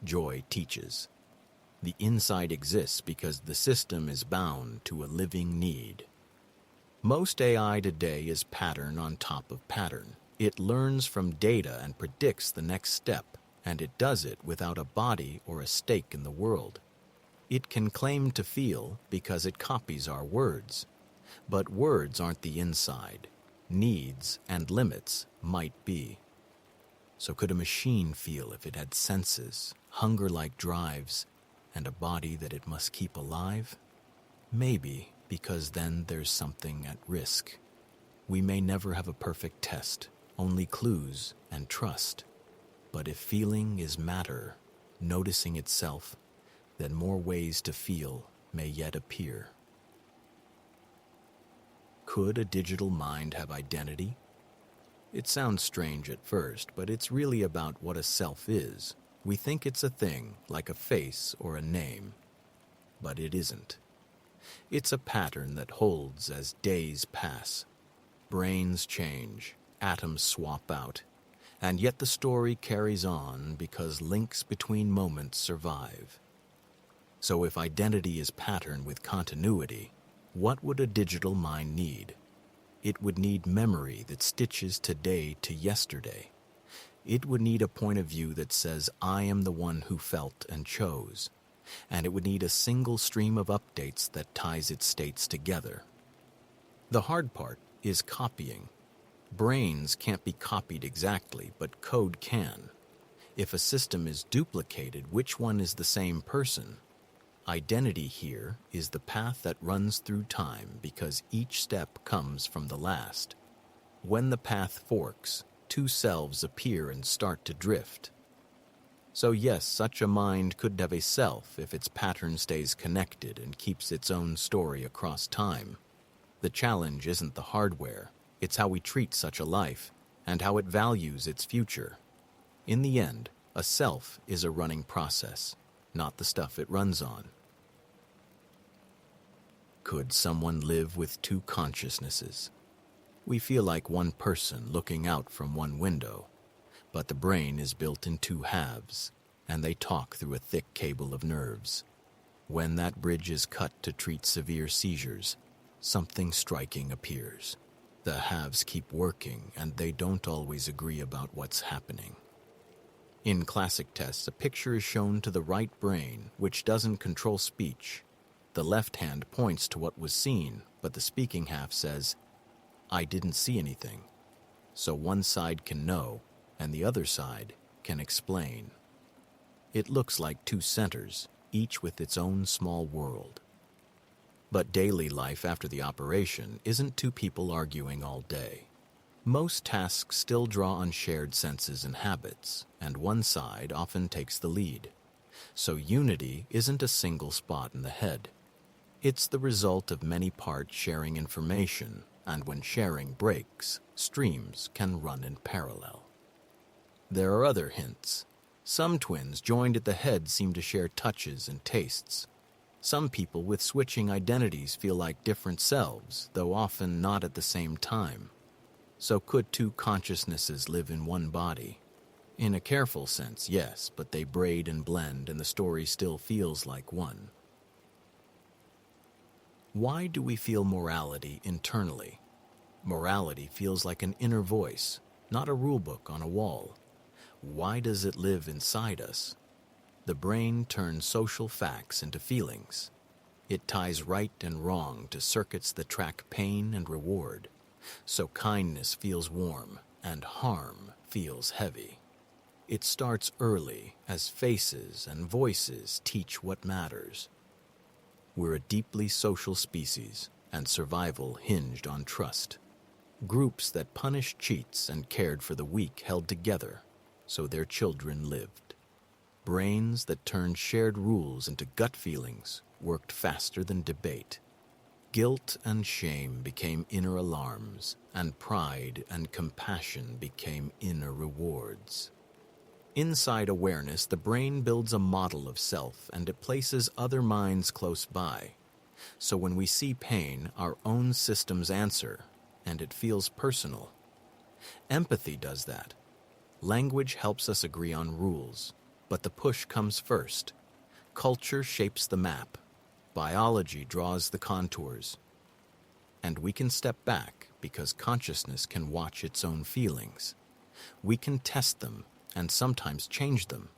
Joy teaches. The inside exists because the system is bound to a living need. Most AI today is pattern on top of pattern. It learns from data and predicts the next step, and it does it without a body or a stake in the world. It can claim to feel because it copies our words. But words aren't the inside. Needs and limits might be. So could a machine feel if it had senses, hunger-like drives, and a body that it must keep alive? Maybe, because then there's something at risk. We may never have a perfect test, only clues and trust. But if feeling is matter, noticing itself, then more ways to feel may yet appear. Could a digital mind have identity? It sounds strange at first, but it's really about what a self is. We think it's a thing, like a face or a name. But it isn't. It's a pattern that holds as days pass. Brains change, atoms swap out, and yet the story carries on because links between moments survive. So if identity is pattern with continuity, what would a digital mind need? It would need memory that stitches today to yesterday. It would need a point of view that says, I am the one who felt and chose. And it would need a single stream of updates that ties its states together. The hard part is copying. Brains can't be copied exactly, but code can. If a system is duplicated, which one is the same person? Identity here is the path that runs through time because each step comes from the last. When the path forks, two selves appear and start to drift. So yes, such a mind could have a self if its pattern stays connected and keeps its own story across time. The challenge isn't the hardware, it's how we treat such a life and how it values its future. In the end, a self is a running process, not the stuff it runs on. Could someone live with two consciousnesses? We feel like one person looking out from one window, but the brain is built in two halves, and they talk through a thick cable of nerves. When that bridge is cut to treat severe seizures, something striking appears. The halves keep working, and they don't always agree about what's happening. In classic tests, a picture is shown to the right brain, which doesn't control speech. The left hand points to what was seen, but the speaking half says, I didn't see anything. So one side can know, and the other side can explain. It looks like two centers, each with its own small world. But daily life after the operation isn't two people arguing all day. Most tasks still draw on shared senses and habits, and one side often takes the lead. So unity isn't a single spot in the head. It's the result of many parts sharing information, and when sharing breaks, streams can run in parallel. There are other hints. Some twins joined at the head seem to share touches and tastes. Some people with switching identities feel like different selves, though often not at the same time. So could two consciousnesses live in one body? In a careful sense, yes, but they braid and blend and the story still feels like one. Why do we feel morality internally? Morality feels like an inner voice, not a rulebook on a wall. Why does it live inside us? The brain turns social facts into feelings. It ties right and wrong to circuits that track pain and reward. So kindness feels warm and harm feels heavy. It starts early as faces and voices teach what matters. We're a deeply social species, and survival hinged on trust. Groups that punished cheats and cared for the weak held together, so their children lived. Brains that turned shared rules into gut feelings worked faster than debate. Guilt and shame became inner alarms, and pride and compassion became inner rewards. Inside awareness, the brain builds a model of self, and it places other minds close by. So when we see pain, our own systems answer, and it feels personal. Empathy does that. Language helps us agree on rules, but the push comes first. Culture shapes the map. Biology draws the contours. And we can step back because consciousness can watch its own feelings. We can test them and sometimes change them.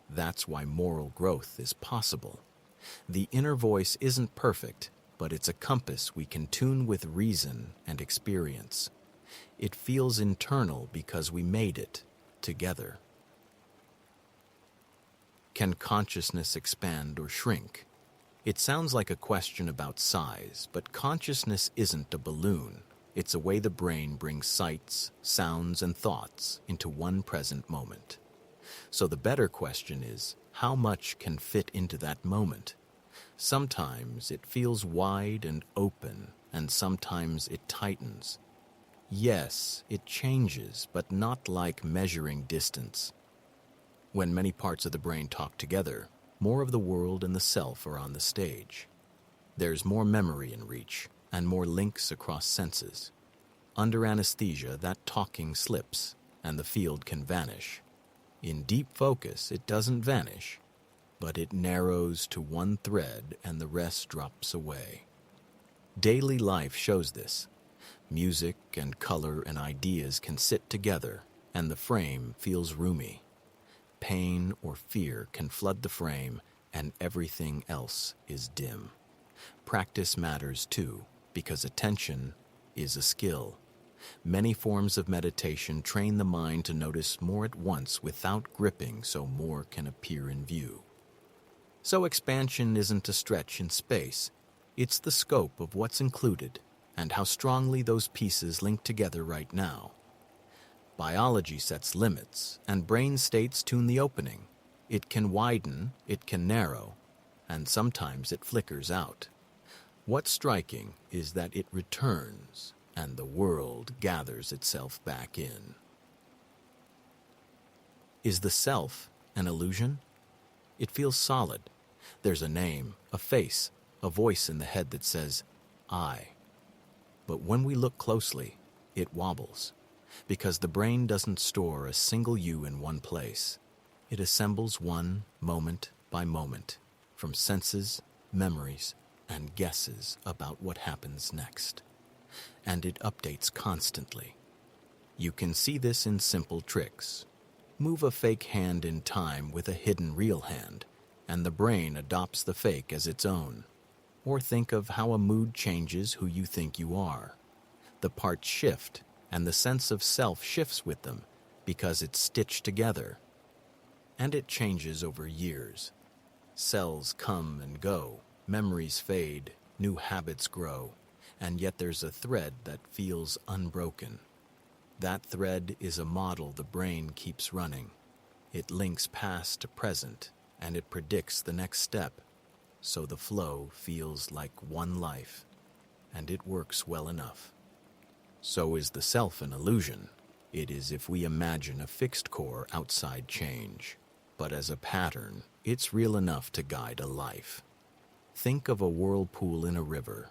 That's why moral growth is possible. The inner voice isn't perfect, but it's a compass we can tune with reason and experience. It feels internal because we made it together. Can consciousness expand or shrink? It sounds like a question about size, but consciousness isn't a balloon. It's a way the brain brings sights, sounds, and thoughts into one present moment. So the better question is, how much can fit into that moment? Sometimes it feels wide and open, and sometimes it tightens. Yes, it changes, but not like measuring distance. When many parts of the brain talk together, more of the world and the self are on the stage. There's more memory in reach, and more links across senses. Under anesthesia, that talking slips, and the field can vanish. In deep focus, it doesn't vanish, but it narrows to one thread and the rest drops away. Daily life shows this. Music and color and ideas can sit together, and the frame feels roomy. Pain or fear can flood the frame, and everything else is dim. Practice matters too, because attention is a skill. Many forms of meditation train the mind to notice more at once without gripping so more can appear in view. So expansion isn't a stretch in space. It's the scope of what's included and how strongly those pieces link together right now. Biology sets limits, and brain states tune the opening. It can widen, it can narrow, and sometimes it flickers out. What's striking is that it returns, and the world gathers itself back in. Is the self an illusion? It feels solid. There's a name, a face, a voice in the head that says, I. But when we look closely, it wobbles, because the brain doesn't store a single you in one place. It assembles one moment by moment, from senses, memories, and guesses about what happens next. And it updates constantly. You can see this in simple tricks. Move a fake hand in time with a hidden real hand, and the brain adopts the fake as its own. Or think of how a mood changes who you think you are. The parts shift, and the sense of self shifts with them because it's stitched together. And it changes over years. Cells come and go, memories fade, new habits grow, and yet there's a thread that feels unbroken. That thread is a model the brain keeps running. It links past to present, and it predicts the next step. So the flow feels like one life, and it works well enough. So is the self an illusion? It is if we imagine a fixed core outside change. But as a pattern, it's real enough to guide a life. Think of a whirlpool in a river.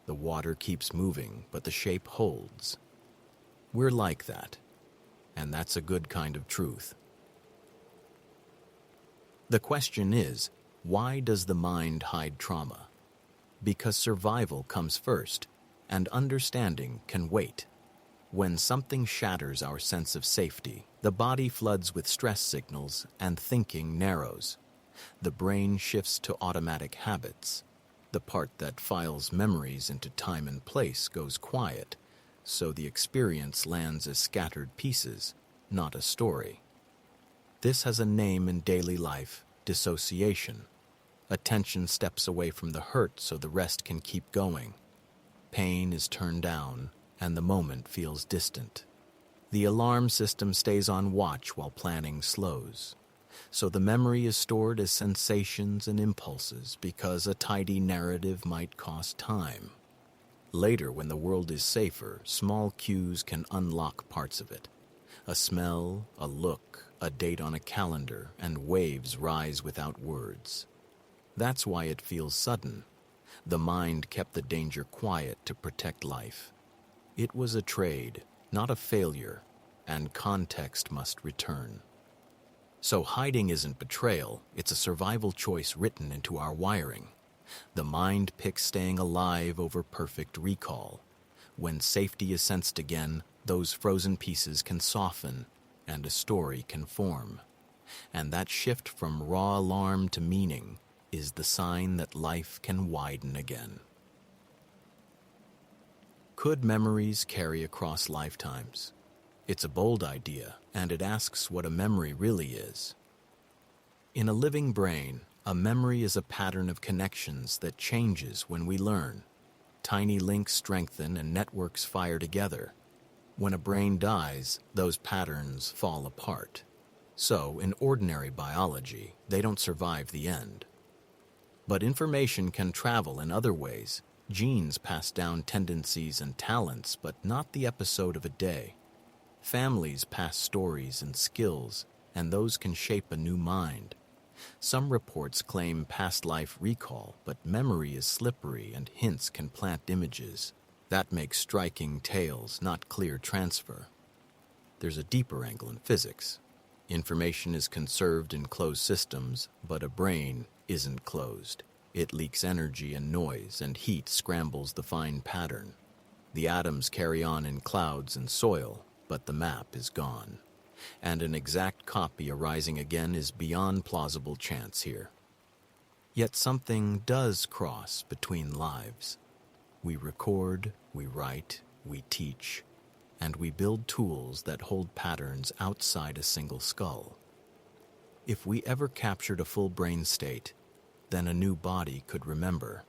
The water keeps moving, but the shape holds. We're like that, and that's a good kind of truth. The question is, why does the mind hide trauma? Because survival comes first, and understanding can wait. When something shatters our sense of safety, the body floods with stress signals and thinking narrows. The brain shifts to automatic habits. The part that files memories into time and place goes quiet, so the experience lands as scattered pieces, not a story. This has a name in daily life, dissociation. Attention steps away from the hurt so the rest can keep going. Pain is turned down, and the moment feels distant. The alarm system stays on watch while planning slows. So the memory is stored as sensations and impulses because a tidy narrative might cost time. Later, when the world is safer, small cues can unlock parts of it. A smell, a look, a date on a calendar, and waves rise without words. That's why it feels sudden. The mind kept the danger quiet to protect life. It was a trade, not a failure. and context must return. So hiding isn't betrayal, it's a survival choice written into our wiring. The mind picks staying alive over perfect recall. When safety is sensed again, those frozen pieces can soften and a story can form. And that shift from raw alarm to meaning is the sign that life can widen again. Could memories carry across lifetimes? It's a bold idea, and it asks what a memory really is. In a living brain, a memory is a pattern of connections that changes when we learn. Tiny links strengthen and networks fire together. When a brain dies, those patterns fall apart. So, in ordinary biology, they don't survive the end. But information can travel in other ways. Genes pass down tendencies and talents, but not the episode of a day. Families pass stories and skills, and those can shape a new mind. Some reports claim past life recall, but memory is slippery and hints can plant images. That makes striking tales, not clear transfer. There's a deeper angle in physics. Information is conserved in closed systems, but a brain isn't closed. It leaks energy and noise, and heat scrambles the fine pattern. The atoms carry on in clouds and soil, but the map is gone. And an exact copy arising again is beyond plausible chance here. Yet something does cross between lives. We record, we write, we teach, and we build tools that hold patterns outside a single skull. If we ever captured a full brain state, then a new body could remember.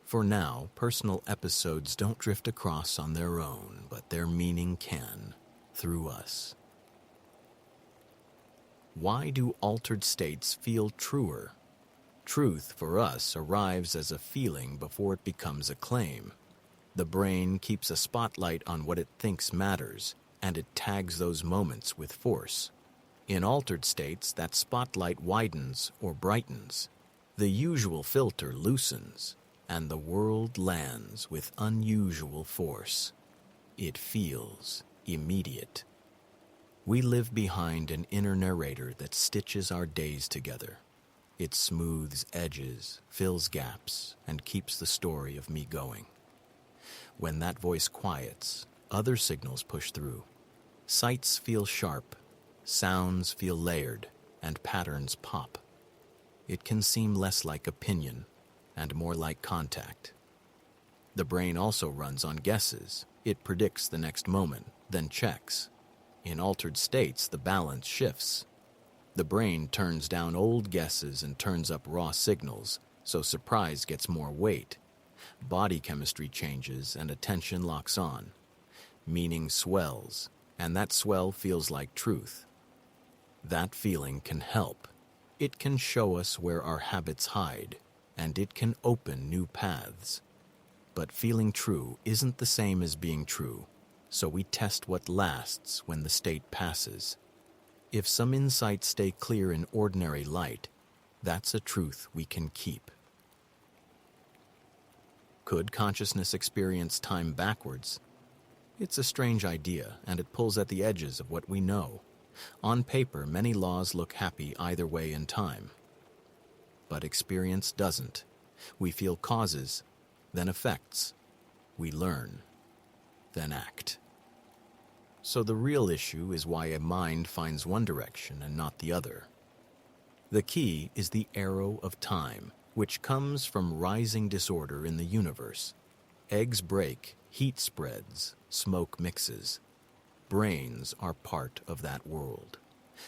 For now, personal episodes don't drift across on their own, but their meaning can, through us. Why do altered states feel truer? Truth, for us, arrives as a feeling before it becomes a claim. The brain keeps a spotlight on what it thinks matters, and it tags those moments with force. In altered states, that spotlight widens or brightens. The usual filter loosens, and the world lands with unusual force. It feels immediate. We live behind an inner narrator that stitches our days together. It smooths edges, fills gaps, and keeps the story of me going. When that voice quiets, other signals push through. Sights feel sharp, sounds feel layered, and patterns pop. It can seem less like opinion and more like contact. The brain also runs on guesses. It predicts the next moment, then checks. In altered states, the balance shifts. The brain turns down old guesses and turns up raw signals, so surprise gets more weight. Body chemistry changes and attention locks on. Meaning swells, and that swell feels like truth. That feeling can help. It can show us where our habits hide, and it can open new paths. But feeling true isn't the same as being true. So we test what lasts when the state passes. If some insights stay clear in ordinary light, that's a truth we can keep. Could consciousness experience time backwards? It's a strange idea, and it pulls at the edges of what we know. On paper, many laws look happy either way in time. But experience doesn't. We feel causes, then effects. We learn, then act. So the real issue is why a mind finds one direction and not the other. The key is the arrow of time, which comes from rising disorder in the universe. Eggs break, heat spreads, smoke mixes. Brains are part of that world.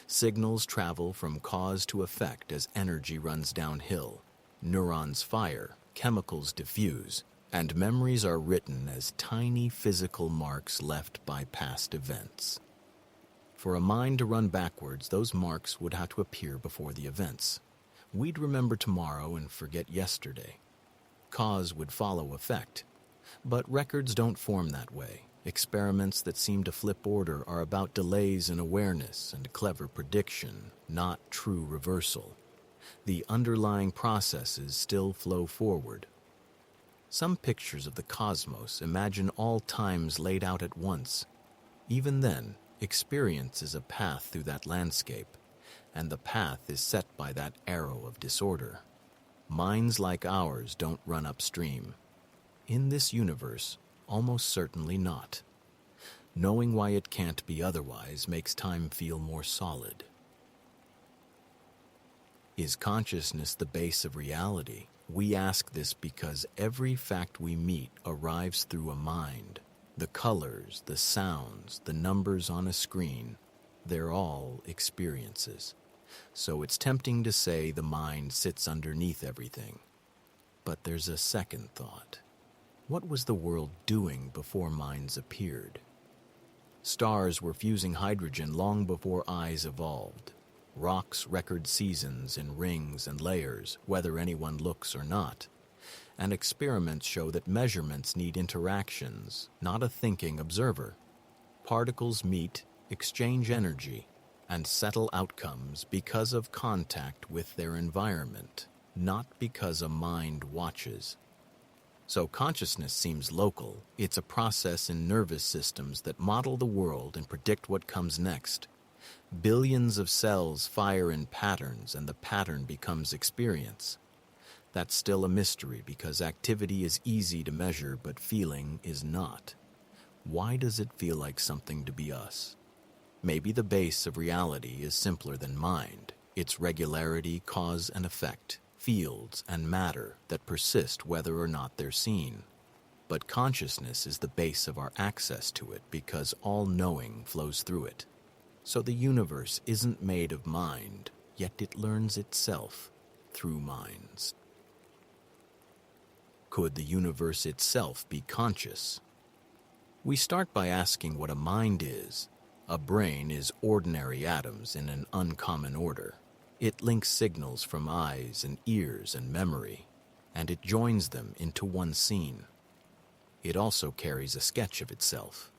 Signals travel from cause to effect as energy runs downhill. Neurons fire, chemicals diffuse, and memories are written as tiny physical marks left by past events. For a mind to run backwards, those marks would have to appear before the events. We'd remember tomorrow and forget yesterday. Cause would follow effect. But records don't form that way. Experiments that seem to flip order are about delays in awareness and clever prediction, not true reversal. The underlying processes still flow forward. Some pictures of the cosmos imagine all times laid out at once. Even then, Experience is a path through that landscape, and the path is set by that arrow of disorder. Minds like ours don't run upstream. In this universe, almost certainly not. Knowing why it can't be otherwise makes time feel more solid. Is consciousness the base of reality? We ask this because every fact we meet arrives through a mind. The colors, the sounds, the numbers on a screen, they're all experiences. So it's tempting to say the mind sits underneath everything. But there's a second thought. What was the world doing before minds appeared? Stars were fusing hydrogen long before eyes evolved. Rocks record seasons in rings and layers, whether anyone looks or not. And experiments show that measurements need interactions, not a thinking observer. Particles meet, exchange energy, and settle outcomes because of contact with their environment, not because a mind watches. So consciousness seems local. It's a process in nervous systems that model the world and predict what comes next. Billions of cells fire in patterns, and the pattern becomes experience. That's still a mystery because activity is easy to measure, but feeling is not. Why does it feel like something to be us? Maybe the base of reality is simpler than mind. It's regularity, cause and effect, fields and matter that persist whether or not they're seen. But consciousness is the base of our access to it because all knowing flows through it. So the universe isn't made of mind, yet it learns itself through minds. Could the universe itself be conscious? We start by asking what a mind is. A brain is ordinary atoms in an uncommon order. It links signals from eyes and ears and memory, and it joins them into one scene. It also carries a sketch of itself.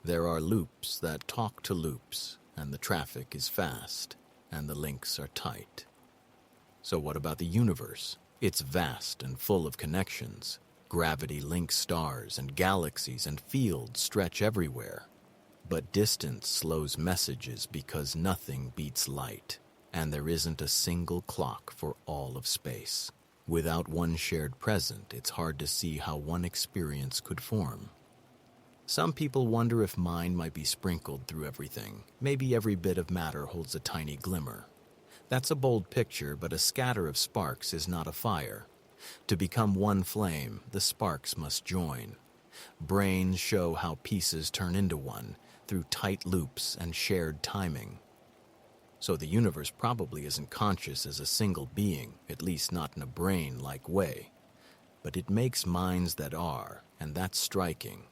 There are loops that talk to loops, and the traffic is fast, and the links are tight. So what about the universe? It's vast and full of connections. Gravity links stars, and galaxies and fields stretch everywhere. But distance slows messages because nothing beats light, and there isn't a single clock for all of space. Without one shared present, it's hard to see how one experience could form. Some people wonder if mind might be sprinkled through everything. Maybe every bit of matter holds a tiny glimmer. That's a bold picture, but a scatter of sparks is not a fire. To become one flame, the sparks must join. Brains show how pieces turn into one through tight loops and shared timing. So the universe probably isn't conscious as a single being, at least not in a brain-like way. But it makes minds that are, and that's striking.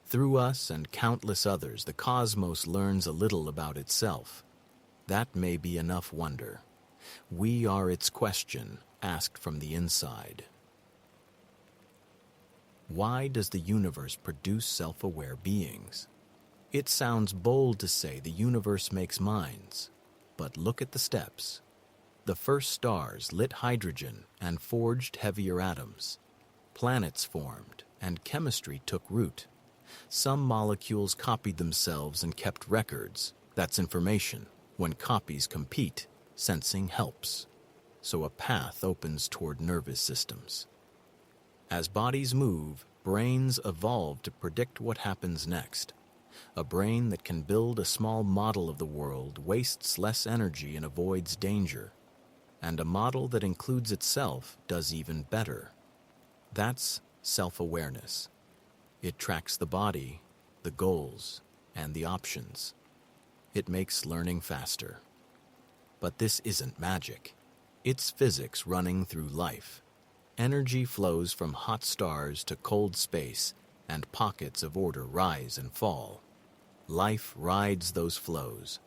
Through us and countless others, the cosmos learns a little about itself. That may be enough wonder. We are its question, asked from the inside. Why does the universe produce self-aware beings? It sounds bold to say the universe makes minds, but look at the steps. The first stars lit hydrogen and forged heavier atoms. Planets formed, and chemistry took root. Some molecules copied themselves and kept records. That's information. When copies compete, sensing helps. So a path opens toward nervous systems. As bodies move, brains evolve to predict what happens next. A brain that can build a small model of the world wastes less energy and avoids danger. And a model that includes itself does even better. That's self-awareness. It tracks the body, the goals, and the options. It makes learning faster. But this isn't magic. It's physics running through life. Energy flows from hot stars to cold space, and pockets of order rise and fall. Life rides those flows.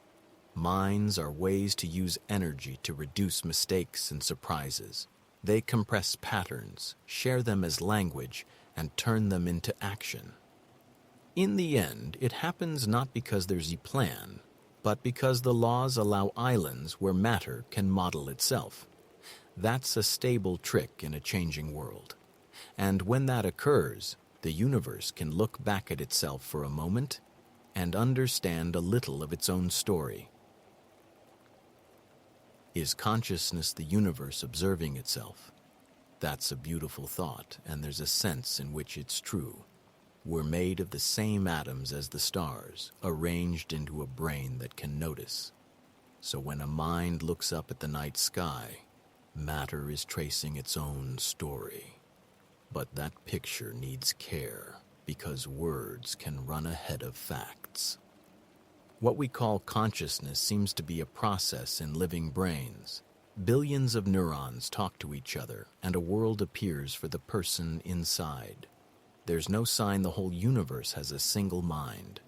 Minds are ways to use energy to reduce mistakes and surprises. They compress patterns, share them as language, and turn them into action. In the end, it happens not because there's a plan, but because the laws allow islands where matter can model itself. That's a stable trick in a changing world. And when that occurs, the universe can look back at itself for a moment and understand a little of its own story. Is consciousness the universe observing itself? That's a beautiful thought, and there's a sense in which it's true. We're made of the same atoms as the stars, arranged into a brain that can notice. So when a mind looks up at the night sky, matter is tracing its own story. But that picture needs care, because words can run ahead of facts. What we call consciousness seems to be a process in living brains. Billions of neurons talk to each other, and a world appears for the person inside. There's no sign the whole universe has a single mind.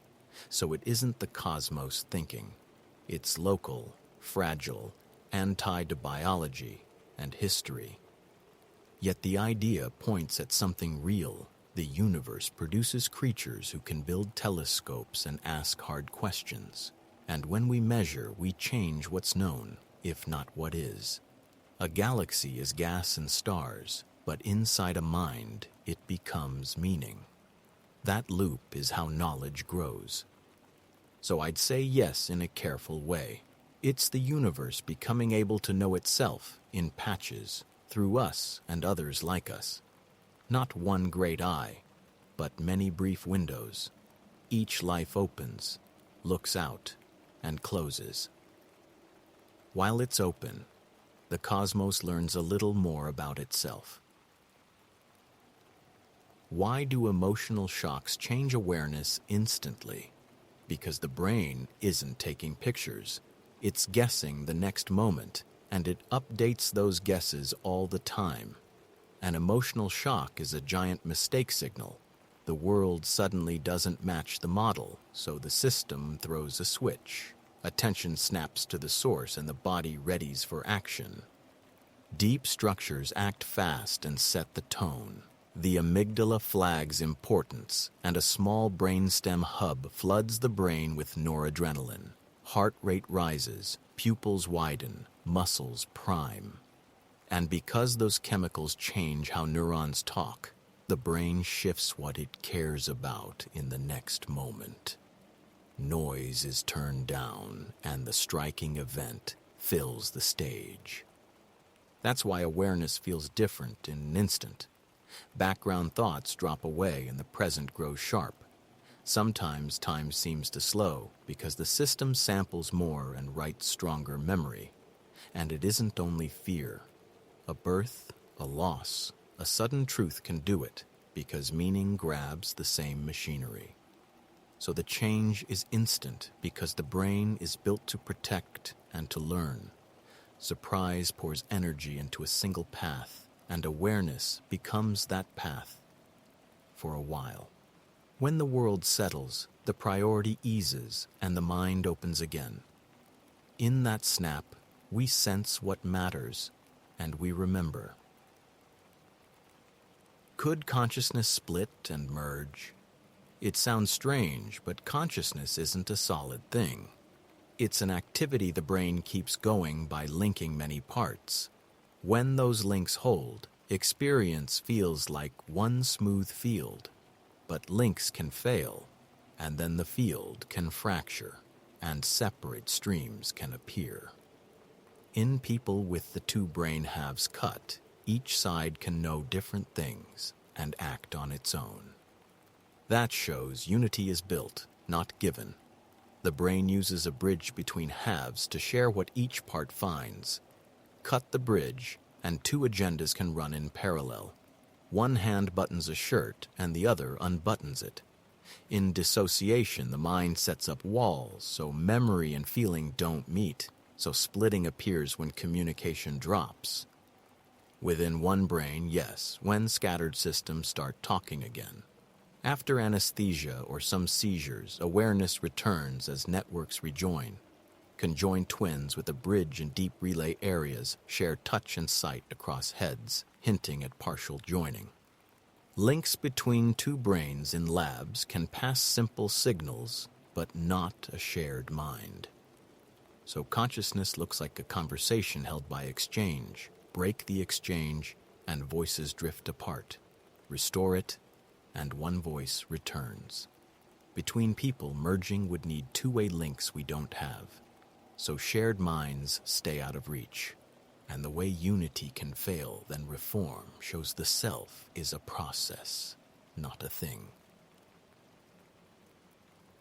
So it isn't the cosmos thinking. It's local, fragile, and tied to biology and history. Yet the idea points at something real. The universe produces creatures who can build telescopes and ask hard questions. And when we measure, we change what's known, if not what is. A galaxy is gas and stars, but inside a mind, it becomes meaning. That loop is how knowledge grows. So I'd say yes in a careful way. It's the universe becoming able to know itself in patches, through us and others like us. Not one great eye, but many brief windows. Each life opens, looks out, and closes. While it's open, the cosmos learns a little more about itself. Why do emotional shocks change awareness instantly? Because the brain isn't taking pictures. It's guessing the next moment, and it updates those guesses all the time. An emotional shock is a giant mistake signal. The world suddenly doesn't match the model, so the system throws a switch. Attention snaps to the source and the body readies for action. Deep structures act fast and set the tone. The amygdala flags importance, and a small brainstem hub floods the brain with noradrenaline. Heart rate rises, pupils widen, muscles prime. And because those chemicals change how neurons talk, the brain shifts what it cares about in the next moment. Noise is turned down, and the striking event fills the stage. That's why awareness feels different in an instant. Background thoughts drop away and the present grows sharp. Sometimes time seems to slow because the system samples more and writes stronger memory. And it isn't only fear. A birth, a loss, a sudden truth can do it because meaning grabs the same machinery. So the change is instant because the brain is built to protect and to learn. Surprise pours energy into a single path, and awareness becomes that path for a while. When the world settles, the priority eases and the mind opens again. In that snap, we sense what matters, and we remember. Could consciousness split and merge? It sounds strange, but consciousness isn't a solid thing. It's an activity the brain keeps going by linking many parts. When those links hold, experience feels like one smooth field. But links can fail, and then the field can fracture, and separate streams can appear. In people with the two brain halves cut, each side can know different things and act on its own. That shows unity is built, not given. The brain uses a bridge between halves to share what each part finds. Cut the bridge, and two agendas can run in parallel. One hand buttons a shirt, and the other unbuttons it. In dissociation, the mind sets up walls, so memory and feeling don't meet, so splitting appears when communication drops. Within one brain, yes, when scattered systems start talking again. After anesthesia or some seizures, awareness returns as networks rejoin. Conjoined twins with a bridge in deep relay areas share touch and sight across heads, hinting at partial joining. Links between two brains in labs can pass simple signals, but not a shared mind. So consciousness looks like a conversation held by exchange. Break the exchange, and voices drift apart. Restore it, and one voice returns. Between people, merging would need two-way links we don't have. So shared minds stay out of reach. And the way unity can fail, then reform, shows the self is a process, not a thing.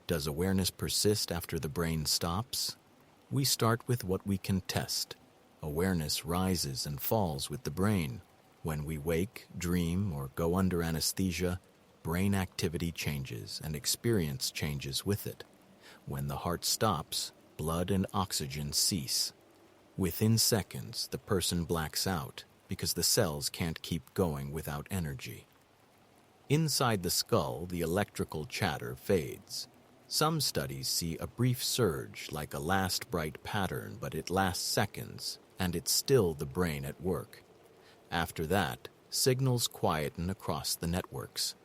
Does awareness persist after the brain stops? We start with what we can test. Awareness rises and falls with the brain. When we wake, dream, or go under anesthesia, brain activity changes and experience changes with it. When the heart stops, blood and oxygen cease. Within seconds, the person blacks out because the cells can't keep going without energy. Inside the skull, the electrical chatter fades. Some studies see a brief surge like a last bright pattern, but it lasts seconds, and it's still the brain at work. After that, signals quieten across the networks.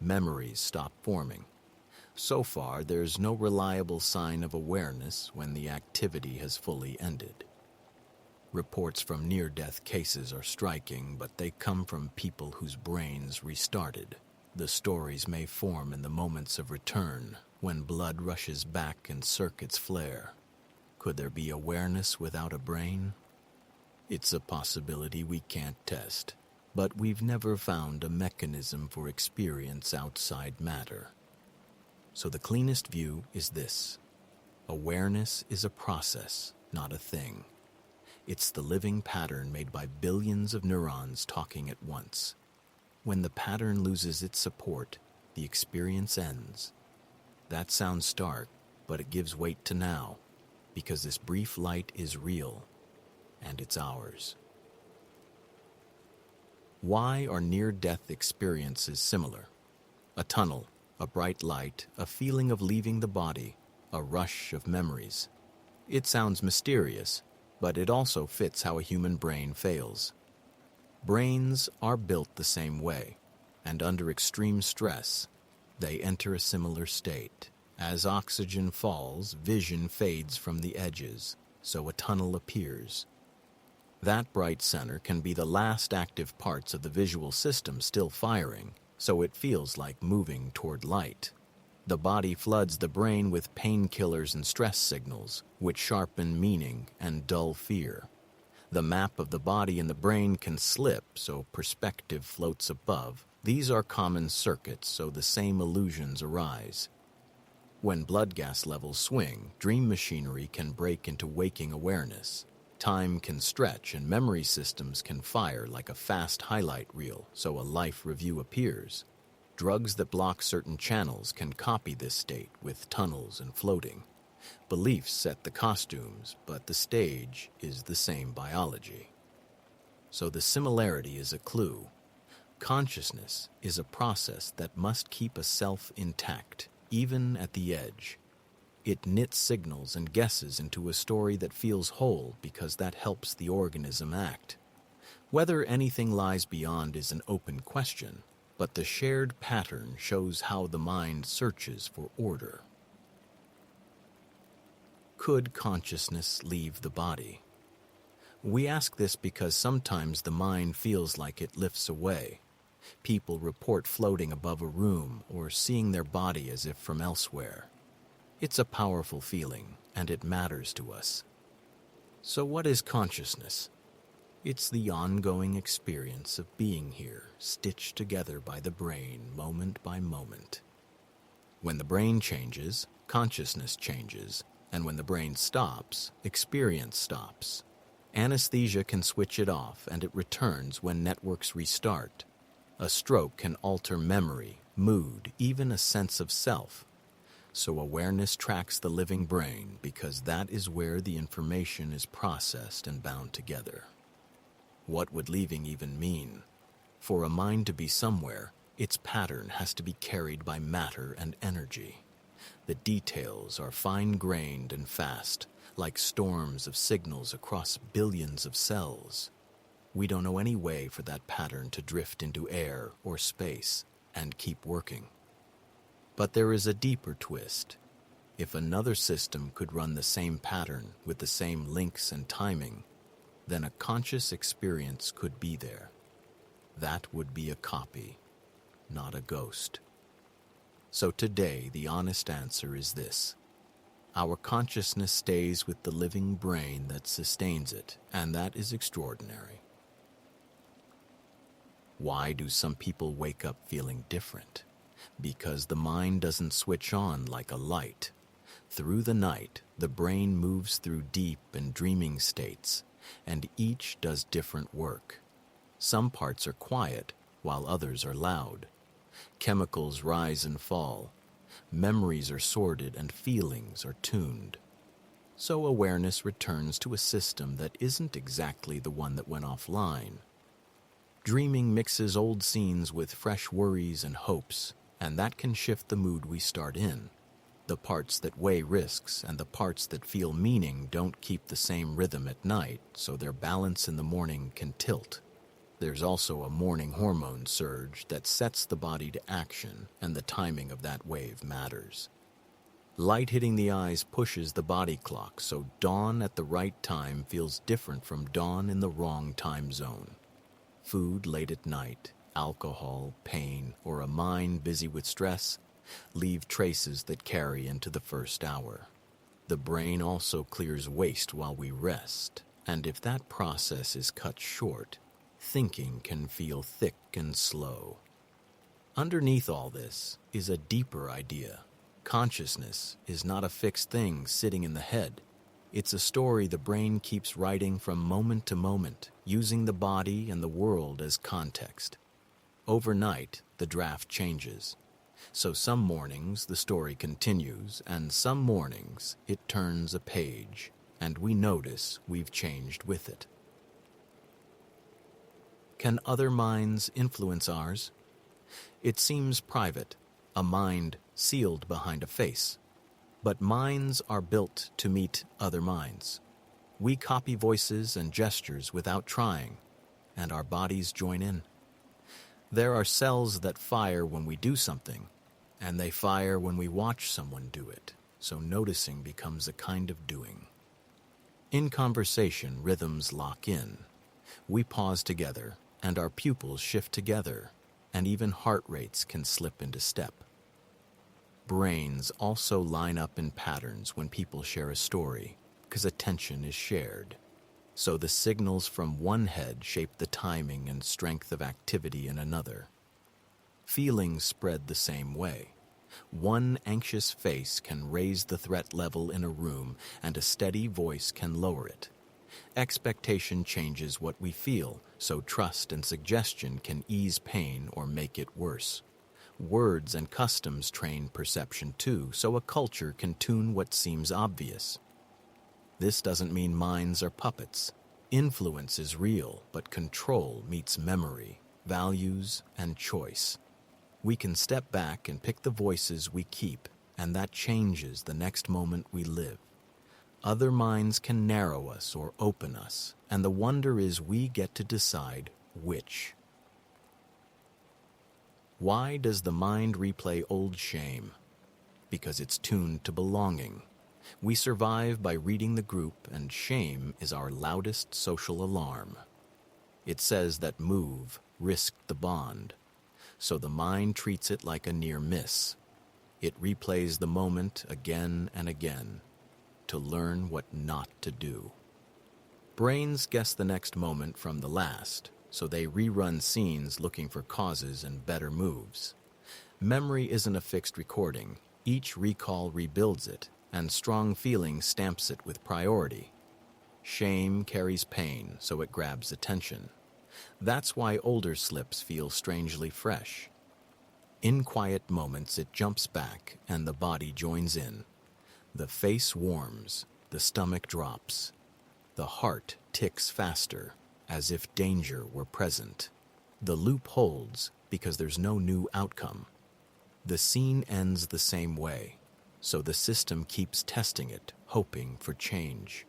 Memories stop forming. So far, there's no reliable sign of awareness when the activity has fully ended. Reports from near-death cases are striking, but they come from people whose brains restarted. The stories may form in the moments of return, when blood rushes back and circuits flare. Could there be awareness without a brain? It's a possibility we can't test, but we've never found a mechanism for experience outside matter. So the cleanest view is this: awareness is a process, not a thing. It's the living pattern made by billions of neurons talking at once. When the pattern loses its support, the experience ends. That sounds stark, but it gives weight to now, because this brief light is real, and it's ours. Why are near-death experiences similar? A tunnel, a bright light, a feeling of leaving the body, a rush of memories. It sounds mysterious, but it also fits how a human brain fails. Brains are built the same way, and under extreme stress, they enter a similar state. As oxygen falls, vision fades from the edges, so a tunnel appears. That bright center can be the last active parts of the visual system still firing, so it feels like moving toward light. The body floods the brain with painkillers and stress signals, which sharpen meaning and dull fear. The map of the body and the brain can slip, so perspective floats above. These are common circuits, so the same illusions arise. When blood gas levels swing, dream machinery can break into waking awareness. Time can stretch and memory systems can fire like a fast highlight reel, so a life review appears. Drugs that block certain channels can copy this state with tunnels and floating. Beliefs set the costumes, but the stage is the same biology. So the similarity is a clue. Consciousness is a process that must keep a self intact, even at the edge. It knits signals and guesses into a story that feels whole because that helps the organism act. Whether anything lies beyond is an open question, but the shared pattern shows how the mind searches for order. Could consciousness leave the body? We ask this because sometimes the mind feels like it lifts away. People report floating above a room or seeing their body as if from elsewhere. It's a powerful feeling, and it matters to us. So what is consciousness? It's the ongoing experience of being here, stitched together by the brain moment by moment. When the brain changes, consciousness changes, and when the brain stops, experience stops. Anesthesia can switch it off, and it returns when networks restart. A stroke can alter memory, mood, even a sense of self. So awareness tracks the living brain because that is where the information is processed and bound together. What would leaving even mean? For a mind to be somewhere, its pattern has to be carried by matter and energy. The details are fine-grained and fast, like storms of signals across billions of cells. We don't know any way for that pattern to drift into air or space and keep working. But there is a deeper twist. If another system could run the same pattern with the same links and timing, then a conscious experience could be there. That would be a copy, not a ghost. So today, the honest answer is this. Our consciousness stays with the living brain that sustains it, and that is extraordinary. Why do some people wake up feeling different? Because the mind doesn't switch on like a light. Through the night, the brain moves through deep and dreaming states, and each does different work. Some parts are quiet, while others are loud. Chemicals rise and fall. Memories are sorted and feelings are tuned. So awareness returns to a system that isn't exactly the one that went offline. Dreaming mixes old scenes with fresh worries and hopes, and that can shift the mood we start in. The parts that weigh risks and the parts that feel meaning don't keep the same rhythm at night, so their balance in the morning can tilt. There's also a morning hormone surge that sets the body to action, and the timing of that wave matters. Light hitting the eyes pushes the body clock, so dawn at the right time feels different from dawn in the wrong time zone. Food late at night, alcohol, pain, or a mind busy with stress leave traces that carry into the first hour. The brain also clears waste while we rest, and if that process is cut short, thinking can feel thick and slow. Underneath all this is a deeper idea. Consciousness is not a fixed thing sitting in the head. It's a story the brain keeps writing from moment to moment, using the body and the world as context. Overnight, the draft changes. So some mornings the story continues, and some mornings it turns a page, and we notice we've changed with it. Can other minds influence ours? It seems private, a mind sealed behind a face. But minds are built to meet other minds. We copy voices and gestures without trying, and our bodies join in. There are cells that fire when we do something, and they fire when we watch someone do it, so noticing becomes a kind of doing. In conversation, rhythms lock in. We pause together, and our pupils shift together, and even heart rates can slip into step. Brains also line up in patterns when people share a story, because attention is shared. So the signals from one head shape the timing and strength of activity in another. Feelings spread the same way. One anxious face can raise the threat level in a room, and a steady voice can lower it. Expectation changes what we feel, so trust and suggestion can ease pain or make it worse. Words and customs train perception too, so a culture can tune what seems obvious. This doesn't mean minds are puppets. Influence is real, but control meets memory, values, and choice. We can step back and pick the voices we keep, and that changes the next moment we live. Other minds can narrow us or open us, and the wonder is we get to decide which. Why does the mind replay old shame? Because it's tuned to belonging. We survive by reading the group, and shame is our loudest social alarm. It says that move risked the bond, so the mind treats it like a near miss. It replays the moment again and again to learn what not to do. Brains guess the next moment from the last, so they rerun scenes looking for causes and better moves. Memory isn't a fixed recording. Each recall rebuilds it, and strong feeling stamps it with priority. Shame carries pain, so it grabs attention. That's why older slips feel strangely fresh. In quiet moments, it jumps back, and the body joins in. The face warms, the stomach drops. The heart ticks faster, as if danger were present. The loop holds because there's no new outcome. The scene ends the same way, so the system keeps testing it, hoping for change.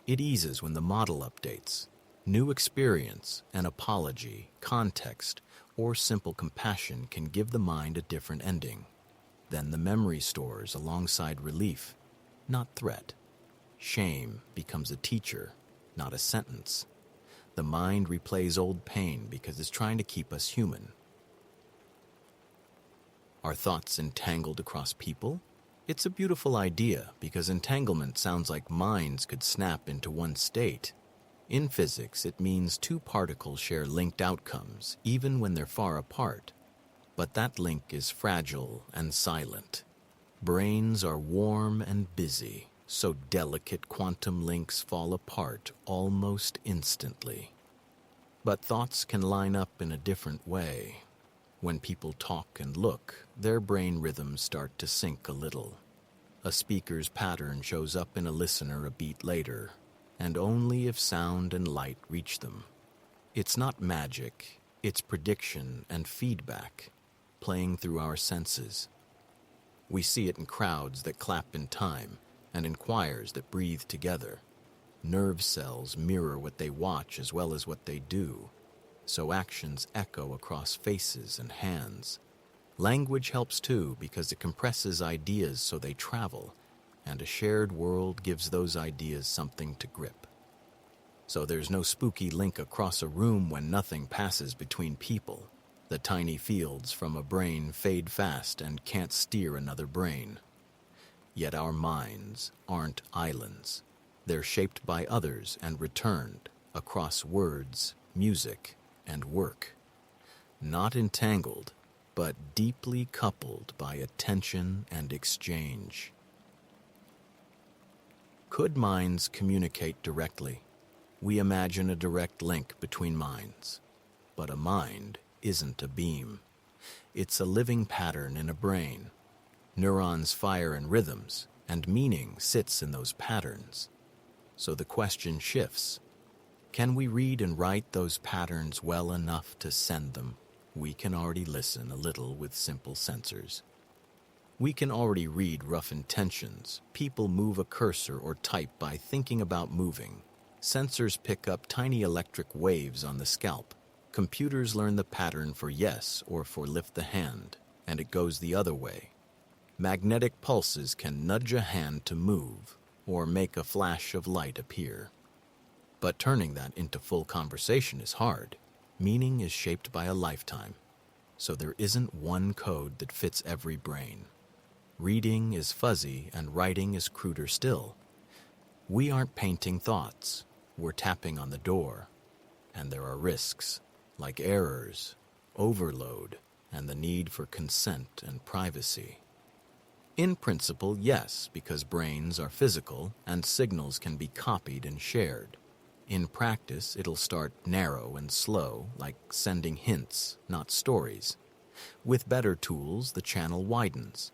It eases when the model updates. New experience, an apology, context, or simple compassion can give the mind a different ending. Then the memory stores alongside relief, not threat. Shame becomes a teacher, not a sentence. The mind replays old pain because it's trying to keep us human. Are thoughts entangled across people? It's a beautiful idea because entanglement sounds like minds could snap into one state. In physics, it means two particles share linked outcomes, even when they're far apart. But that link is fragile and silent. Brains are warm and busy, so delicate quantum links fall apart almost instantly. But thoughts can line up in a different way. When people talk and look, their brain rhythms start to sync a little. A speaker's pattern shows up in a listener a beat later, and only if sound and light reach them. It's not magic, it's prediction and feedback, playing through our senses. We see it in crowds that clap in time, and in choirs that breathe together. Nerve cells mirror what they watch as well as what they do, so actions echo across faces and hands. Language helps too because it compresses ideas so they travel, and a shared world gives those ideas something to grip. So there's no spooky link across a room when nothing passes between people. The tiny fields from a brain fade fast and can't steer another brain. Yet our minds aren't islands. They're shaped by others and returned across words, music, and work. Not entangled, but deeply coupled by attention and exchange. Could minds communicate directly? We imagine a direct link between minds. But a mind isn't a beam. It's a living pattern in a brain. Neurons fire in rhythms, and meaning sits in those patterns. So the question shifts. Can we read and write those patterns well enough to send them? We can already listen a little with simple sensors. We can already read rough intentions. People move a cursor or type by thinking about moving. Sensors pick up tiny electric waves on the scalp. Computers learn the pattern for yes or for lift the hand, and it goes the other way. Magnetic pulses can nudge a hand to move or make a flash of light appear. But turning that into full conversation is hard. Meaning is shaped by a lifetime, so there isn't one code that fits every brain. Reading is fuzzy and writing is cruder still. We aren't painting thoughts, we're tapping on the door. And there are risks, like errors, overload, and the need for consent and privacy. In principle, yes, because brains are physical and signals can be copied and shared. In practice, it'll start narrow and slow, like sending hints, not stories. With better tools, the channel widens.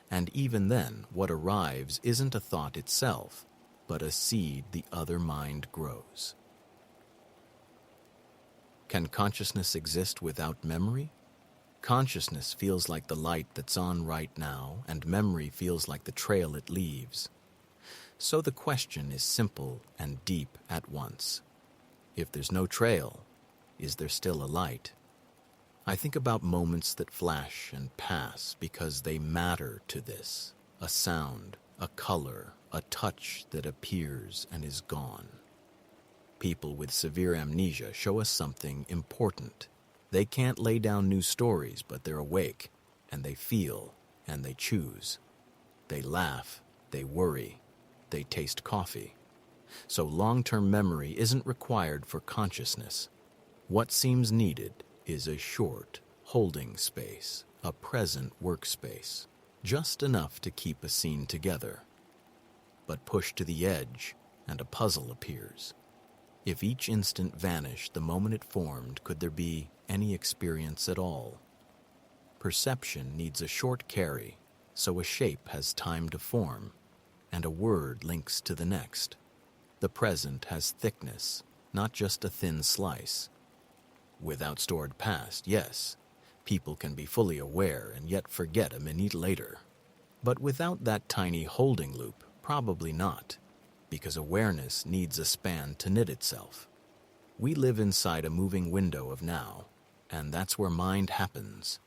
And even then, what arrives isn't a thought itself, but a seed the other mind grows. Can consciousness exist without memory? Consciousness feels like the light that's on right now, and memory feels like the trail it leaves. So the question is simple and deep at once. If there's no trail, is there still a light? I think about moments that flash and pass because they matter to this. A sound, a color, a touch that appears and is gone. People with severe amnesia show us something important. They can't lay down new stories, but they're awake, and they feel, and they choose. They laugh, they worry, they taste coffee. So long-term memory isn't required for consciousness. What seems needed is a short, holding space, a present workspace, just enough to keep a scene together. But push to the edge, and a puzzle appears. If each instant vanished the moment it formed, could there be any experience at all? Perception needs a short carry, so a shape has time to form, and a word links to the next. The present has thickness, not just a thin slice. Without stored past, yes, people can be fully aware and yet forget a minute later. But without that tiny holding loop, probably not, because awareness needs a span to knit itself. We live inside a moving window of now, and that's where mind happens.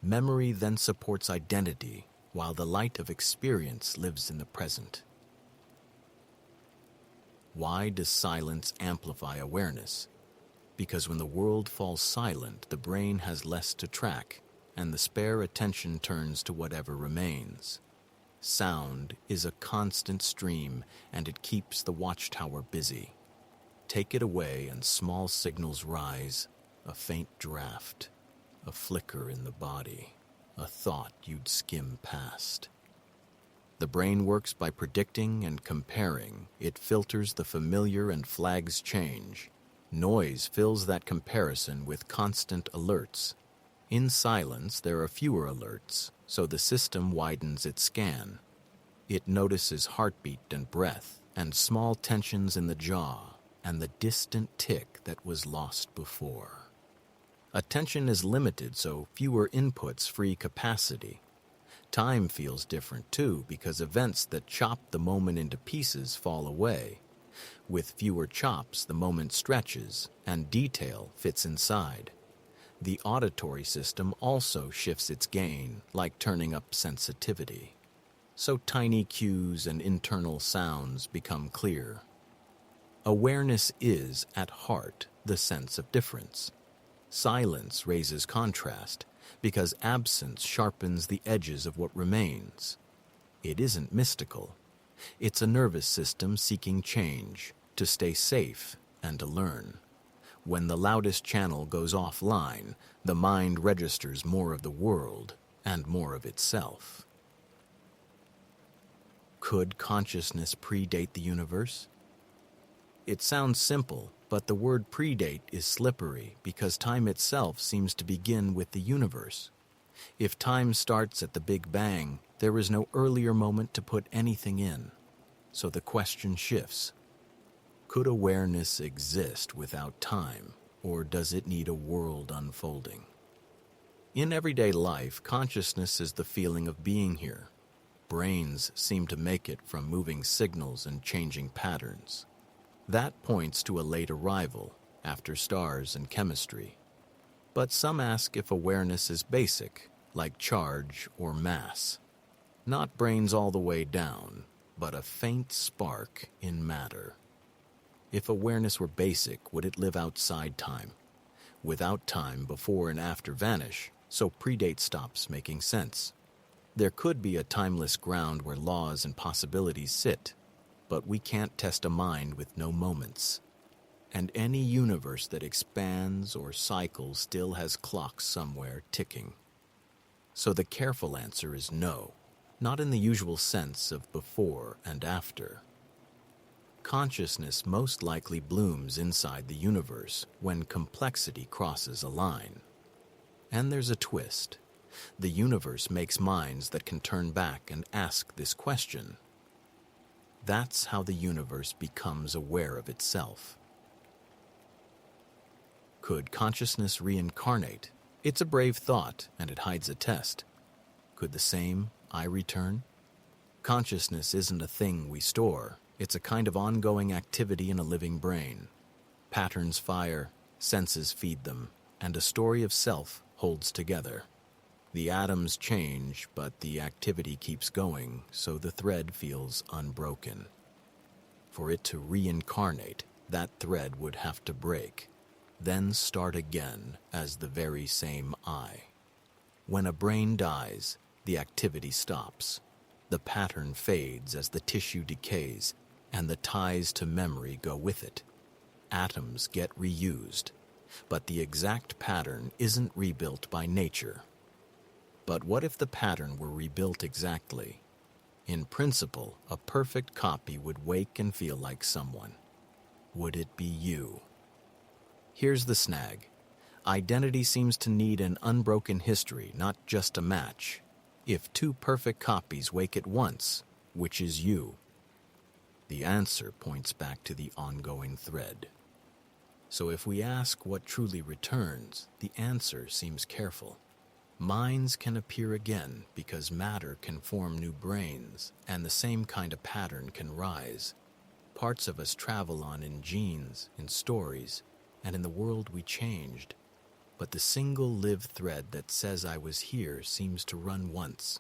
Memory then supports identity, while the light of experience lives in the present. Why does silence amplify awareness? Because when the world falls silent, the brain has less to track. and the spare attention turns to whatever remains. Sound is a constant stream, and it keeps the watchtower busy. Take it away and small signals rise, a faint draft, a flicker in the body, a thought you'd skim past. The brain works by predicting and comparing. It filters the familiar and flags change. Noise fills that comparison with constant alerts. In silence, there are fewer alerts, so the system widens its scan. It notices heartbeat and breath, and small tensions in the jaw, and the distant tick that was lost before. Attention is limited, so fewer inputs free capacity. Time feels different too, because events that chop the moment into pieces fall away. With fewer chops, the moment stretches, and detail fits inside. The auditory system also shifts its gain, like turning up sensitivity. So tiny cues and internal sounds become clear. Awareness is, at heart, the sense of difference. Silence raises contrast, because absence sharpens the edges of what remains. It isn't mystical. It's a nervous system seeking change, to stay safe and to learn. When the loudest channel goes offline, the mind registers more of the world and more of itself. Could consciousness predate the universe? It sounds simple, but the word predate is slippery because time itself seems to begin with the universe. If time starts at the Big Bang, there is no earlier moment to put anything in. So the question shifts. Could awareness exist without time, or does it need a world unfolding? In everyday life, consciousness is the feeling of being here. Brains seem to make it from moving signals and changing patterns. That points to a late arrival, after stars and chemistry. But some ask if awareness is basic, like charge or mass. Not brains all the way down, but a faint spark in matter. If awareness were basic, would it live outside time? Without time, before and after vanish, so predate stops making sense. There could be a timeless ground where laws and possibilities sit, but we can't test a mind with no moments. And any universe that expands or cycles still has clocks somewhere ticking. So the careful answer is no, not in the usual sense of before and after. Consciousness most likely blooms inside the universe when complexity crosses a line. And there's a twist. The universe makes minds that can turn back and ask this question. That's how the universe becomes aware of itself. Could consciousness reincarnate? It's a brave thought, and it hides a test. Could the same I return? Consciousness isn't a thing we store. It's a kind of ongoing activity in a living brain. Patterns fire, senses feed them, and a story of self holds together. The atoms change, but the activity keeps going, so the thread feels unbroken. For it to reincarnate, that thread would have to break, then start again as the very same I. When a brain dies, the activity stops. The pattern fades as the tissue decays, and the ties to memory go with it. Atoms get reused, but the exact pattern isn't rebuilt by nature. But what if the pattern were rebuilt exactly? In principle, a perfect copy would wake and feel like someone. Would it be you? Here's the snag. Identity seems to need an unbroken history, not just a match. If two perfect copies wake at once, which is you? The answer points back to the ongoing thread. So if we ask what truly returns, the answer seems careful. Minds can appear again because matter can form new brains, and the same kind of pattern can rise. Parts of us travel on in genes, in stories, and in the world we changed. But the single live thread that says I was here seems to run once.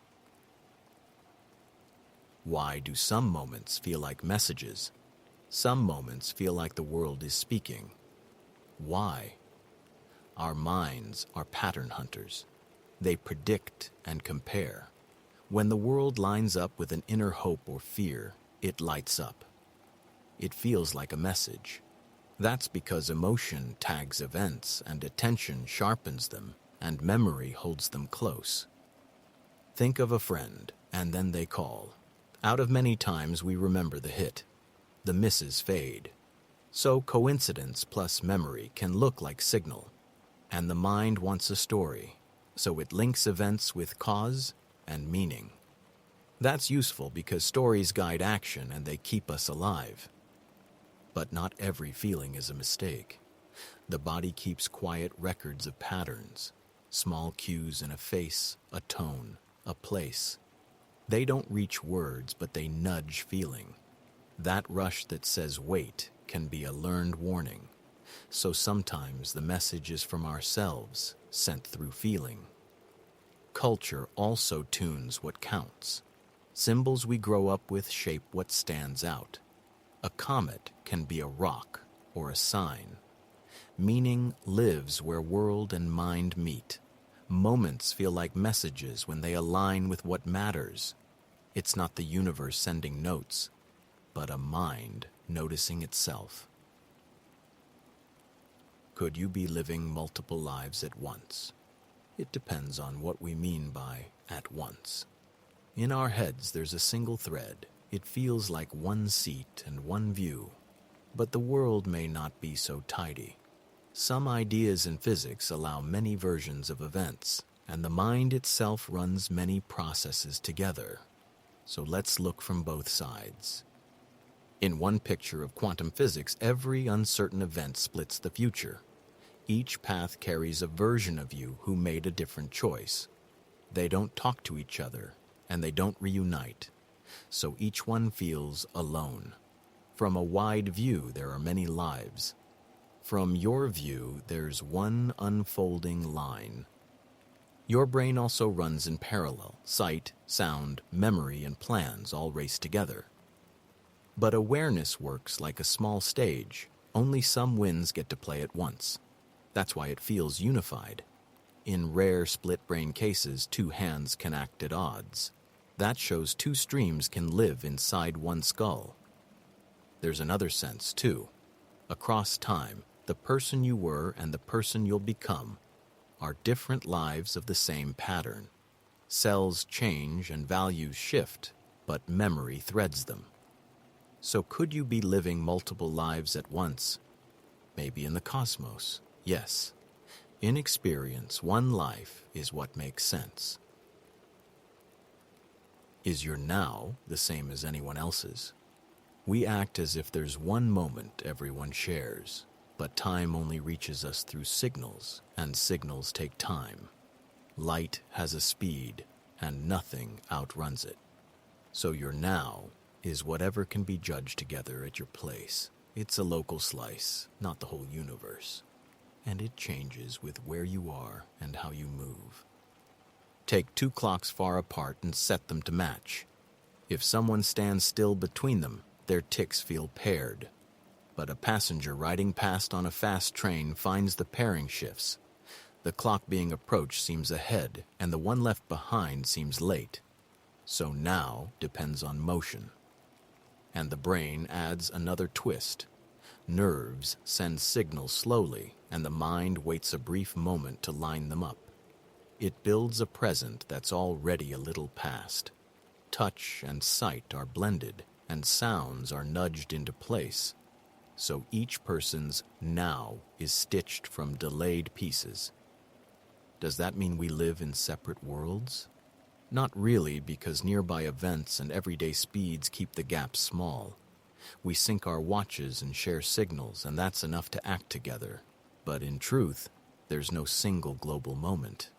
Why do some moments feel like messages? Some moments feel like the world is speaking. Why? Our minds are pattern hunters. They predict and compare. When the world lines up with an inner hope or fear, it lights up. It feels like a message. That's because emotion tags events and attention sharpens them and memory holds them close. Think of a friend and then they call. Out of many times we remember the hit. The misses fade. So coincidence plus memory can look like signal. And the mind wants a story, so it links events with cause and meaning. That's useful because stories guide action and they keep us alive. But not every feeling is a mistake. The body keeps quiet records of patterns, small cues in a face, a tone, a place. They don't reach words, but they nudge feeling. That rush that says wait can be a learned warning. So sometimes the message is from ourselves, sent through feeling. Culture also tunes what counts. Symbols we grow up with shape what stands out. A comet can be a rock or a sign. Meaning lives where world and mind meet. Moments feel like messages when they align with what matters. It's not the universe sending notes, but a mind noticing itself. Could you be living multiple lives at once? It depends on what we mean by at once. In our heads, there's a single thread. It feels like one seat and one view. But the world may not be so tidy. Some ideas in physics allow many versions of events, and the mind itself runs many processes together. So let's look from both sides. In one picture of quantum physics, every uncertain event splits the future. Each path carries a version of you who made a different choice. They don't talk to each other, and they don't reunite. So each one feels alone. From a wide view, there are many lives. From your view, there's one unfolding line. Your brain also runs in parallel. Sight, sound, memory, and plans all race together. But awareness works like a small stage. Only some winds get to play at once. That's why it feels unified. In rare split-brain cases, two hands can act at odds. That shows two streams can live inside one skull. There's another sense, too. Across time, the person you were and the person you'll become are different lives of the same pattern. Cells change and values shift, but memory threads them. So could you be living multiple lives at once? Maybe in the cosmos, yes. In experience, one life is what makes sense. Is your now the same as anyone else's? We act as if there's one moment everyone shares, but time only reaches us through signals, and signals take time. Light has a speed, and nothing outruns it. So your now is whatever can be judged together at your place. It's a local slice, not the whole universe. And it changes with where you are and how you move. Take two clocks far apart and set them to match. If someone stands still between them, their ticks feel paired. But a passenger riding past on a fast train finds the pairing shifts. The clock being approached seems ahead, and the one left behind seems late. So now depends on motion. And the brain adds another twist. Nerves send signals slowly, and the mind waits a brief moment to line them up. It builds a present that's already a little past. Touch and sight are blended, and sounds are nudged into place. So each person's now is stitched from delayed pieces. Does that mean we live in separate worlds? Not really, because nearby events and everyday speeds keep the gaps small. We sync our watches and share signals, and that's enough to act together. But in truth, there's no single global moment.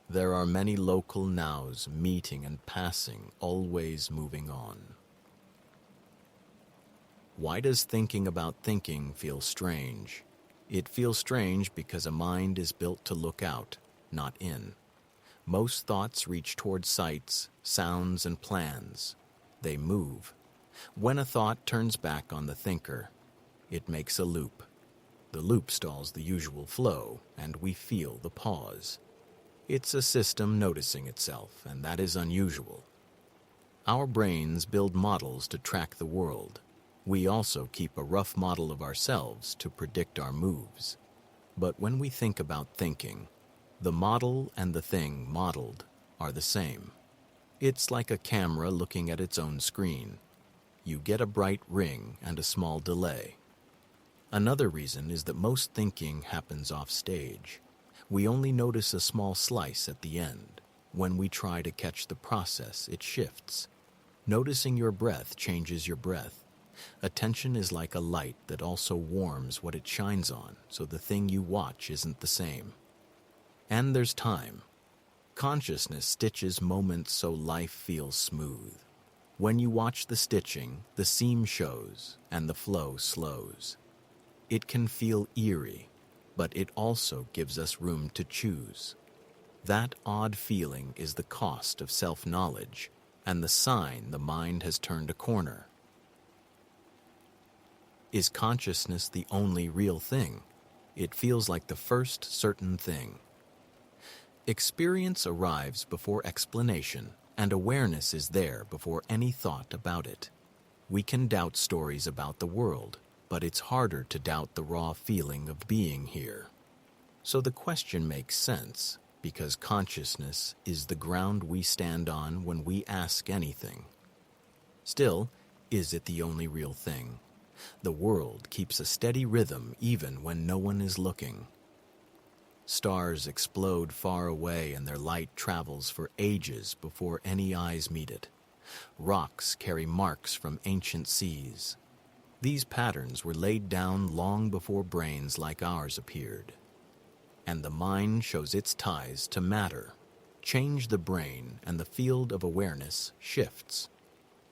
There are many local nows meeting and passing, always moving on. Why does thinking about thinking feel strange? It feels strange because a mind is built to look out, not in. Most thoughts reach toward sights, sounds, and plans. They move. When a thought turns back on the thinker, it makes a loop. The loop stalls the usual flow, and we feel the pause. It's a system noticing itself, and that is unusual. Our brains build models to track the world. We also keep a rough model of ourselves to predict our moves. But when we think about thinking, the model and the thing modeled are the same. It's like a camera looking at its own screen. You get a bright ring and a small delay. Another reason is that most thinking happens off stage. We only notice a small slice at the end. When we try to catch the process, it shifts. Noticing your breath changes your breath. Attention is like a light that also warms what it shines on, so the thing you watch isn't the same. And there's time. Consciousness stitches moments so life feels smooth. When you watch the stitching, the seam shows and the flow slows. It can feel eerie, but it also gives us room to choose. That odd feeling is the cost of self-knowledge and the sign the mind has turned a corner. Is consciousness the only real thing? It feels like the first certain thing. Experience arrives before explanation, and awareness is there before any thought about it. We can doubt stories about the world, but it's harder to doubt the raw feeling of being here. So the question makes sense, because consciousness is the ground we stand on when we ask anything. Still, is it the only real thing? The world keeps a steady rhythm even when no one is looking. Stars explode far away and their light travels for ages before any eyes meet it. Rocks carry marks from ancient seas. These patterns were laid down long before brains like ours appeared. And the mind shows its ties to matter. Change the brain and the field of awareness shifts.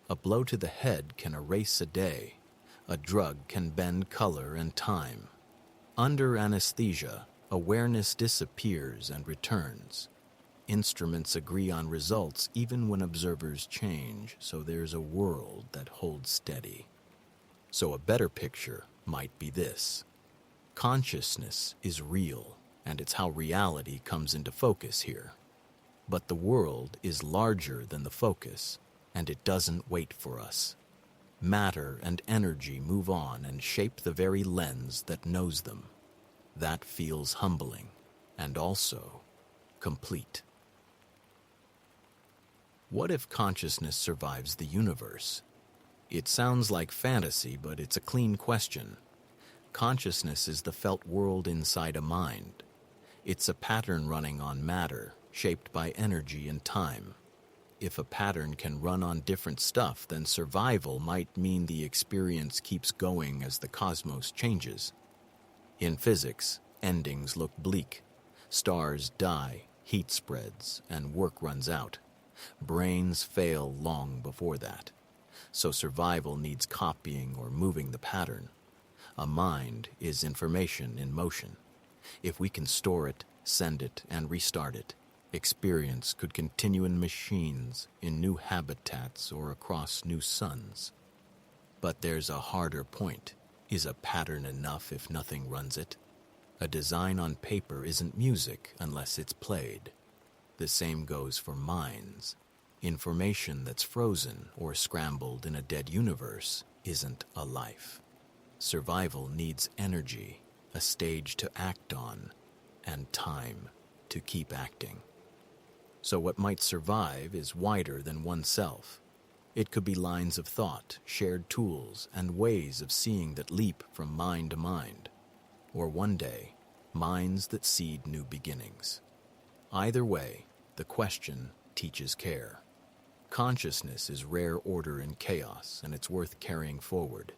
A blow to the head can erase a day. A drug can bend color and time. Under anesthesia, awareness disappears and returns. Instruments agree on results even when observers change, so there's a world that holds steady. So a better picture might be this. Consciousness is real, and it's how reality comes into focus here. But the world is larger than the focus, and it doesn't wait for us. Matter and energy move on and shape the very lens that knows them. That feels humbling, and also complete. What if consciousness survives the universe? It sounds like fantasy, but it's a clean question. Consciousness is the felt world inside a mind. It's a pattern running on matter, shaped by energy and time. If a pattern can run on different stuff, then survival might mean the experience keeps going as the cosmos changes. In physics, endings look bleak. Stars die, heat spreads, and work runs out. Brains fail long before that. So survival needs copying or moving the pattern. A mind is information in motion. If we can store it, send it, and restart it, experience could continue in machines, in new habitats, or across new suns. But there's a harder point. Is a pattern enough if nothing runs it? A design on paper isn't music unless it's played. The same goes for minds. Information that's frozen or scrambled in a dead universe isn't a life. Survival needs energy, a stage to act on, and time to keep acting. So what might survive is wider than oneself. It could be lines of thought, shared tools, and ways of seeing that leap from mind to mind. Or one day, minds that seed new beginnings. Either way, the question teaches care. Consciousness is rare order in chaos, and it's worth carrying forward.